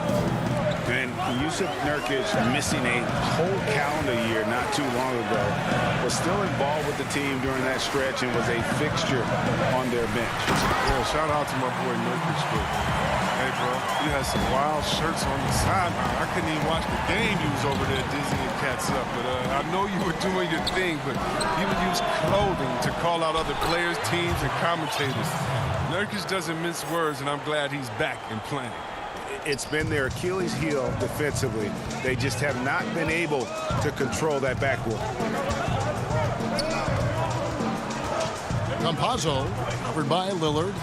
And Yusuf Nurkic, missing a whole calendar year not too long ago, was still involved with the team during that stretch and was a fixture on their bench. Yeah, shout out to my boy Nurkic. Hey, bro, you had some wild shirts on the sideline. I couldn't even watch the game. You was over there dizzying cats up. But I know you were doing your thing, but you would use clothing to call out other players, teams, and commentators. Nurkic doesn't mince words, and I'm glad he's back and playing. It's been their Achilles heel defensively. They just have not been able to control that backcourt. Campazzo, covered by Lillard.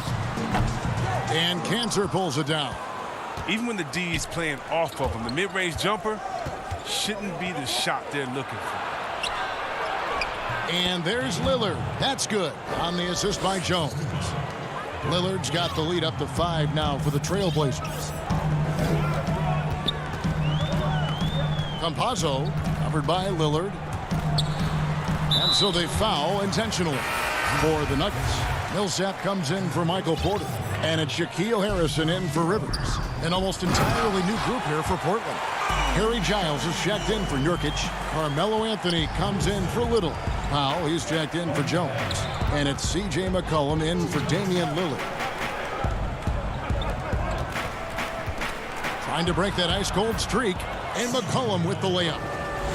And Cantor pulls it down. Even when the D is playing off of him, the mid-range jumper shouldn't be the shot they're looking for. And there's Lillard. That's good on the assist by Jones. Lillard's got the lead up to 5 now for the Trailblazers. Campazzo, covered by Lillard. And so they foul intentionally for the Nuggets. Millsap comes in for Michael Porter. And it's Shaquille Harrison in for Rivers. An almost entirely new group here for Portland. Harry Giles is checked in for Nurkic. Carmelo Anthony comes in for Little. Powell, he's checked in for Jones. And it's C.J. McCollum in for Damian Lillard. Trying to break that ice-cold streak. And McCollum with the layup.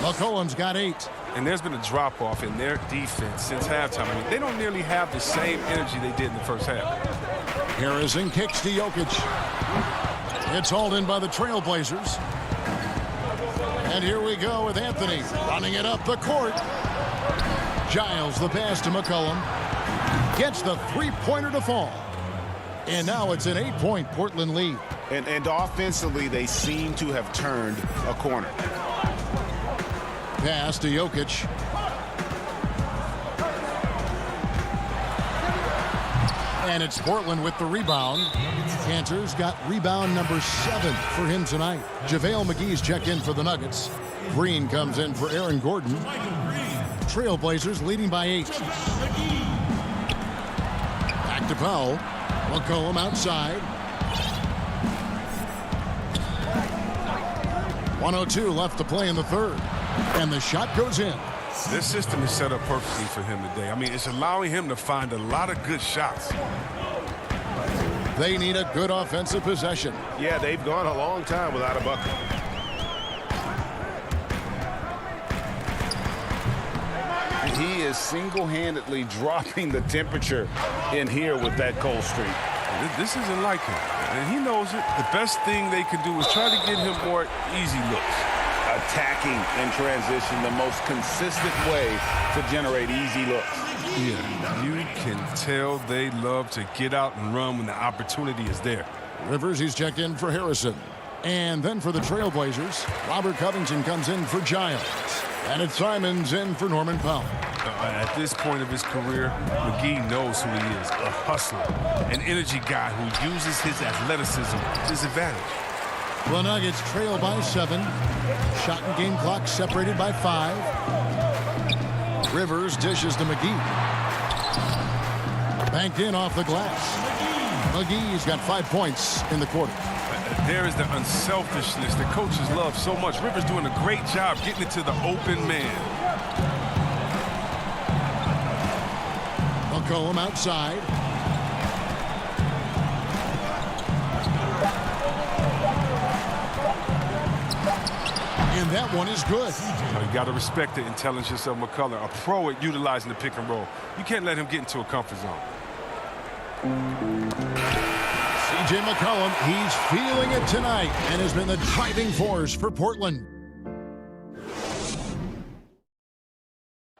McCollum's got 8. And there's been a drop-off in their defense since halftime. I mean, they don't nearly have the same energy they did in the first half. Harrison kicks to Jokic. It's hauled in by the Trailblazers. And here we go with Anthony running it up the court. Giles the pass to McCollum. Gets the 3-pointer to fall. And now it's an 8-point Portland lead. And offensively, they seem to have turned a corner. Pass to Jokic. And it's Portland with the rebound. Cantor's got rebound number 7 for him tonight. JaVale McGee's checked in for the Nuggets. Green comes in for Aaron Gordon. Trailblazers leading by 8. Back to Powell. McCollum outside. 1:02 left to play in the third. And the shot goes in. This system is set up perfectly for him today. I mean, it's allowing him to find a lot of good shots. They need a good offensive possession. Yeah, they've gone a long time without a bucket. He is single-handedly dropping the temperature in here with that cold streak. This isn't like him, and he knows it. The best thing they can do is try to get him more easy looks. Attacking in transition, the most consistent way to generate easy looks. Yeah, you can tell they love to get out and run when the opportunity is there. Rivers, he's checked in for Harrison. And then for the Trailblazers, Robert Covington comes in for Giles. And it's Simons in for Norman Powell. At this point of his career, McGee knows who he is, a hustler, an energy guy who uses his athleticism to his advantage. The Nuggets trail by 7. Shot and game clock separated by 5. Rivers dishes to McGee. Banked in off the glass. McGee's got 5 points in the quarter. There is the unselfishness that coaches love so much. Rivers doing a great job getting it to the open man. McCollum outside. And that one is good. You got to respect the intelligence of McCullough, a pro at utilizing the pick and roll. You can't let him get into a comfort zone. C.J. McCollum, he's feeling it tonight and has been the driving force for Portland.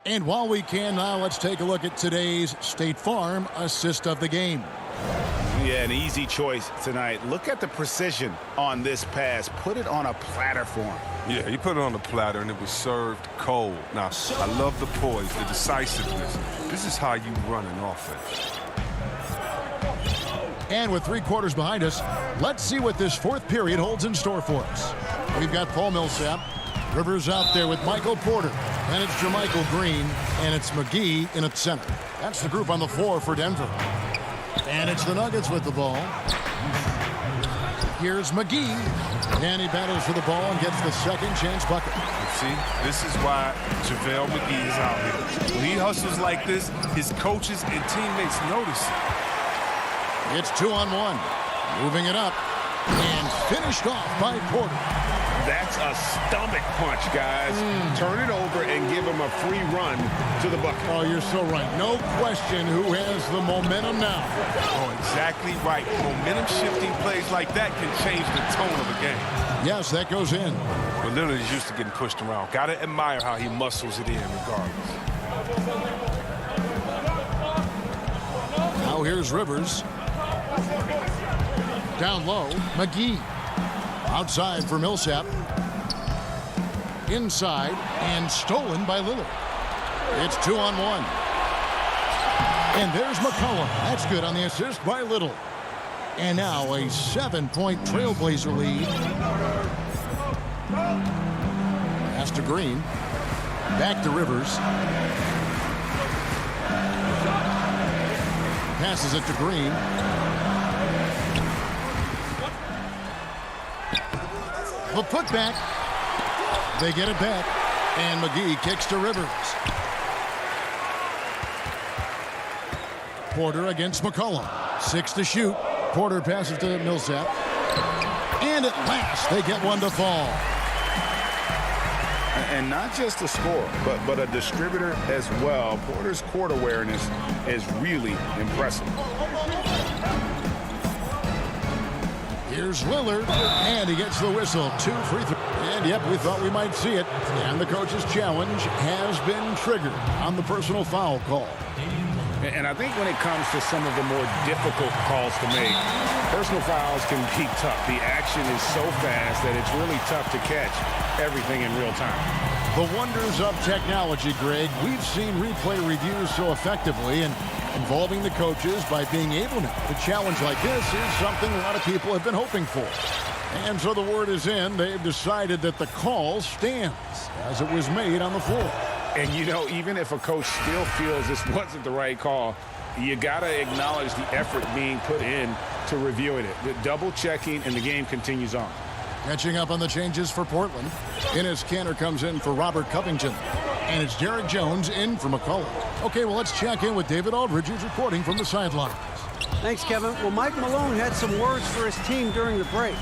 And while we can now, let's take a look at today's State Farm assist of the game. Yeah, an easy choice tonight. Look at the precision on this pass. Put it on a platter for him. Yeah, he put it on the platter, and it was served cold. Now, I love the poise, the decisiveness. This is how you run an offense. And with 3 quarters behind us, let's see what this fourth period holds in store for us. We've got Paul Millsap. Rivers out there with Michael Porter. And it's Jermichael Green. And it's McGee in at center. That's the group on the floor for Denver. And it's the Nuggets with the ball. Here's McGee. And he battles for the ball and gets the second chance bucket. See, this is why JaVale McGee is out here. When he hustles like this, his coaches and teammates notice it. It's 2-on-1. Moving it up. And finished off by Porter. That's a stomach punch, guys. Turn it over and give him a free run to the bucket. Oh, you're so right. No question who has the momentum now. Oh, exactly right. Momentum-shifting plays like that can change the tone of a game. Yes, that goes in. But Lillard is used to getting pushed around. Got to admire how he muscles it in regardless. Now here's Rivers. Down low, McGee. Outside for Millsap. Inside and stolen by Lillard. It's 2-on-1. And there's McCollum. That's good on the assist by Little. And now a 7-point Trailblazer lead. Pass to Green. Back to Rivers. Passes it to Green. The putback. They get it back. And McGee kicks to Rivers. Porter against McCollum. 6 to shoot. Porter passes to Millsap. And at last, they get one to fall. And not just a scorer, but a distributor as well. Porter's court awareness is really impressive. Here's Lillard, and he gets the whistle. 2 free throws. And, yep, we thought we might see it. And the coach's challenge has been triggered on the personal foul call. And I think when it comes to some of the more difficult calls to make, personal fouls can be tough. The action is so fast that it's really tough to catch everything in real time. The wonders of technology, Greg. We've seen replay reviews so effectively, and involving the coaches by being able to challenge like this is something a lot of people have been hoping for. And so the word is in. They've decided that the call stands as it was made on the floor. And, you know, even if a coach still feels this wasn't the right call, you got to acknowledge the effort being put in to reviewing it. The double checking, and the game continues on. Catching up on the changes for Portland. Enes Kanter comes in for Robert Covington. And it's Derek Jones in for McCullough. Okay, well, let's check in with David Aldridge, who's reporting from the sidelines. Thanks, Kevin. Well, Mike Malone had some words for his team during the break.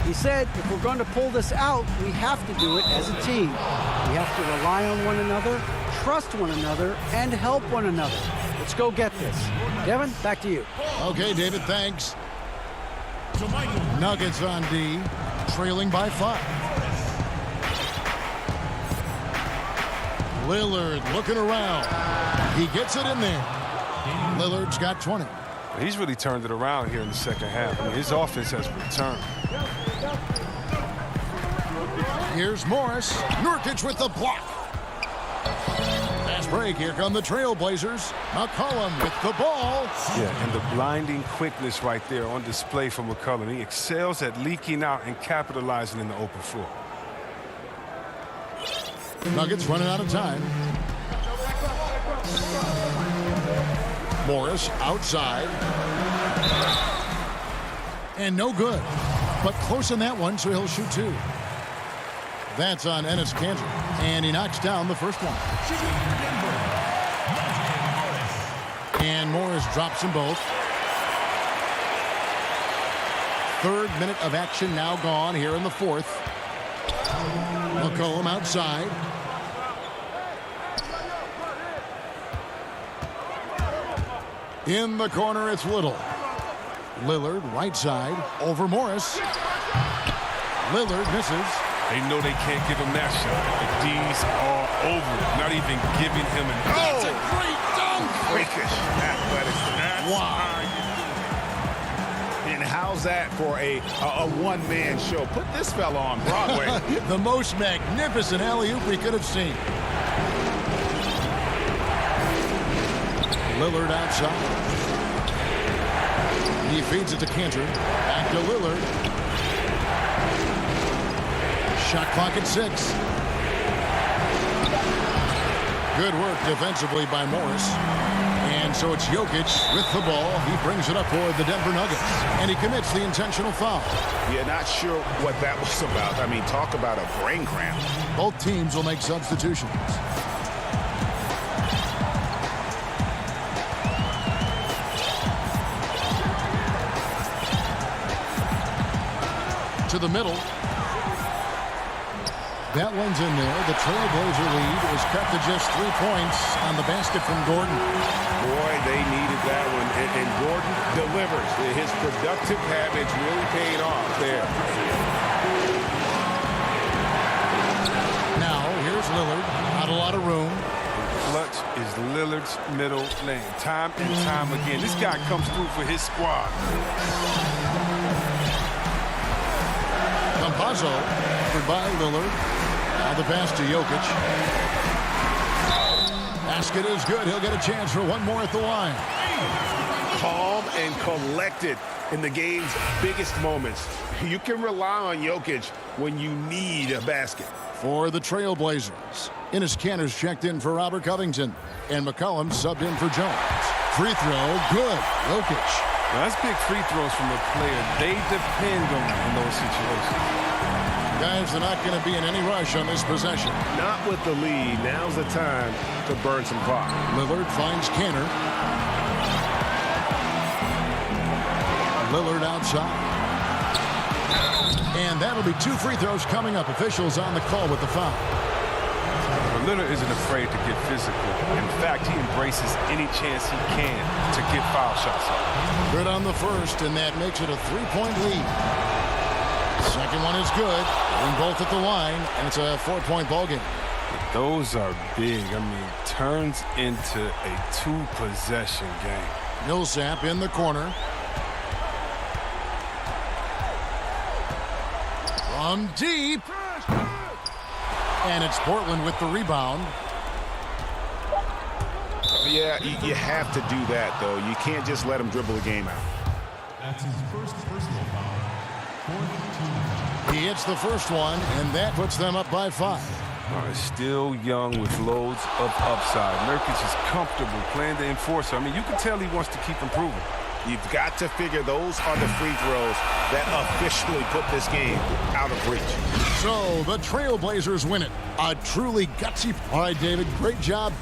He said, if we're going to pull this out, we have to do it as a team. We have to rely on one another, trust one another, and help one another. Let's go get this. Kevin, back to you. Okay, David, thanks. Nuggets on D, trailing by 5. Lillard looking around. He gets it in there. Lillard's got 20. He's really turned it around here in the second half. I mean, his offense has returned. Here's Morris. Nurkic with the block. Fast break. Here come the Trailblazers. McCollum with the ball. Yeah, and the blinding quickness right there on display for McCollum. He excels at leaking out and capitalizing in the open floor. Nuggets running out of time. Morris outside. And no good. But close on that one, so he'll shoot 2. That's on Enes Kanter. And he knocks down the first one. And Morris drops them both. Third minute of action now gone here in the fourth. McCollum outside. In the corner, it's Little. Lillard, right side, over Morris. Lillard misses. They know they can't give him that shot. The D's are over. Not even giving him an... That's a great dunk! Freakish athletics. Wow. And how's that for a one-man show? Put this fella on Broadway. The most magnificent alley-oop we could have seen. Lillard outside. He feeds it to Cantor. Back to Lillard. Shot clock at 6. Good work defensively by Morris. And so it's Jokic with the ball. He brings it up for the Denver Nuggets. And he commits the intentional foul. Yeah, not sure what that was about. I mean, talk about a brain cramp. Both teams will make substitutions. To the middle. That one's in there. The Trailblazer lead is cut to just 3 points on the basket from Gordon. Boy, they needed that one. And Gordon delivers. His productive habits really paid off there. Now, here's Lillard. Not a lot of room. Clutch is Lillard's middle lane. Time and time again. This guy comes through for his squad. Campazzo, covered by Lillard. Now the pass to Jokic. Basket is good. He'll get a chance for one more at the line. Calm and collected in the game's biggest moments. You can rely on Jokic when you need a basket. For the Trailblazers, Enes Kanter's checked in for Robert Covington. And McCollum subbed in for Jones. Free throw, good. Jokic. Now, that's big free throws from a player they depend on in those situations. Guys, they're not going to be in any rush on this possession. Not with the lead. Now's the time to burn some clock. Lillard finds Kanter. Lillard outside. And that'll be 2 free throws coming up. Officials on the call with the foul. Lillard isn't afraid to get physical. In fact, he embraces any chance he can to get foul shots up. Good on the first, and that makes it a 3-point lead. Second one is good. Bring both at the line, and it's a 4-point ball game. Those are big. I mean, turns into a 2-possession game. Millsap in the corner. From deep. And it's Portland with the rebound. Yeah, you have to do that, though. You can't just let him dribble the game out. That's his first personal foul. He hits the first one, and that puts them up by 5. Still young with loads of upside. Nurkic is comfortable playing the enforcer. I mean, you can tell he wants to keep improving. You've got to figure those are the free throws that officially put this game out of reach. So the Trailblazers win it. A truly gutsy. All right, David, great job.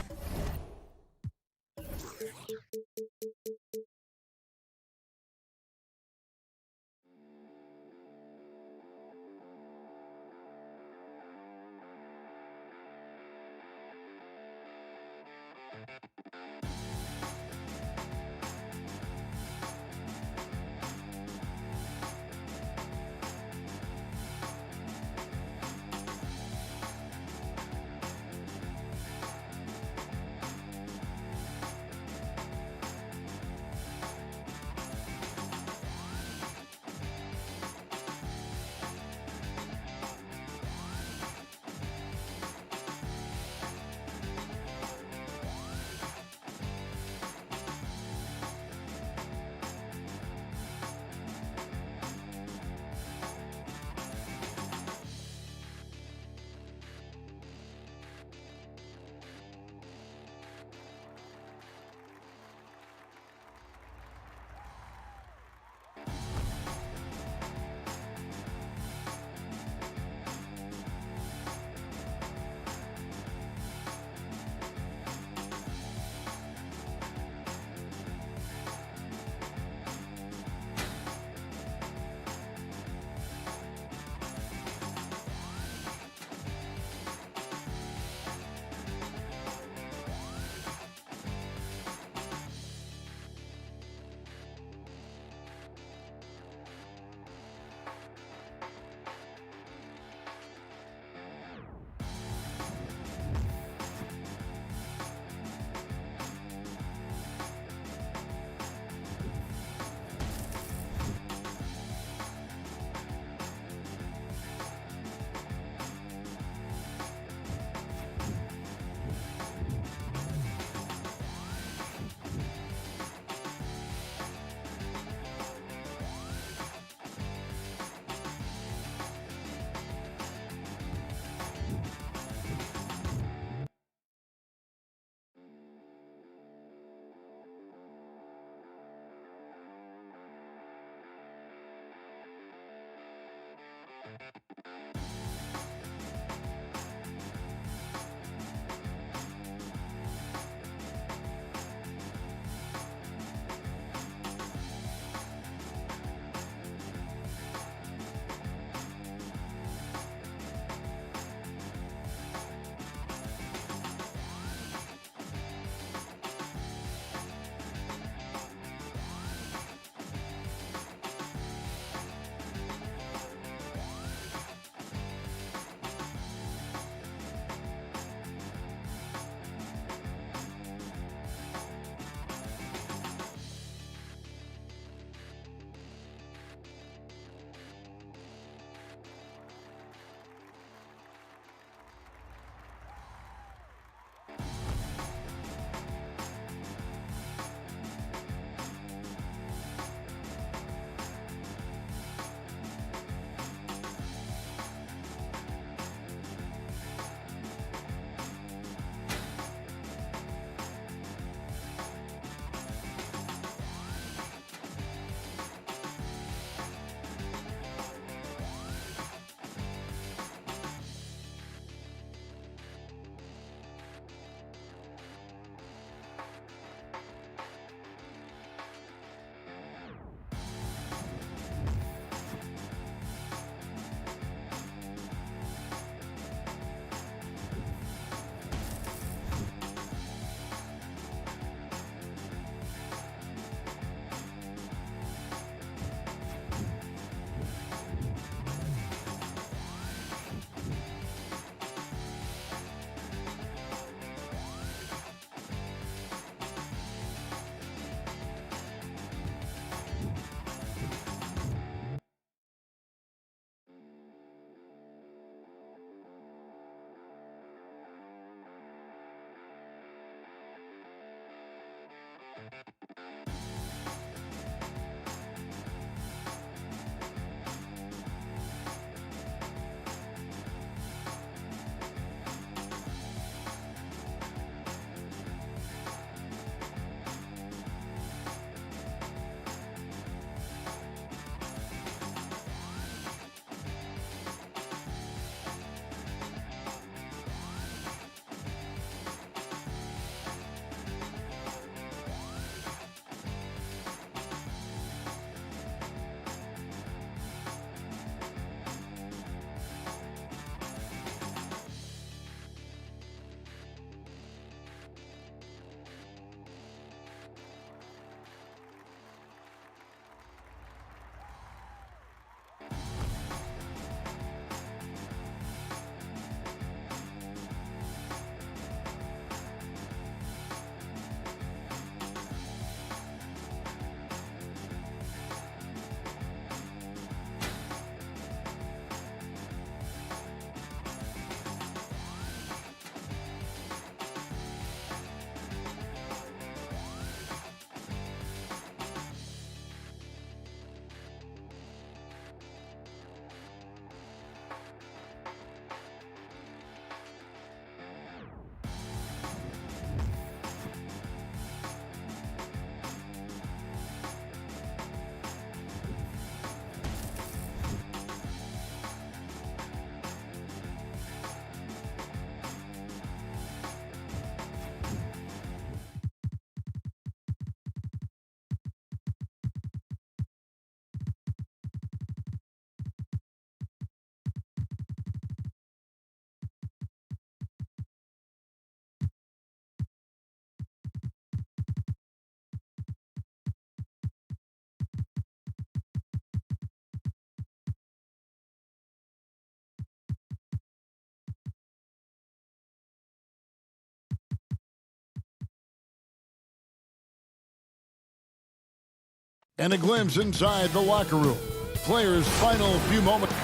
And a glimpse inside the locker room. Players' final few moments.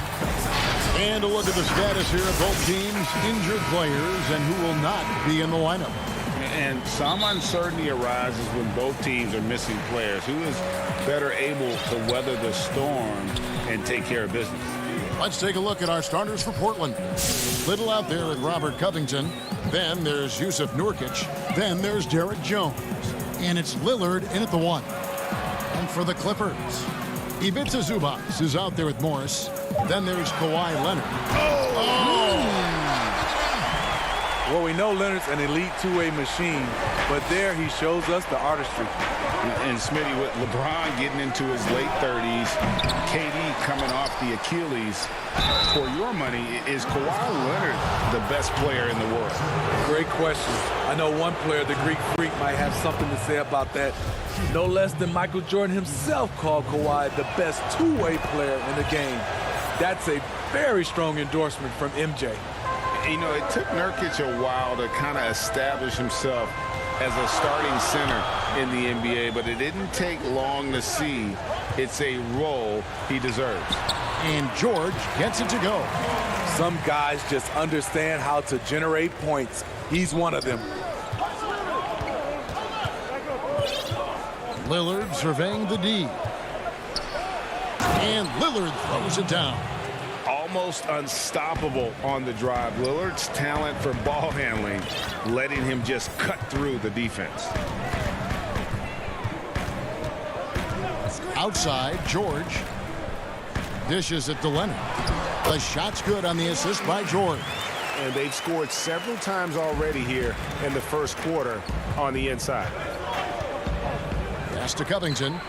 And a look at the status here of both teams, injured players, and who will not be in the lineup. And some uncertainty arises when both teams are missing players. Who is better able to weather the storm and take care of business? Let's take a look at our starters for Portland. Little out there with Robert Covington. Then there's Yusuf Nurkic. Then there's Derek Jones. And it's Lillard in at the 1. And for the Clippers, Ivica Zubac is out there with Morris. Then there's Kawhi Leonard. Well, we know Leonard's an elite two-way machine, but there he shows us the artistry. And Smitty, with LeBron getting into his late 30s, KD coming off the Achilles, for your money, is Kawhi Leonard the best player in the world? Great question. I know one player, the Greek Freak, might have something to say about that. No less than Michael Jordan himself called Kawhi the best two-way player in the game. That's a very strong endorsement from MJ. You know, it took Nurkic a while to kind of establish himself as a starting center in the NBA, but it didn't take long to see it's a role he deserves. And George gets it to go. Some guys just understand how to generate points. He's one of them. Lillard surveying the D. And Lillard throws it down. Almost unstoppable on the drive. Lillard's talent for ball handling, letting him just cut through the defense. Outside, George dishes it to Leonard. The shot's good on the assist by George. And they've scored several times already here in the first quarter on the inside. Pass to Covington.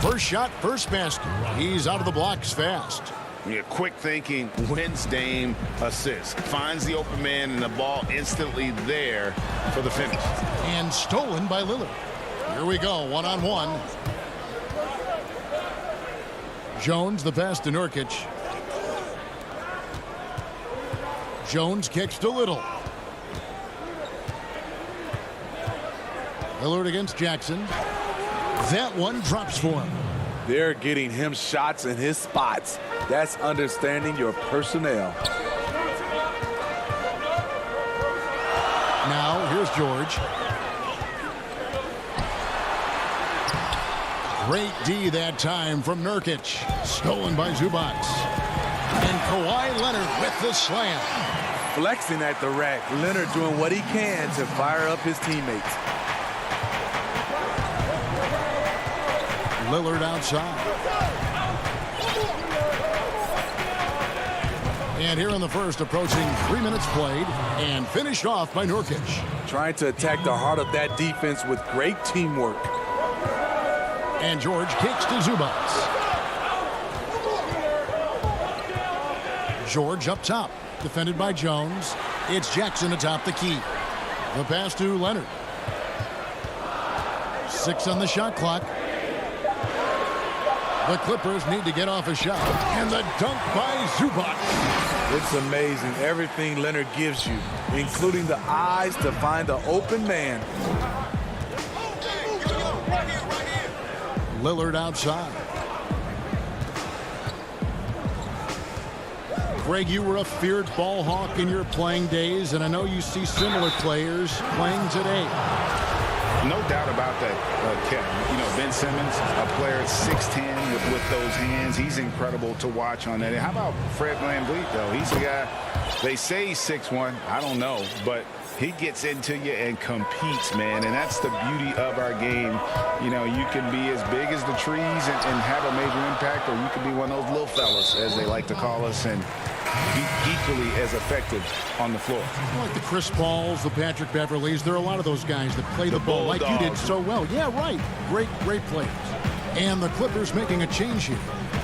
First shot, first basket. He's out of the blocks fast. Yeah, quick thinking, wins Dame assist. Finds the open man and the ball instantly there for the finish. And stolen by Lillard. Here we go, one-on-one. Jones the pass to Nurkic. Jones kicks to Little. Lillard against Jackson. That one drops for him. They're getting him shots in his spots. That's understanding your personnel. Now, here's George. Great D that time from Nurkic. Stolen by Zubac. And Kawhi Leonard with the slam. Flexing at the rack. Leonard doing what he can to fire up his teammates. Lillard outside. And here in the first, approaching 3 minutes played, and finished off by Nurkic. Trying to attack the heart of that defense with great teamwork. And George kicks to Zubac. George up top, defended by Jones. It's Jackson atop the key. The pass to Leonard. 6 on the shot clock. The Clippers need to get off a shot. And the dunk by Zubac. It's amazing everything Leonard gives you, including the eyes to find the open man. Lillard outside. Greg, you were a feared ball hawk in your playing days, and I know you see similar players playing today. No doubt about that, Kevin. You know, Ben Simmons, a player at 6'10" with those hands. He's incredible to watch on that. And how about Fred VanVleet, though? He's a guy, they say he's 6'1". I don't know, but he gets into you and competes, man. And that's the beauty of our game. You know, you can be as big as the trees and have a major impact, or you can be one of those little fellas, as they like to call us, and be equally as effective on the floor. Like the Chris Pauls, the Patrick Beverleys, there are a lot of those guys that play the ball like you did so well. Yeah, right. Great players. And the Clippers making a change here.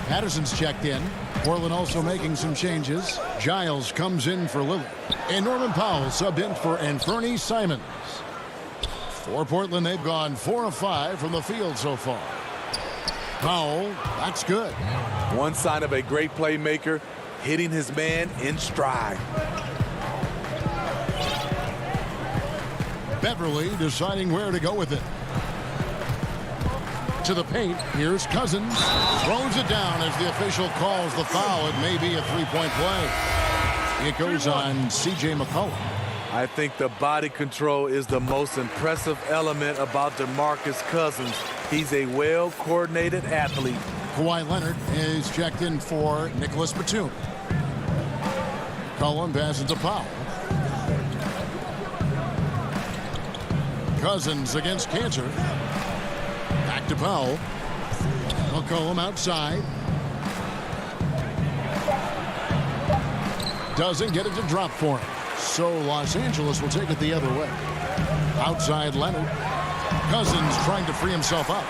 Patterson's checked in. Portland also making some changes. Giles comes in for Lillard. And Norman Powell subbed in for Anthony Simons. For Portland, they've gone 4 of 5 from the field so far. Powell, that's good. One sign of a great playmaker, hitting his man in stride. Beverley deciding where to go with it. To the paint. Here's Cousins. Throws it down as the official calls the foul. It may be a three-point play. It goes on C.J. McCollum. I think the body control is the most impressive element about DeMarcus Cousins. He's a well-coordinated athlete. Kawhi Leonard is checked in for Nicholas Batum. McCollum passes to Powell. Cousins against Cantor. Back to Powell. McCollum outside. Doesn't get it to drop for him. So Los Angeles will take it the other way. Outside Leonard. Cousins trying to free himself up.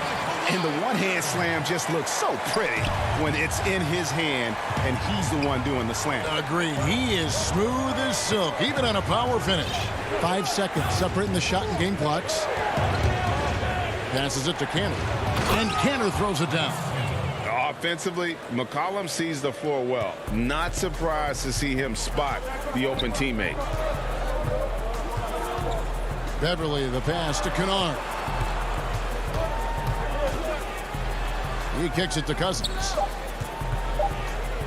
And the one-hand slam just looks so pretty when it's in his hand and he's the one doing the slam. Agreed. He is smooth as silk, even on a power finish. 5 seconds separating the shot and game clocks. Passes it to Cantor. And Cantor throws it down. Offensively, McCollum sees the floor well. Not surprised to see him spot the open teammate. Beverly, the pass to Kennard. He kicks it to Cousins.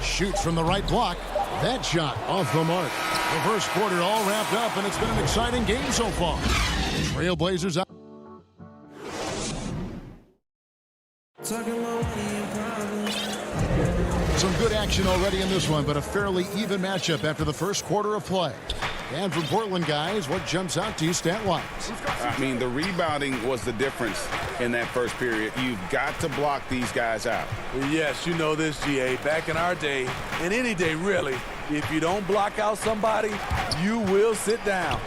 Shoots from the right block. That shot off the mark. The first quarter all wrapped up, and it's been an exciting game so far. Trailblazers out. Some good action already in this one, but a fairly even matchup after the first quarter of play. And from Portland, guys, what jumps out to you stat-wise? I mean, the rebounding was the difference in that first period. You've got to block these guys out. Yes, you know this, GA. Back in our day, and any day really, if you don't block out somebody, you will sit down.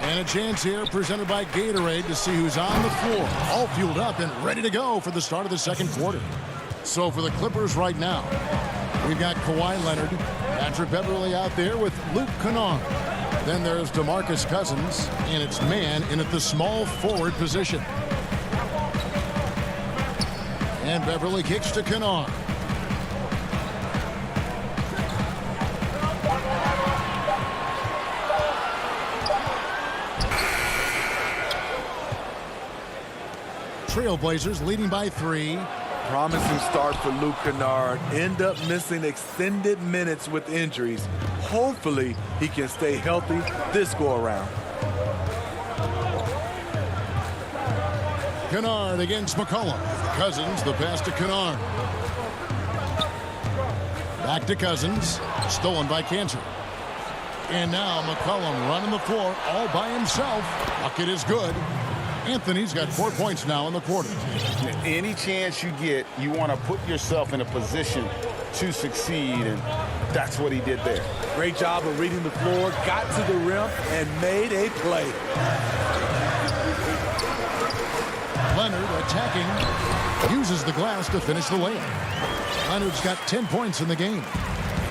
And a chance here presented by Gatorade to see who's on the floor. All fueled up and ready to go for the start of the second quarter. So for the Clippers right now, we've got Kawhi Leonard, Patrick Beverly out there with Luke Kennard. Then there's DeMarcus Cousins, and it's man in at the small forward position. And Beverly kicks to Kennard. Trailblazers leading by 3. Promising start for Luke Kennard. End up missing extended minutes with injuries. Hopefully, he can stay healthy this go-around. Kennard against McCollum. Cousins, the pass to Kennard. Back to Cousins. Stolen by Cantor. And now McCollum running the floor all by himself. Bucket is good. Anthony's got 4 points now in the quarter. Any chance you get, you want to put yourself in a position to succeed, and that's what he did there. Great job of reading the floor, got to the rim, and made a play. Leonard attacking, uses the glass to finish the layup. Leonard's got 10 points in the game.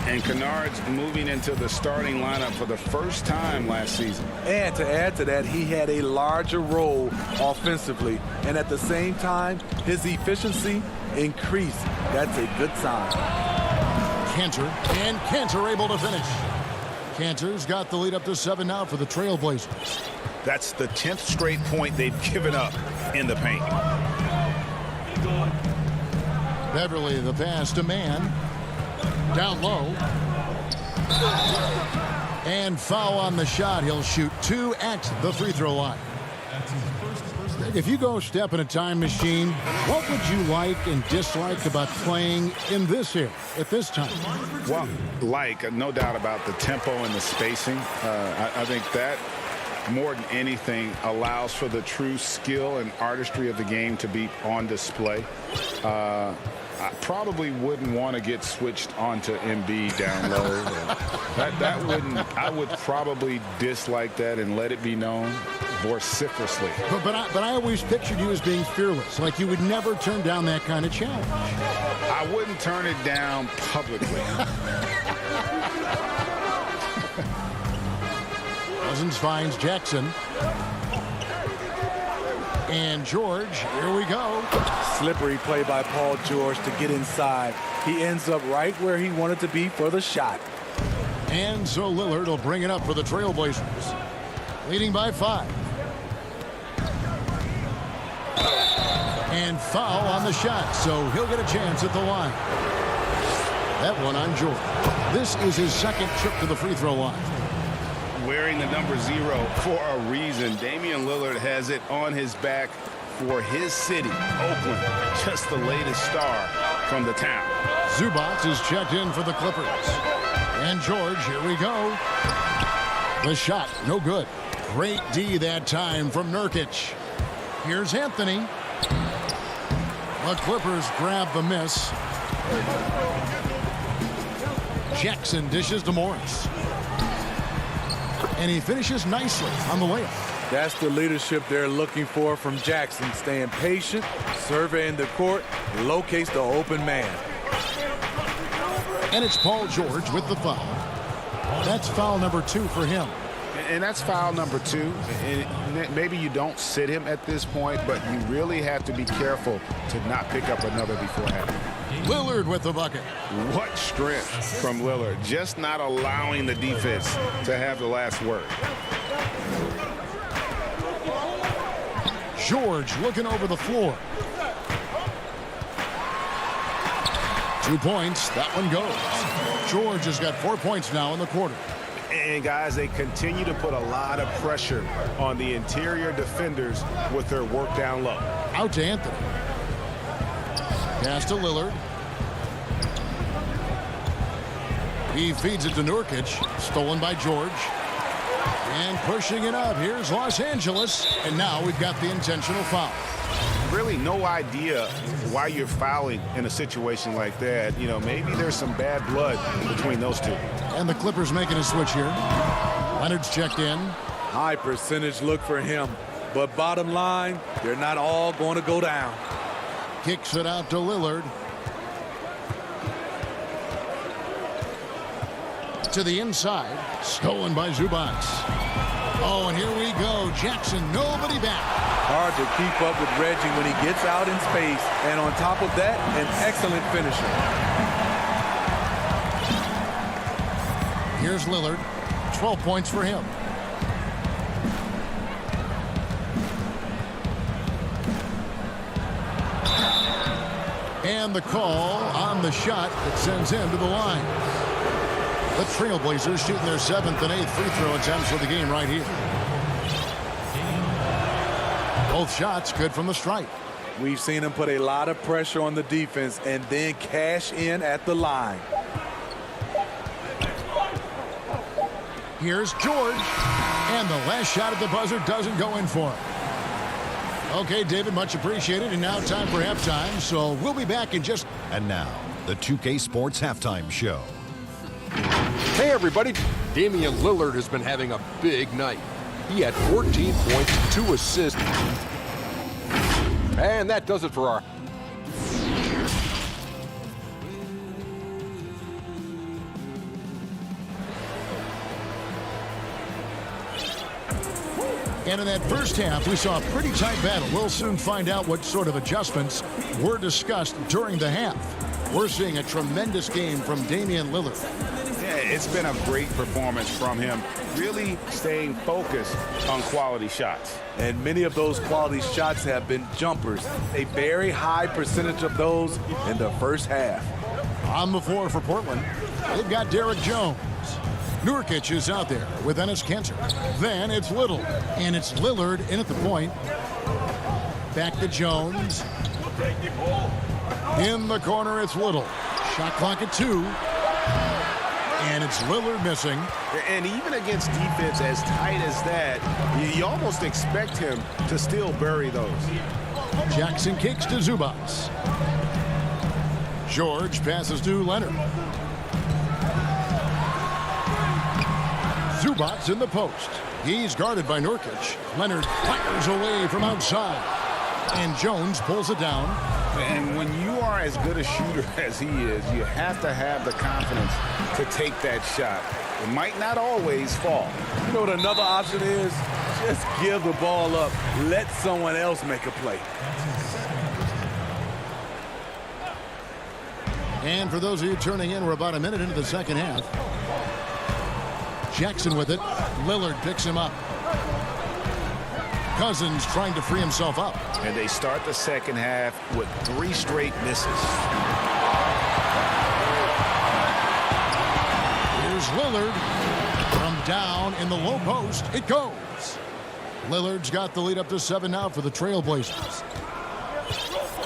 And Kennard's moving into the starting lineup for the first time last season. And to add to that, he had a larger role offensively. And at the same time, his efficiency increased. That's a good sign. Cantor, and Cantor able to finish. Cantor's got the lead up to 7 now for the Trailblazers. That's the 10th straight point they've given up in the paint. Beverly, the pass to Mann. Down low. And foul on the shot. He'll shoot 2 at the free throw line. If you go step in a time machine, what would you like and dislike about playing in this here at this time? Well, no doubt about the tempo and the spacing. I think that more than anything allows for the true skill and artistry of the game to be on display. I probably wouldn't want to get switched onto Embiid down low. that wouldn't. I would probably dislike that and let it be known vociferously. But I always pictured you as being fearless, like you would never turn down that kind of challenge. I wouldn't turn it down publicly. Cousins finds Jackson. And George, here we go. Slippery play by Paul George to get inside. He ends up right where he wanted to be for the shot. And so Lillard will bring it up for the Trailblazers. Leading by 5. And foul on the shot, so he'll get a chance at the line. That one on George. This is his second trip to the free throw line. Wearing the number 0 for a reason. Damian Lillard has it on his back for his city, Oakland. Just the latest star from the town. Zubac is checked in for the Clippers. And George, here we go. The shot, no good. Great D that time from Nurkic. Here's Anthony. The Clippers grab the miss. Jackson dishes to Morris. And he finishes nicely on the layup. That's the leadership they're looking for from Jackson. Staying patient, surveying the court, locates the open man. And it's Paul George with the foul. That's foul number 2 for him. And that's foul number 2. And maybe you don't sit him at this point, but you really have to be careful to not pick up another beforehand. Lillard with the bucket. What strength from Lillard. Just not allowing the defense to have the last word. George looking over the floor. 2 points. That one goes. George has got 4 points now in the quarter. And guys, they continue to put a lot of pressure on the interior defenders with their work down low. Out to Anthony. Pass to Lillard. He feeds it to Nurkic. Stolen by George. And pushing it up. Here's Los Angeles. And now we've got the intentional foul. Really no idea why you're fouling in a situation like that. You know, maybe there's some bad blood between those two. And the Clippers making a switch here. Leonard's checked in. High percentage look for him. But bottom line, they're not all going to go down. Kicks it out to Lillard. To the inside. Stolen by Zubac. Oh, and here we go. Jackson, nobody back. Hard to keep up with Reggie when he gets out in space. And on top of that, an excellent finisher. Here's Lillard. 12 points for him. And the call on the shot that sends him to the line. The Trailblazers shooting their 7th and 8th free throw attempts for the game right here. Both shots good from the stripe. We've seen him put a lot of pressure on the defense and then cash in at the line. Here's George. And the last shot at the buzzer doesn't go in for him. Okay, David, much appreciated. And now time for halftime. So we'll be back in just... And now, the 2K Sports Halftime Show. Hey, everybody. Damian Lillard has been having a big night. He had 14 points, 2 assists. And that does it for our... And in that first half, we saw a pretty tight battle. We'll soon find out what sort of adjustments were discussed during the half. We're seeing a tremendous game from Damian Lillard. Yeah, it's been a great performance from him. Really staying focused on quality shots. And many of those quality shots have been jumpers. A very high percentage of those in the first half. On the floor for Portland, they've got Derek Jones. Nurkic is out there with Enes Kanter. Then it's Little, and it's Lillard in at the point. Back to Jones. In the corner, it's Little. Shot clock at 2. And it's Lillard missing. And even against defense as tight as that, you almost expect him to still bury those. Jackson kicks to Zubac. George passes to Leonard. Zubac in the post. He's guarded by Nurkic. Leonard fires away from outside. And Jones pulls it down. And when you are as good a shooter as he is, you have to have the confidence to take that shot. It might not always fall. You know what another option is? Just give the ball up. Let someone else make a play. And for those of you turning in, we're about a minute into the second half. Jackson with it. Lillard picks him up. Cousins trying to free himself up. And they start the second half with 3 straight misses. Here's Lillard. From down in the low post, it goes. Lillard's got the lead up to 7 now for the Trailblazers.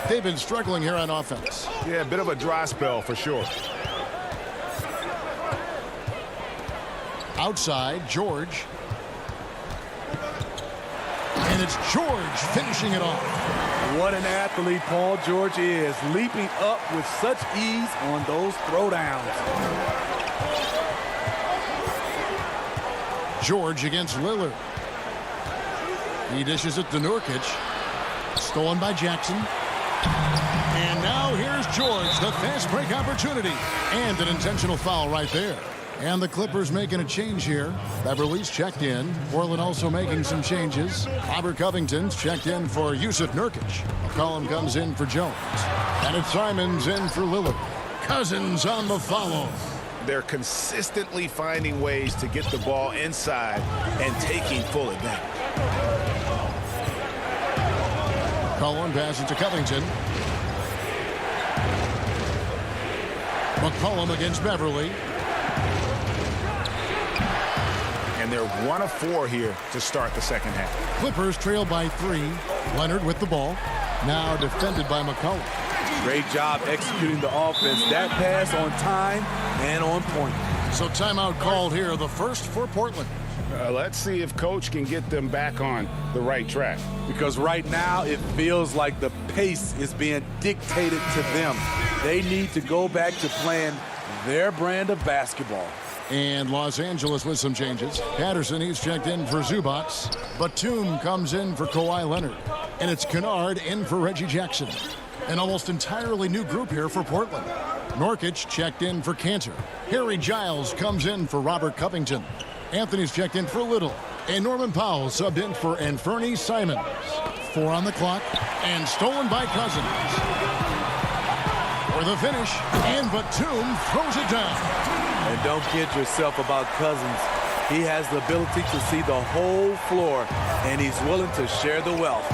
They've been struggling here on offense. Yeah, a bit of a dry spell for sure. Outside, George. And it's George finishing it off. What an athlete Paul George is, leaping up with such ease on those throwdowns. George against Lillard. He dishes it to Nurkic. Stolen by Jackson. And now here's George, the fast break opportunity. And an intentional foul right there. And the Clippers making a change here. Beverly's checked in. Portland also making some changes. Robert Covington's checked in for Yusuf Nurkic. McCollum comes in for Jones. And it's Simons in for Lillard. Cousins on the follow. They're consistently finding ways to get the ball inside and taking full advantage. McCollum passes to Covington. McCollum against Beverly. And they're 1 of 4 here to start the second half. Clippers trail by 3. Leonard with the ball. Now defended by McCollum. Great job executing the offense. That pass on time and on point. So timeout called here, the first for Portland. Let's see if Coach can get them back on the right track. Because right now it feels like the pace is being dictated to them. They need to go back to playing their brand of basketball. And Los Angeles with some changes. Patterson, he's checked in for Zubac. Batum comes in for Kawhi Leonard. And it's Kennard in for Reggie Jackson. An almost entirely new group here for Portland. Nurkic checked in for Cantor. Harry Giles comes in for Robert Covington. Anthony's checked in for Little. And Norman Powell subbed in for Anthony Simons. 4 on the clock. And stolen by Cousins. For the finish. And Batum throws it down. And don't kid yourself about Cousins. He has the ability to see the whole floor, and he's willing to share the wealth.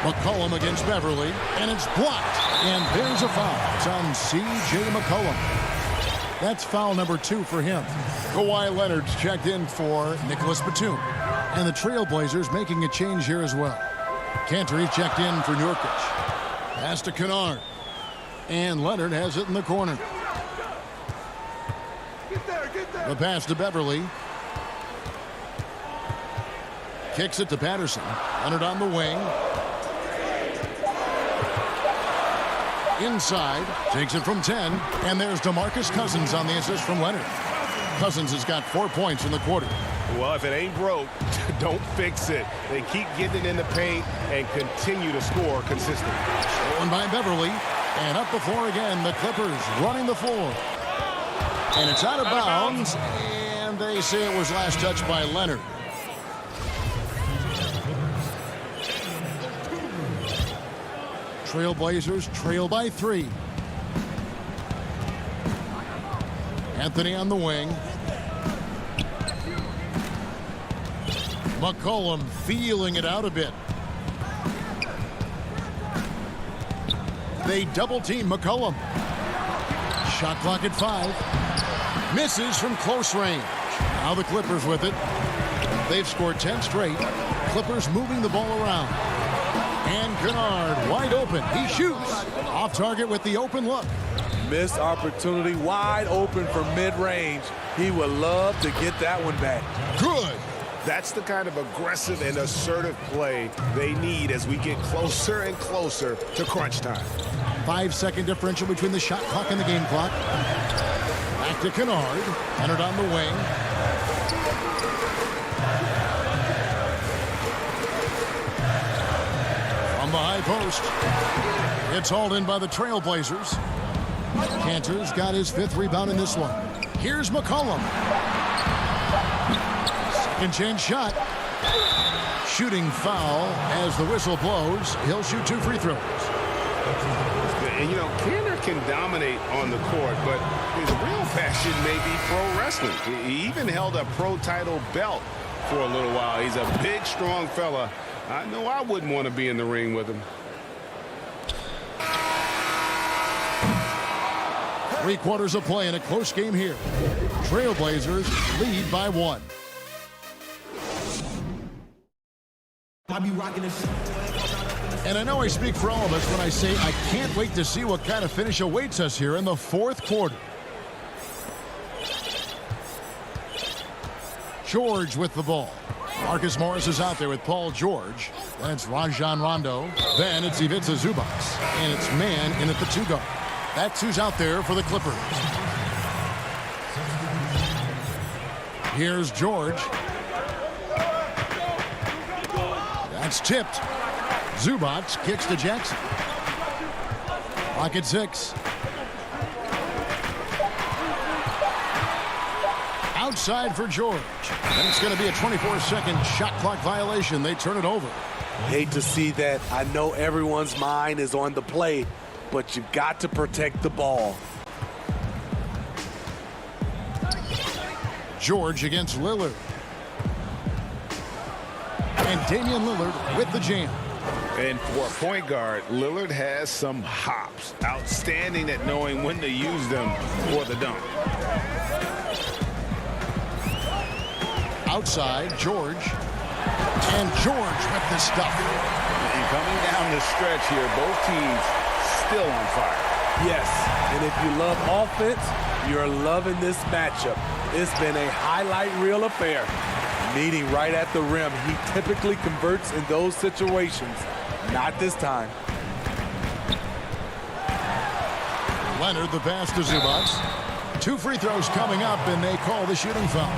McCollum against Beverly, and it's blocked. And there's a foul. It's on C.J. McCollum. That's foul number 2 for him. Kawhi Leonard's checked in for Nicholas Batum. And the Trailblazers making a change here as well. Cantor, he's checked in for Nurkic. Pass to Kennard. And Leonard has it in the corner. Get there. The pass to Beverly. Kicks it to Patterson. Leonard on the wing. Inside. Takes it from 10. And there's DeMarcus Cousins on the assist from Leonard. Cousins has got 4 points in the quarter. Well, if it ain't broke, don't fix it. They keep getting it in the paint and continue to score consistently. Stolen by Beverly. And up the floor again, the Clippers running the floor. And it's out of bounds. And they say it was last touched by Leonard. Trailblazers trail by 3. Anthony on the wing. McCollum feeling it out a bit. They double team McCollum. Shot clock at 5. Misses from close range. Now the Clippers with it. They've scored 10 straight. Clippers moving the ball around. And Kennard wide open. He shoots. Off target with the open look. Missed opportunity, wide open for mid-range. He would love to get that one back. Good. That's the kind of aggressive and assertive play they need as we get closer and closer to crunch time. 5-second differential between the shot clock and the game clock. Back to Kennard. Leonard on the wing. From the high post. It's hauled in by the Trailblazers. Cantor's got his 5th rebound in this one. Here's McCollum. Second chance shot. Shooting foul as the whistle blows. He'll shoot 2 free throws. And, you know, Cantor can dominate on the court, but his real passion may be pro wrestling. He even held a pro title belt for a little while. He's a big, strong fella. I know I wouldn't want to be in the ring with him. 3 quarters of play in a close game here. Trailblazers lead by 1. And I know I speak for all of us when I say I can't wait to see what kind of finish awaits us here in the 4th quarter. George with the ball. Marcus Morris is out there with Paul George. Then it's Rajon Rondo. Then it's Ivica Zubac. And it's man in at the 2 guard. That's who's out there for the Clippers. Here's George. That's tipped. Zubac kicks to Jackson. Clock at 6. Outside for George. And it's going to be a 24-second shot clock violation. They turn it over. Hate to see that. I know everyone's mind is on the play, but you've got to protect the ball. George against Lillard. And Damian Lillard with the jam. And for a point guard, Lillard has some hops. Outstanding at knowing when to use them for the dunk. Outside, George. And George with the stuff. And coming down the stretch here, both teams still on fire. Yes, and if you love offense, you're loving this matchup. It's been a highlight reel affair. Meeting right at the rim, he typically converts in those situations. Not this time. Leonard the pass to Zubac. 2 free throws coming up, and they call the shooting foul.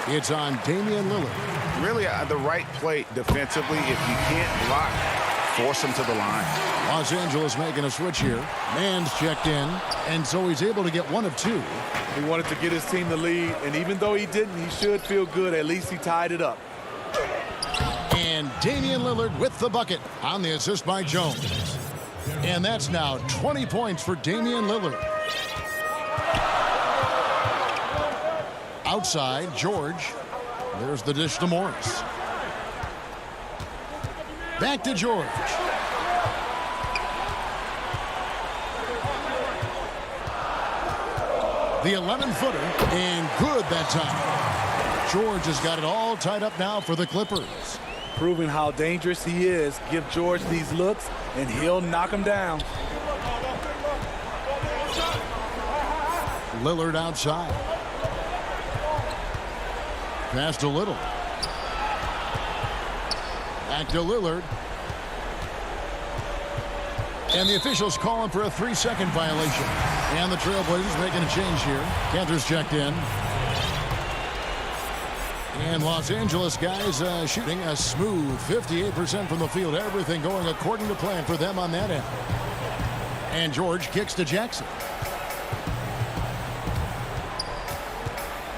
It's on Damian Lillard. Really the right play defensively. If you can't block, force him to the line. Los Angeles making a switch here. Mann's checked in, and so he's able to get 1 of 2. He wanted to get his team the lead, and even though he didn't, he should feel good. At least he tied it up. And Damian Lillard with the bucket on the assist by Jones. And that's now 20 points for Damian Lillard. Outside, George. There's the dish to Morris. Back to George. The 11-footer, and good that time. George has got it all tied up now for the Clippers. Proving how dangerous he is. Give George these looks, and he'll knock him down. Lillard outside. Pass to Little. Back to Lillard. And the officials calling for a 3-second violation. And the Trailblazers making a change here. Cantor's checked in. And Los Angeles guys shooting a smooth 58% from the field. Everything going according to plan for them on that end. And George kicks to Jackson.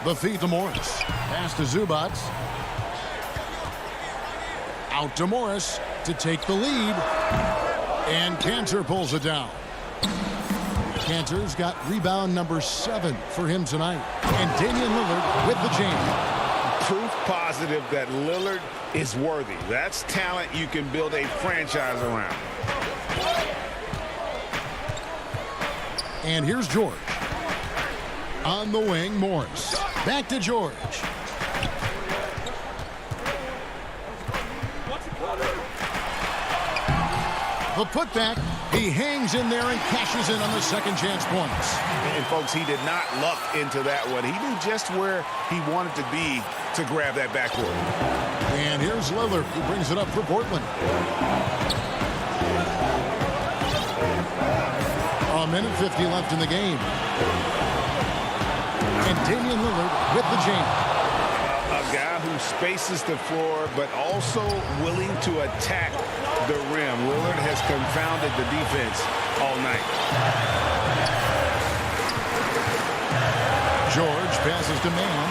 The feed to Morris. Pass to Zubac. Out to Morris to take the lead. And Cantor pulls it down. Cantor's got rebound number 7 for him tonight. And Damian Lillard with the jam. Proof positive that Lillard is worthy. That's talent you can build a franchise around. And here's George. On the wing, Morris. Back to George. The putback. He hangs in there and cashes in on the second chance points. And folks, he did not luck into that one. He knew just where he wanted to be to grab that backboard. And here's Lillard, who brings it up for Portland. A minute 50 left in the game. And Damian Lillard with the jam. A guy who spaces the floor, but also willing to attack the rim. Lillard has confounded the defense all night. George passes to Mann.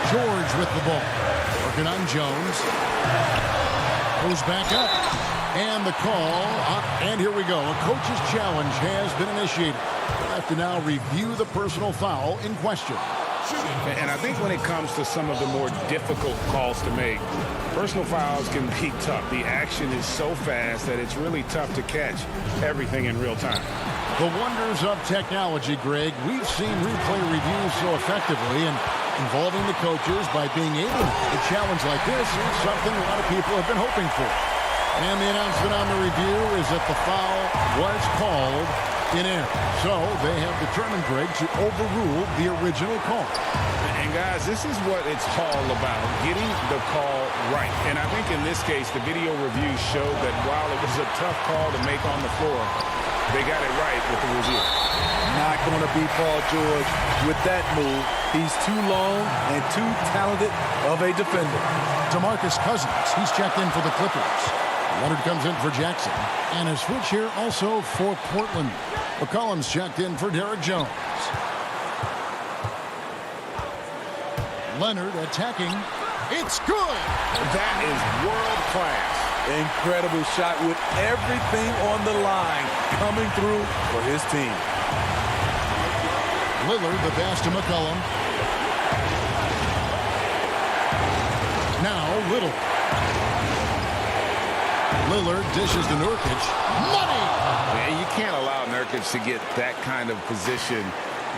George with the ball. Working on Jones. Goes back up. And the call, and here we go. A coach's challenge has been initiated. We'll have to now review the personal foul in question. And I think when it comes to some of the more difficult calls to make, personal fouls can be tough. The action is so fast that it's really tough to catch everything in real time. The wonders of technology, Greg. We've seen replay reviews so effectively, and involving the coaches by being able to make a challenge like this is something a lot of people have been hoping for. And the announcement on the review is that the foul was called in error. So they have determined, Greg, to overrule the original call. And guys, this is what it's all about, getting the call right. And I think in this case, the video review showed that while it was a tough call to make on the floor, they got it right with the review. Not going to be Paul George with that move. He's too long and too talented of a defender. DeMarcus Cousins, he's checked in for the Clippers. Leonard comes in for Jackson. And a switch here also for Portland. McCollum's checked in for Derek Jones. Leonard attacking. It's good. That is world class. Incredible shot with everything on the line coming through for his team. Lillard, the pass to McCollum. Now Little. Lillard dishes to Nurkic. Money! Man, you can't allow Nurkic to get that kind of position.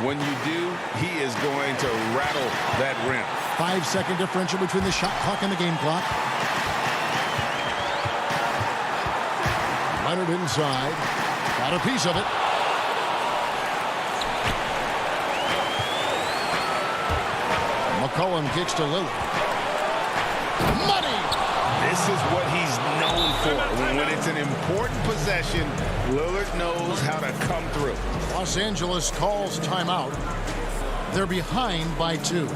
When you do, he is going to rattle that rim. 5-second differential between the shot clock and the game clock. Leonard inside. Got a piece of it. McCollum kicks to Lillard. Money! This is what he's known for. When it's an important possession, Lillard knows how to come through. Los Angeles calls timeout. They're behind by 2.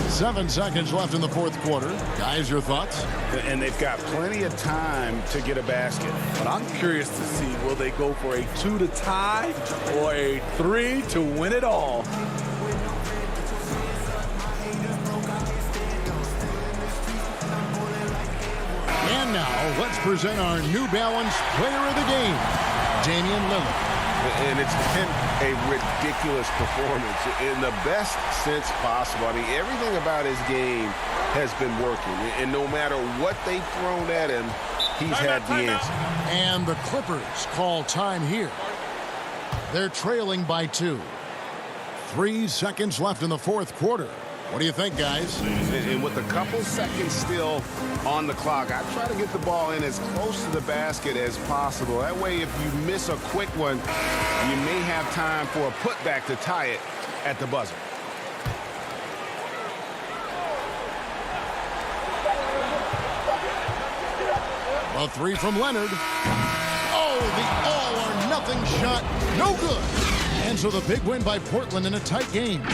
7 seconds left in the fourth quarter. Guys, your thoughts? And they've got plenty of time to get a basket. But I'm curious to see, will they go for a 2 to tie or a 3 to win it all? And now, let's present our New Balance Player of the Game, Damian Lillard. And it's been a ridiculous performance in the best sense possible. I mean, everything about his game has been working. And no matter what they've thrown at him, he's had the answer. And the Clippers call time here. They're trailing by 2. 3 seconds left in the fourth quarter. What do you think, guys? And with a couple seconds still on the clock, I try to get the ball in as close to the basket as possible. That way, if you miss a quick one, you may have time for a putback to tie it at the buzzer. A 3 from Leonard. Oh, the all-or-nothing shot. No good. And so the big win by Portland in a tight game.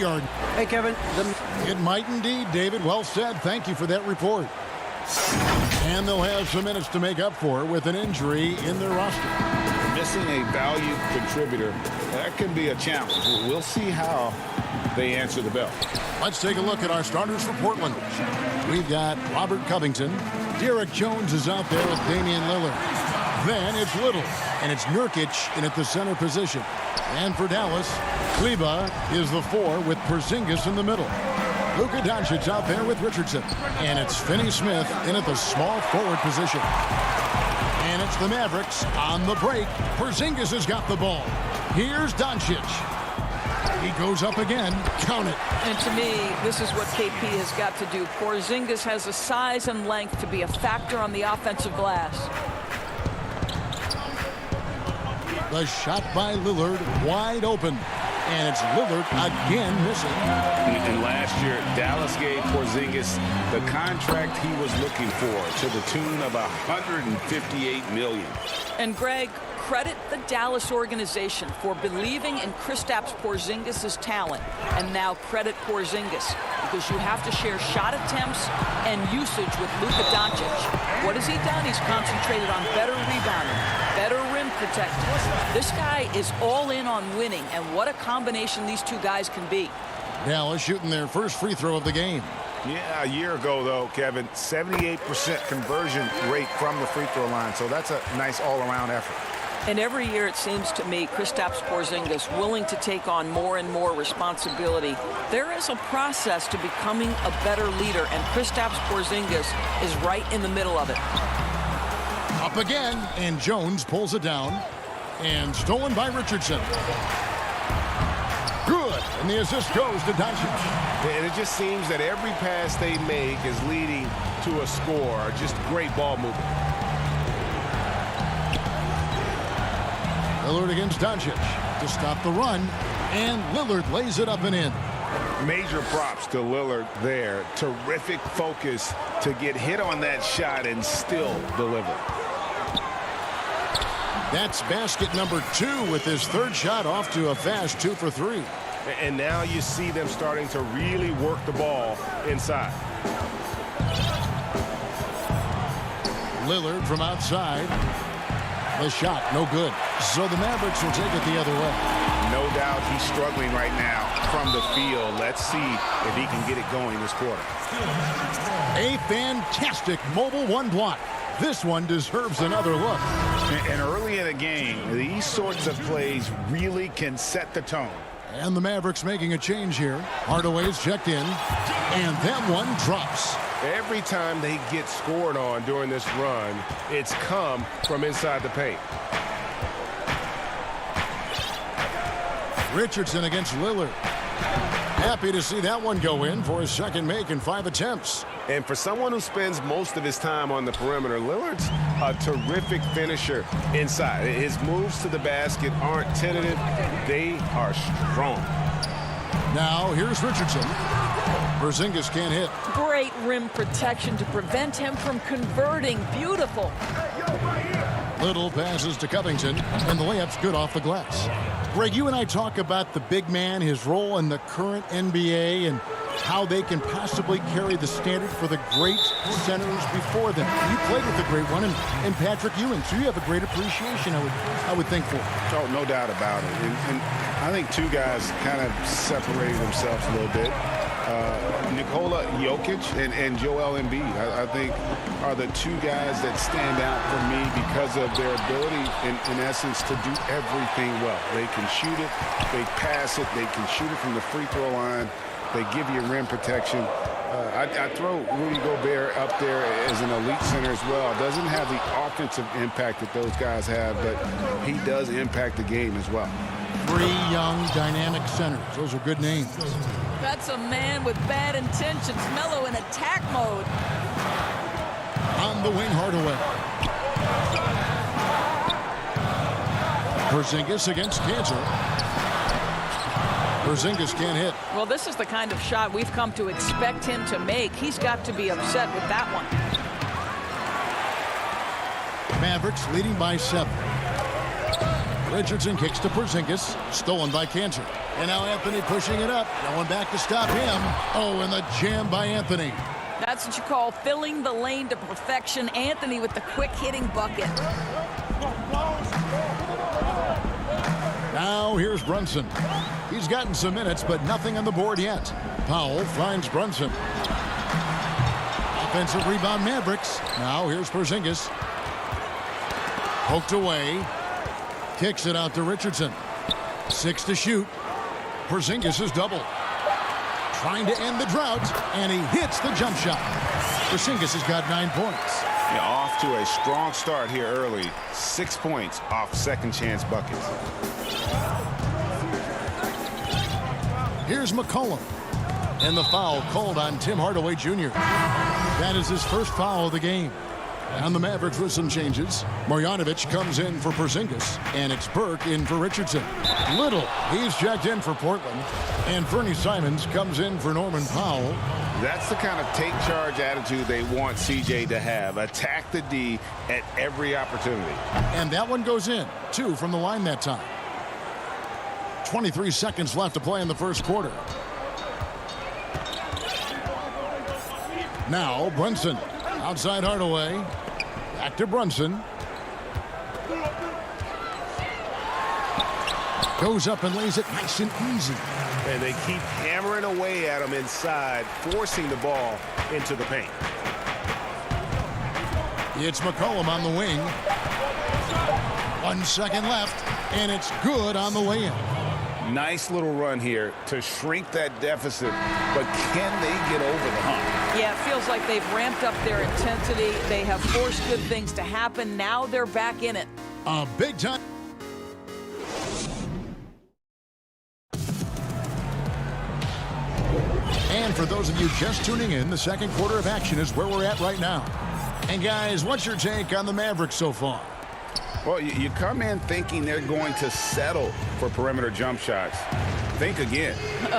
Garden. Hey, Kevin. It might indeed, David. Well said. Thank you for that report. And they'll have some minutes to make up for with an injury in their roster. Missing a valued contributor, that can be a challenge. We'll see how they answer the bell. Let's take a look at our starters for Portland. We've got Robert Covington. Derek Jones is out there with Damian Lillard. Then it's Little, and it's Nurkic in at the center position. And for Dallas, Kleba is the 4 with Porzingis in the middle. Luka Doncic out there with Richardson. And it's Finney-Smith in at the small forward position. And it's the Mavericks on the break. Porzingis has got the ball. Here's Doncic. He goes up again. Count it. And to me, this is what KP has got to do. Porzingis has the size and length to be a factor on the offensive glass. The shot by Lillard wide open. And it's Lillard again missing. And last year, Dallas gave Porzingis the contract he was looking for to the tune of $158 million. And Greg, credit the Dallas organization for believing in Kristaps Porzingis' talent. And now credit Porzingis, because you have to share shot attempts and usage with Luka Doncic. What has he done? He's concentrated on better rebounding, better rim protecting. This guy is all in on winning, and what a combination these two guys can be. Dallas shooting their first free throw of the game. Yeah, a year ago, though, Kevin, 78% conversion rate from the free throw line. So that's a nice all-around effort. And every year, it seems to me, Kristaps Porzingis willing to take on more and more responsibility. There is a process to becoming a better leader, and Kristaps Porzingis is right in the middle of it. Up again, and Jones pulls it down. And stolen by Richardson. Good, and the assist goes to Doncic. And it just seems that every pass they make is leading to a score. Just great ball movement. Lillard against Doncic to stop the run, and Lillard lays it up and in. Major props to Lillard there. Terrific focus to get hit on that shot and still deliver. That's basket number 2 with his third shot off to a fast 2 for 3. And now you see them starting to really work the ball inside. Lillard from outside. The shot, no good. So the Mavericks will take it the other way. No doubt he's struggling right now from the field. Let's see if he can get it going this quarter. A fantastic mobile one block. This one deserves another look. And early in the game, these sorts of plays really can set the tone. And the Mavericks making a change here. Hardaway's checked in, and that one drops. Every time they get scored on during this run, it's come from inside the paint. Richardson against Lillard. Happy to see that one go in for his second make in 5 attempts. And for someone who spends most of his time on the perimeter, Lillard's a terrific finisher inside. His moves to the basket aren't tentative. They are strong. Now, here's Richardson. Porzingis can't hit. Great rim protection to prevent him from converting. Beautiful. Little passes to Covington, and the layup's good off the glass. Greg, you and I talk about the big man, his role in the current NBA, and how they can possibly carry the standard for the great centers before them. You played with the great one, and Patrick Ewing, so you have a great appreciation, I would think, for. Oh, no doubt about it. And I think two guys kind of separated themselves a little bit. Nikola Jokic and Joel Embiid, I think, are the two guys that stand out for me because of their ability, in essence, to do everything well. They can shoot it, they pass it, they can shoot it from the free throw line, they give you rim protection. I throw Rudy Gobert up there as an elite center as well. Doesn't have the offensive impact that those guys have, but he does impact the game as well. 3 young, dynamic centers. Those are good names. That's a man with bad intentions. Melo in attack mode. On the wing, Hardaway. Porzingis against Kanter. Porzingis can't hit. Well, this is the kind of shot we've come to expect him to make. He's got to be upset with that one. Mavericks leading by 7. Richardson kicks to Porzingis. Stolen by Cantor. And now Anthony pushing it up. No one back to stop him. Oh, and the jam by Anthony. That's what you call filling the lane to perfection. Anthony with the quick hitting bucket. Now here's Brunson. He's gotten some minutes, but nothing on the board yet. Powell finds Brunson. Offensive rebound Mavericks. Now here's Porzingis. Poked away. Kicks it out to Richardson. 6 to shoot. Porzingis is double. Trying to end the drought, and he hits the jump shot. Porzingis has got 9 points. Yeah, off to a strong start here early. 6 points off second chance buckets. Here's McCollum. And the foul called on Tim Hardaway Jr. That is his first foul of the game. And the Mavericks with some changes. Marjanovic comes in for Porzingis, and it's Burke in for Richardson. Little, he's checked in for Portland. And Fernie Simons comes in for Norman Powell. That's the kind of take charge attitude they want CJ to have. Attack the D at every opportunity. And that one goes in. 2 from the line that time. 23 seconds left to play in the first quarter. Now Brunson. Outside Hardaway. Back to Brunson. Goes up and lays it nice and easy. And they keep hammering away at him inside, forcing the ball into the paint. It's McCollum on the wing. 1 second left, and it's good on the way in. Nice little run here to shrink that deficit, but can they get over the hump? Yeah, it feels like they've ramped up their intensity. They have forced good things to happen. Now they're back in it. A big time. And for those of you just tuning in, the second quarter of action is where we're at right now. And guys, what's your take on the Mavericks so far? Well, you come in thinking they're going to settle for perimeter jump shots. Think again.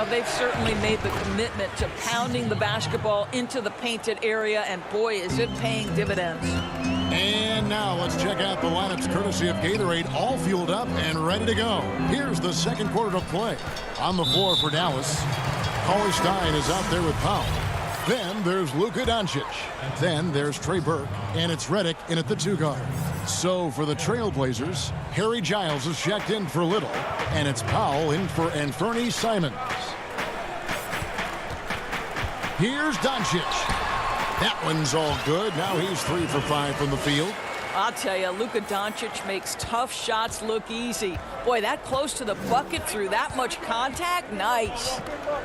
They've certainly made the commitment to pounding the basketball into the painted area, and boy, is it paying dividends. And now let's check out the lineups courtesy of Gatorade, all fueled up and ready to go. Here's the second quarter of play. On the floor for Dallas, Cauley Stein is out there with Powell. Then there's Luka Doncic. Then there's Trey Burke, and it's Redick in at the 2 guard. So for the Trailblazers, Harry Giles is checked in for Little, and it's Powell in for Fernie Simons. Here's Doncic. That one's all good. Now he's 3 for 5 from the field. I'll tell you, Luka Doncic makes tough shots look easy. Boy, that close to the bucket through that much contact, nice.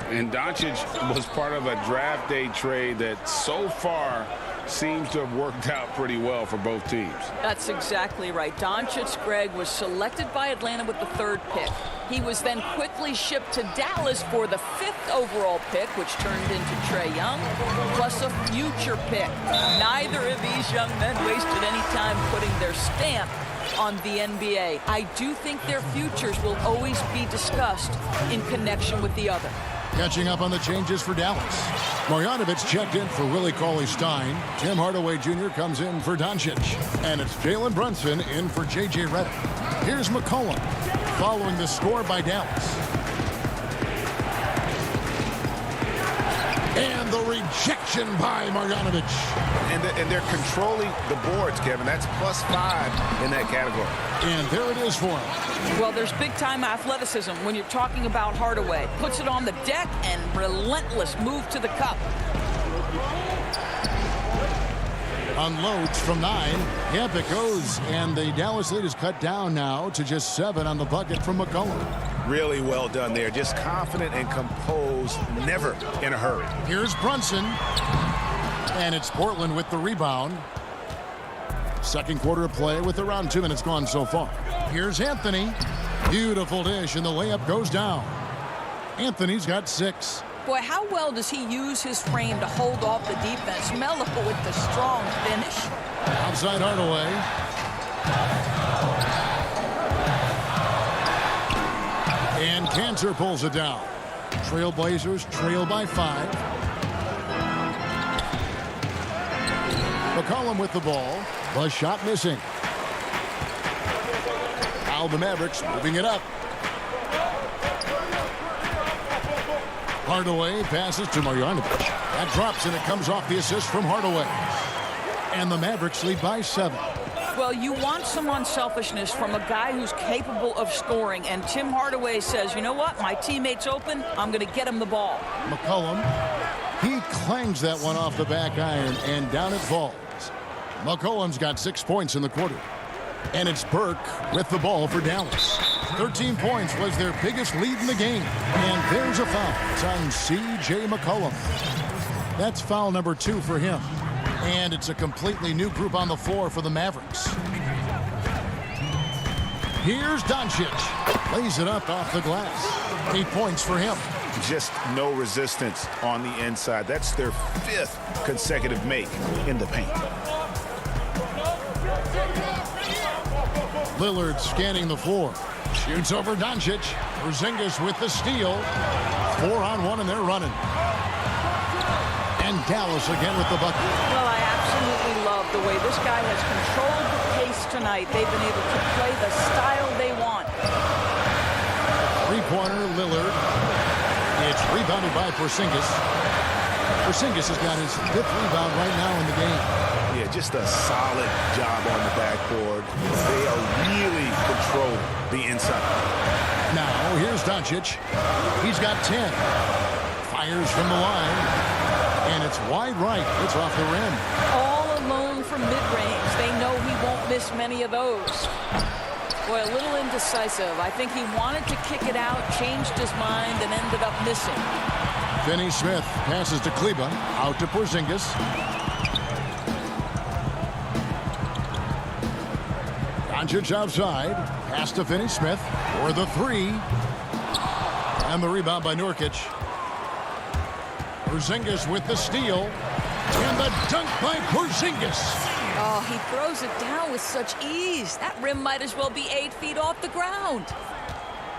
And Doncic was part of a draft day trade that so far seems to have worked out pretty well for both teams. That's exactly right. Doncic, Greg, was selected by Atlanta with the 3rd pick. He was then quickly shipped to Dallas for the 5th overall pick, which turned into Trae Young, plus a future pick. Neither of these young men wasted any time putting their stamp on the NBA. I do think their futures will always be discussed in connection with the other. Catching up on the changes for Dallas. Marjanovic checked in for Willie Cauley-Stein. Tim Hardaway Jr. comes in for Doncic. And it's Jalen Brunson in for J.J. Redick. Here's McCollum following the score by Dallas. And the rejection by Marjanovic. And they're controlling the boards, Kevin. That's +5 in that category. And there it is for him. Well, there's big-time athleticism when you're talking about Hardaway. Puts it on the deck and relentless move to the cup. Unloads from 9. Yep, it goes. And the Dallas lead is cut down now to just 7 on the bucket from McCollum. Really well done there. Just confident and composed, never in a hurry. Here's Brunson. And it's Portland with the rebound. Second quarter of play with around 2 minutes gone so far. Here's Anthony. Beautiful dish, and the layup goes down. Anthony's got 6. Boy, how well does he use his frame to hold off the defense? Melo with the strong finish. Outside Hardaway. And Cantor pulls it down. Trailblazers trail by 5. McCollum with the ball. The shot missing. Meanwhile, the Mavericks moving it up. Hardaway passes to Marjanovic. That drops, and it comes off the assist from Hardaway. And the Mavericks lead by 7. Well, you want some unselfishness from a guy who's capable of scoring. And Tim Hardaway says, you know what? My teammate's open. I'm going to get him the ball. McCollum, he clangs that one off the back iron, and down it falls. McCollum's got 6 points in the quarter. And it's Burke with the ball for Dallas. 13 points was their biggest lead in the game. And there's a foul. It's on C.J. McCollum. That's foul number 2 for him. And it's a completely new group on the floor for the Mavericks. Here's Doncic. Lays it up off the glass. 8 points for him. Just no resistance on the inside. That's their 5th consecutive make in the paint. Lillard scanning the floor. Shoots over Doncic. Porzingis with the steal. 4-on-1, and they're running. And Dallas again with the bucket. Well, I absolutely love the way this guy has controlled the pace tonight. They've been able to play the style they want. Three-pointer, Lillard. It's rebounded by Porzingis. Porzingis has got his 5th rebound right now in the game. Yeah, just a solid job on the backboard. They are really controlling the inside. Now, here's Doncic. He's got 10. Fires from the line. And it's wide right. It's off the rim. All alone from mid-range. They know he won't miss many of those. Boy, a little indecisive. I think he wanted to kick it out, changed his mind, and ended up missing. Finney-Smith passes to Kleba. Out to Porzingis. Doncic outside. Pass to Finney-Smith for the 3. And the rebound by Nurkic. Porzingis with the steal. And the dunk by Porzingis. Oh, he throws it down with such ease. That rim might as well be 8 feet off the ground.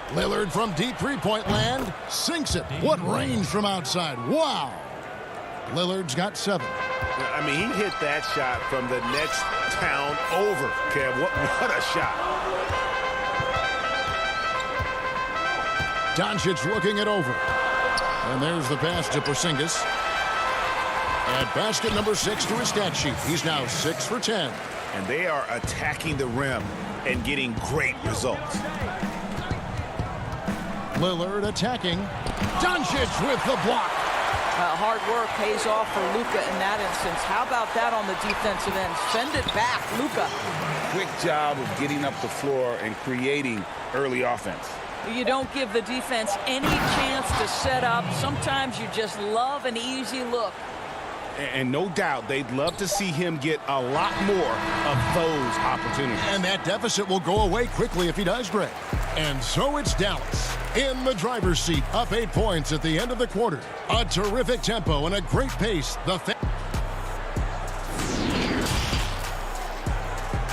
Lillard from deep three-point land sinks it. What range from outside. Wow. Lillard's got 7. I mean, he hit that shot from the next town over, Kev. What a shot. Doncic looking it over. And there's the pass to Porzingis. At basket number 6 to his stat sheet. He's now 6 for 10. And they are attacking the rim and getting great results. Lillard attacking. Doncic with the block. Hard work pays off for Luka in that instance. How about that on the defensive end? Send it back, Luka. Quick job of getting up the floor and creating early offense. You don't give the defense any chance to set up. Sometimes you just love an easy look. And no doubt they'd love to see him get a lot more of those opportunities. And that deficit will go away quickly if he does, Greg. And so it's Dallas in the driver's seat, up 8 points at the end of the quarter. A terrific tempo and a great pace. The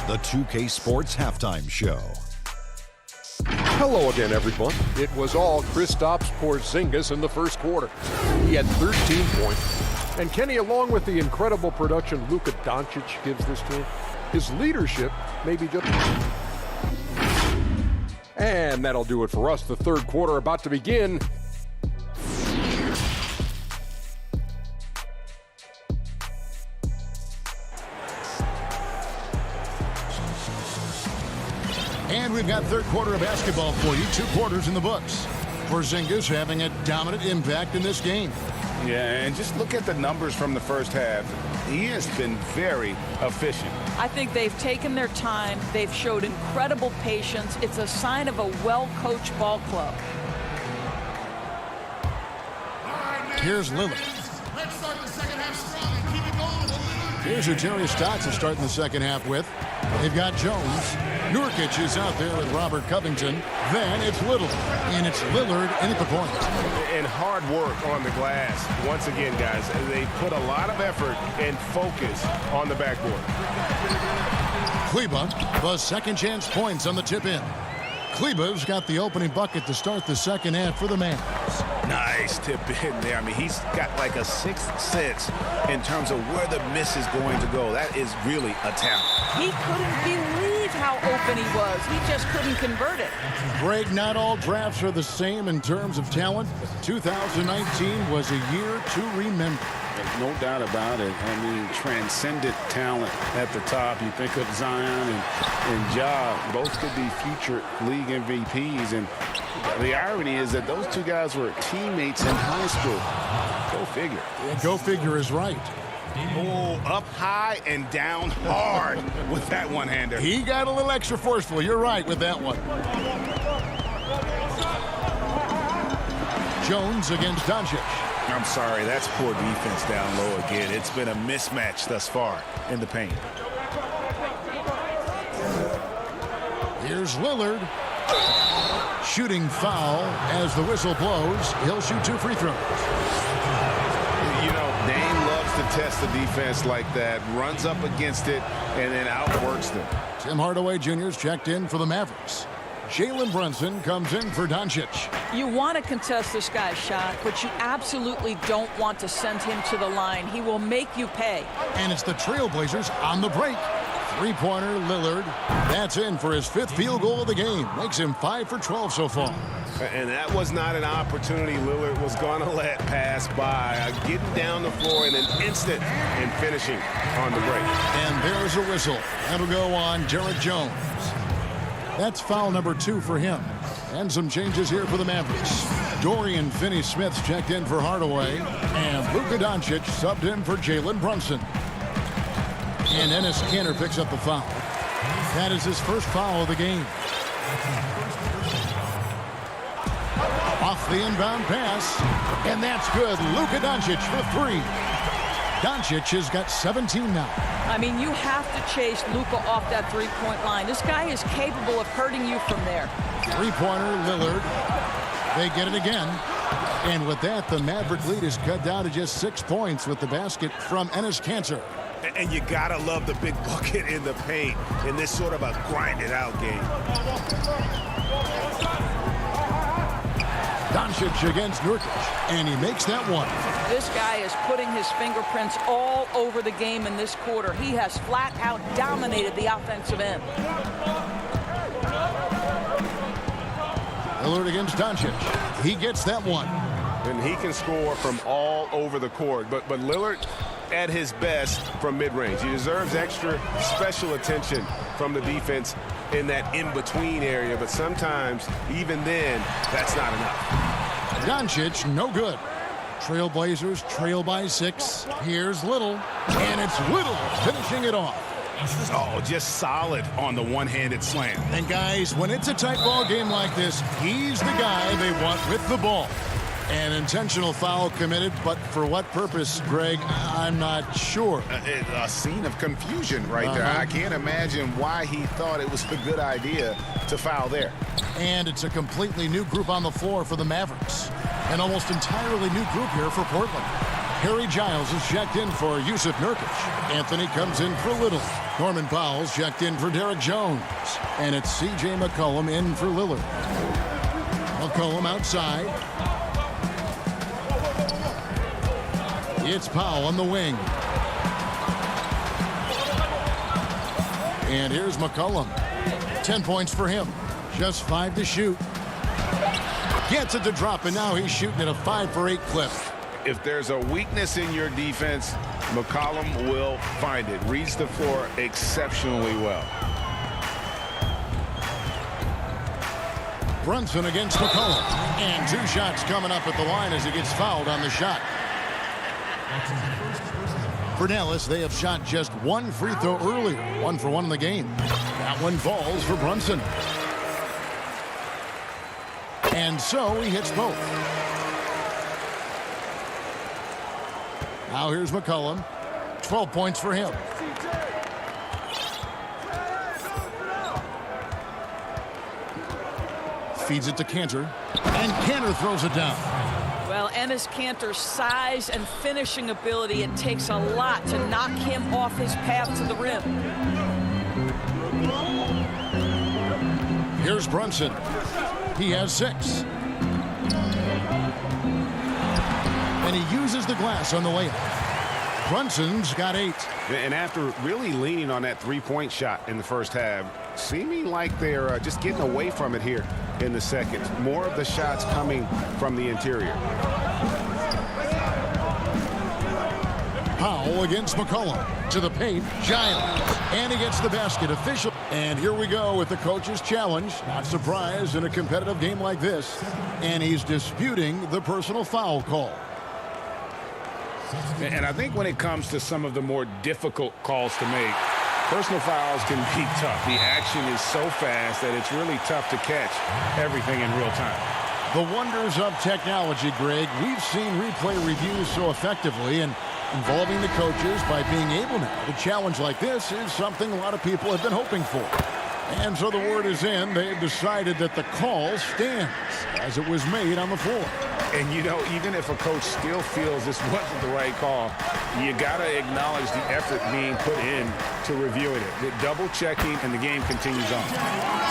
2K Sports Halftime Show. Hello again, everyone. It was all Kristaps Porzingis in the first quarter. He had 13 points. And Kenny, along with the incredible production Luka Doncic gives this team, his leadership may be just... And that'll do it for us. The third quarter about to begin. And we've got third quarter of basketball for you. 2 quarters in the books. Porzingis having a dominant impact in this game. Yeah, and just look at the numbers from the first half. He has been very efficient. I think they've taken their time. They've showed incredible patience. It's a sign of a well-coached ball club. Here's Lillard. Let's start the second half strong and keep it going. Here's who Terry Stotts is starting the second half with. They've got Jones. Nurkic is out there with Robert Covington. Then it's Little. And it's Lillard in at the point. And hard work on the glass. Once again, guys, they put a lot of effort and focus on the backboard. Kleba, the second chance points on the tip in. Kleba's got the opening bucket to start the second half for the Mavs. Nice tip in there. I mean, he's got like a sixth sense in terms of where the miss is going to go. That is really a talent. He couldn't believe how open he was. He just couldn't convert it. Greg, not all drafts are the same in terms of talent, but 2019 was a year to remember. There's no doubt about it. I mean, transcendent talent at the top. You think of Zion and Ja, both could be future league MVPs. And the irony is that those two guys were teammates in high school. Go figure. Yeah, go figure is right. Oh, up high and down hard with that one-hander. He got a little extra forceful. You're right with that one. Jones against Doncic. I'm sorry, that's poor defense down low again. It's been a mismatch thus far in the paint. Here's Lillard. Shooting foul as the whistle blows. He'll shoot 2 free throws. You know, Dame loves to test the defense like that, runs up against it, and then outworks them. Tim Hardaway Jr.'s checked in for the Mavericks. Jalen Brunson comes in for Doncic. You want to contest this guy's shot, but you absolutely don't want to send him to the line. He will make you pay. And it's the Trailblazers on the break. Three-pointer Lillard. That's in for his 5th field goal of the game. Makes him 5 for 12 so far. And that was not an opportunity Lillard was going to let pass by. Getting down the floor in an instant and finishing on the break. And there's a whistle. That'll go on Derek Jones. That's foul number 2 for him. And some changes here for the Mavericks. Dorian Finney-Smith's checked in for Hardaway. And Luka Doncic subbed in for Jalen Brunson. And Enes Kanter picks up the foul. That is his first foul of the game. Off the inbound pass. And that's good. Luka Doncic for 3. Doncic has got 17 now. I mean, you have to chase Luka off that three-point line. This guy is capable of hurting you from there. Three-pointer, Lillard. They get it again. And with that, the Maverick lead is cut down to just 6 points with the basket from Enes Kanter. And you got to love the big bucket in the paint in this sort of a grinded-out game. Doncic against Nurkic, and he makes that one. This guy is putting his fingerprints all over the game in this quarter. He has flat out dominated the offensive end. Lillard against Doncic. He gets that one. And he can score from all over the court. But Lillard at his best from mid-range. He deserves extra special attention from the defense in that in-between area. But sometimes, even then, that's not enough. Doncic, no good. Trailblazers trail by 6. Here's Little. And it's Little finishing it off. Oh, just solid on the one-handed slam. And guys, when it's a tight ball game like this, he's the guy they want with the ball. An intentional foul committed, but for what purpose, Greg, I'm not sure. A scene of confusion right there. I can't imagine why he thought it was a good idea to foul there. And it's a completely new group on the floor for the Mavericks. An almost entirely new group here for Portland. Harry Giles is checked in for Yusuf Nurkic. Anthony comes in for Little. Norman Powell's checked in for Derek Jones. And it's C.J. McCollum in for Lillard. McCollum outside. It's Powell on the wing. And here's McCollum. 10 points for him. Just 5 to shoot. Gets it to drop, and now he's shooting at a 5 for 8 clip. If there's a weakness in your defense, McCollum will find it. Reads the floor exceptionally well. Brunson against McCollum. And 2 shots coming up at the line as he gets fouled on the shot. For Dallas, they have shot just 1 free throw earlier. 1 for 1 in the game. That one falls for Brunson. And so he hits both. Now here's McCollum. 12 points for him. Feeds it to Kanter. And Kanter throws it down. Well, Enes Kanter's size and finishing ability, it takes a lot to knock him off his path to the rim. Here's Brunson. He has 6. And he uses the glass on the layup. Brunson's got 8. And after really leaning on that three-point shot in the first half, seeming like they're just getting away from it here in the second. More of the shots coming from the interior. Powell against McCollum. To the paint, Giles. And he gets the basket. Official. And here we go with the coach's challenge. Not surprised in a competitive game like this. And he's disputing the personal foul call. And I think when it comes to some of the more difficult calls to make, personal fouls can be tough. The action is so fast that it's really tough to catch everything in real time. The wonders of technology, Greg. We've seen replay reviews so effectively, and involving the coaches by being able now to challenge like this is something a lot of people have been hoping for. And so the word is in. They've decided that the call stands as it was made on the floor. And, you know, even if a coach still feels this wasn't the right call, you got to acknowledge the effort being put in to reviewing it. The double checking, and the game continues on.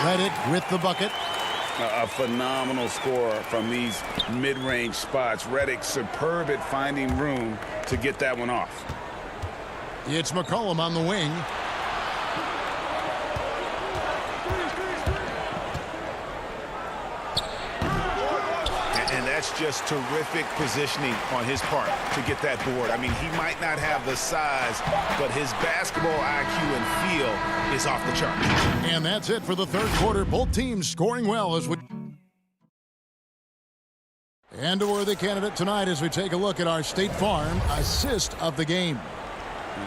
Redick with the bucket. A phenomenal score from these mid-range spots. Redick superb at finding room to get that one off. It's McCollum on the wing. And that's just terrific positioning on his part to get that board. I mean, he might not have the size, but his basketball IQ and feel is off the chart. And that's it for the third quarter. Both teams scoring well as we... And a worthy candidate tonight as we take a look at our State Farm assist of the game.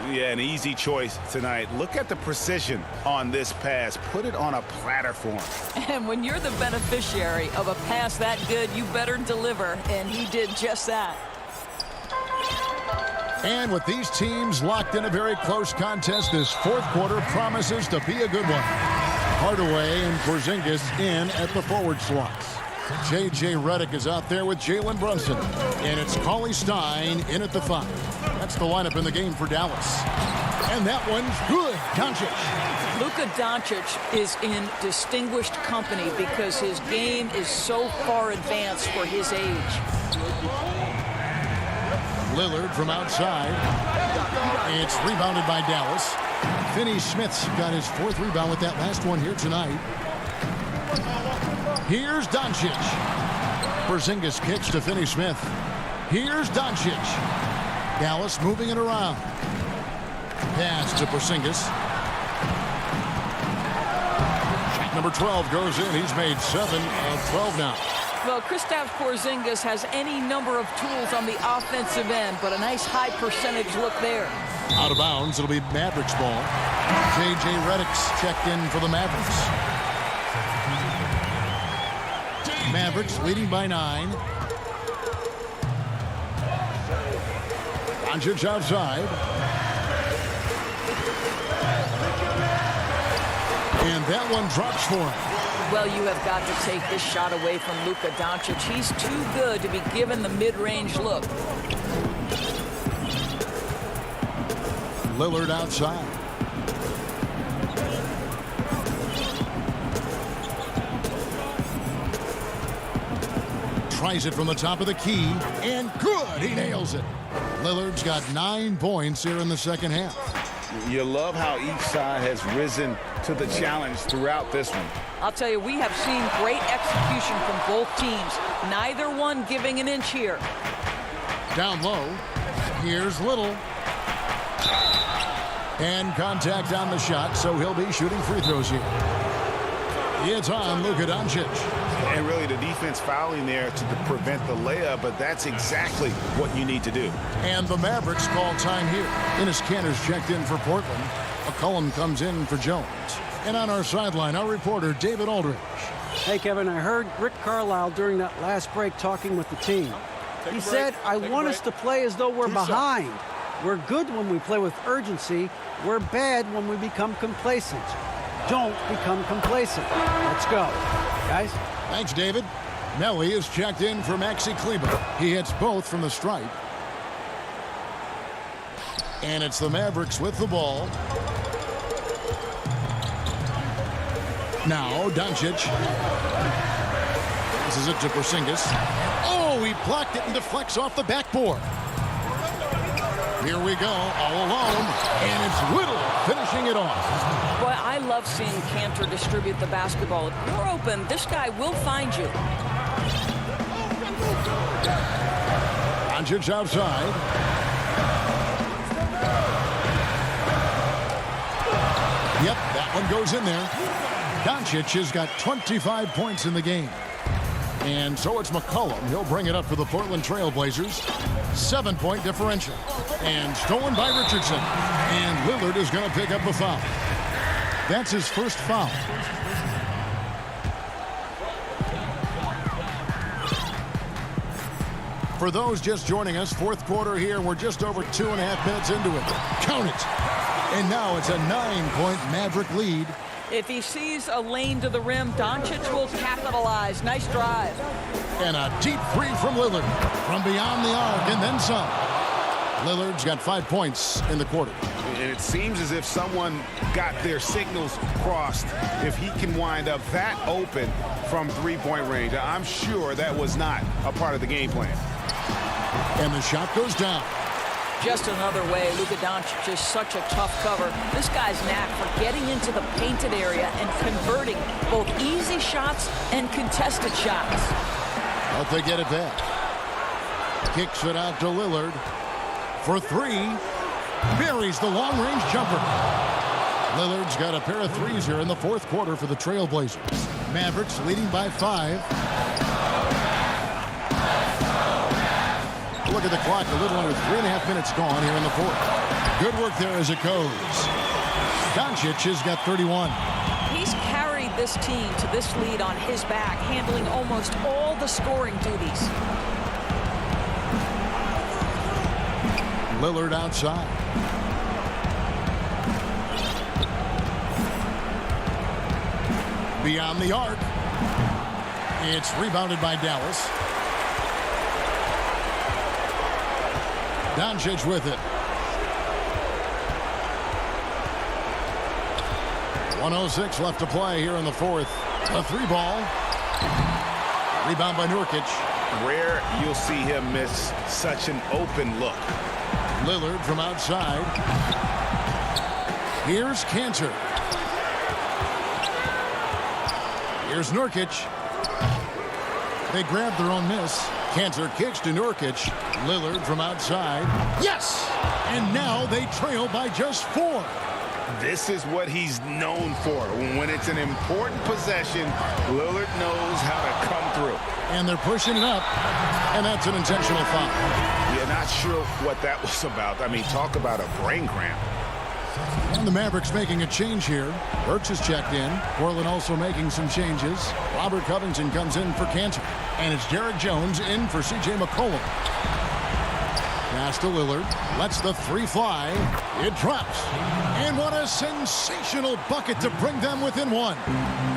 Yeah, an easy choice tonight. Look at the precision on this pass. Put it on a platter for him. And when you're the beneficiary of a pass that good, you better deliver, and he did just that. And with these teams locked in a very close contest, this fourth quarter promises to be a good one. Hardaway and Porzingis in at the forward slots. J.J. Redick is out there with Jalen Brunson. And it's Cauley Stein in at the 5. That's the lineup in the game for Dallas. And that one's good. Doncic. Luka Doncic is in distinguished company because his game is so far advanced for his age. Lillard from outside. It's rebounded by Dallas. Finney-Smith's got his 4th rebound with that last one here tonight. Here's Doncic. Porzingis kicks to Finney-Smith. Here's Doncic. Dallas moving it around. Pass to Porzingis. Number 12 goes in. He's made 7 of 12 now. Well, Kristaps Porzingis has any number of tools on the offensive end, but a nice high percentage look there. Out of bounds. It'll be Mavericks ball. J.J. Redick's checked in for the Mavericks. Mavericks leading by 9. Doncic outside. And that one drops for him. Well, you have got to take this shot away from Luka Doncic. He's too good to be given the mid-range look. Lillard outside. Tries it from the top of the key, and good! He nails it. Lillard's got 9 points here in the second half. You love how each side has risen to the challenge throughout this one. I'll tell you, we have seen great execution from both teams. Neither one giving an inch here. Down low. Here's Little. And contact on the shot, so he'll be shooting free throws here. It's on Luka Doncic. And really the defense fouling there to prevent the layup, but that's exactly what you need to do. And the Mavericks call time here. Enes Kanter's checked in for Portland. McCollum comes in for Jones. And on our sideline, our reporter, David Aldridge. Hey, Kevin, I heard Rick Carlisle during that last break talking with the team. He said, I want us to play as though we're behind. We're good when we play with urgency. We're bad when we become complacent. Don't become complacent. Let's go. Guys? Thanks, David. Nelly is checked in for Maxi Kleber. He hits both from the stripe. And it's the Mavericks with the ball. Now, Doncic. This is it to Porzingis. Oh, he blocked it and deflects off the backboard. Here we go, all alone. And it's Little finishing it off. Boy, I love seeing Cantor distribute the basketball. If you're open, this guy will find you. Doncic outside. Yep, that one goes in there. Doncic has got 25 points in the game. And so it's McCollum. He'll bring it up for the Portland Trail Blazers. 7-point differential. And stolen by Richardson. And Lillard is going to pick up a foul. That's his first foul. For those just joining us, fourth quarter here. We're just over 2.5 minutes into it. Count it. And now it's a 9-point Maverick lead. If he sees a lane to the rim, Doncic will capitalize. Nice drive. And a deep three from Lillard. From beyond the arc and then some. Lillard's got 5 points in the quarter. And it seems as if someone got their signals crossed. If he can wind up that open from three-point range, I'm sure that was not a part of the game plan. And the shot goes down. Just another way. Luka Doncic is such a tough cover. This guy's knack for getting into the painted area and converting both easy shots and contested shots. But they get it back. Kicks it out to Lillard for three. Buries the long-range jumper. Lillard's got a pair of threes here in the fourth quarter for the Trailblazers. Mavericks leading by 5. Look at the clock, a little under 3.5 minutes gone here in the fourth. Good work there as it goes. Doncic has got 31. He's carried this team to this lead on his back, handling almost all the scoring duties. Lillard outside. Beyond the arc. It's rebounded by Dallas. Doncic with it. 1:06 left to play here in the fourth. A three ball. Rebound by Nurkic. Rare you'll see him miss such an open look. Lillard from outside. Here's Cantor. Here's Nurkic. They grabbed their own miss. Cantor kicks to Nurkic. Lillard from outside. Yes! And now they trail by just 4. This is what he's known for. When it's an important possession, Lillard knows how to come through. And they're pushing it up. And that's an intentional foul. Yeah, not sure what that was about. I mean, talk about a brain cramp. And the Mavericks making a change here. Burks has checked in. Portland also making some changes. Robert Covington comes in for Cantor. And it's Derek Jones in for C.J. McCollum. Pass to Lillard. Lets the three fly. It drops. And what a sensational bucket to bring them within 1.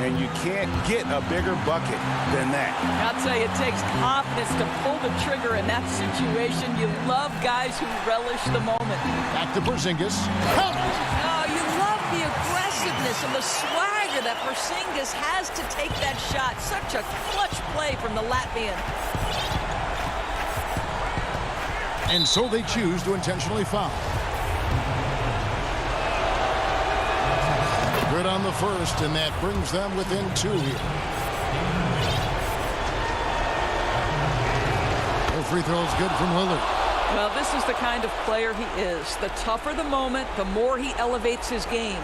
And you can't get a bigger bucket than that. I'll tell you, it takes confidence to pull the trigger in that situation. You love guys who relish the moment. Back to Porzingis. Oh, you love the aggressiveness and the swagger that Porzingis has to take that shot. Such a clutch play from the Latvian. And so they choose to intentionally foul. Good on the first, and that brings them within 2 here. No free throws good from Lillard. Well, this is the kind of player he is. The tougher the moment, the more he elevates his game.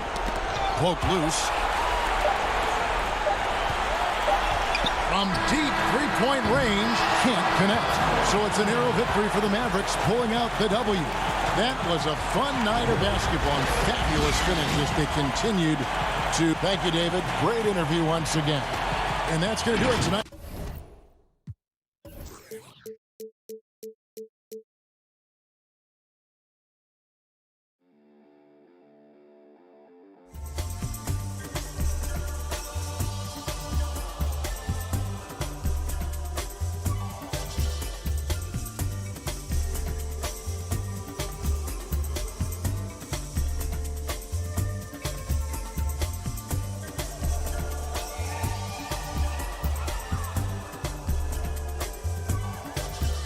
Poke loose. From deep three-point range, can't connect. So it's a narrow victory for the Mavericks, pulling out the W. That was a fun night of basketball and fabulous finish as they continued to. Thank you, David. Great interview once again. And that's going to do it tonight.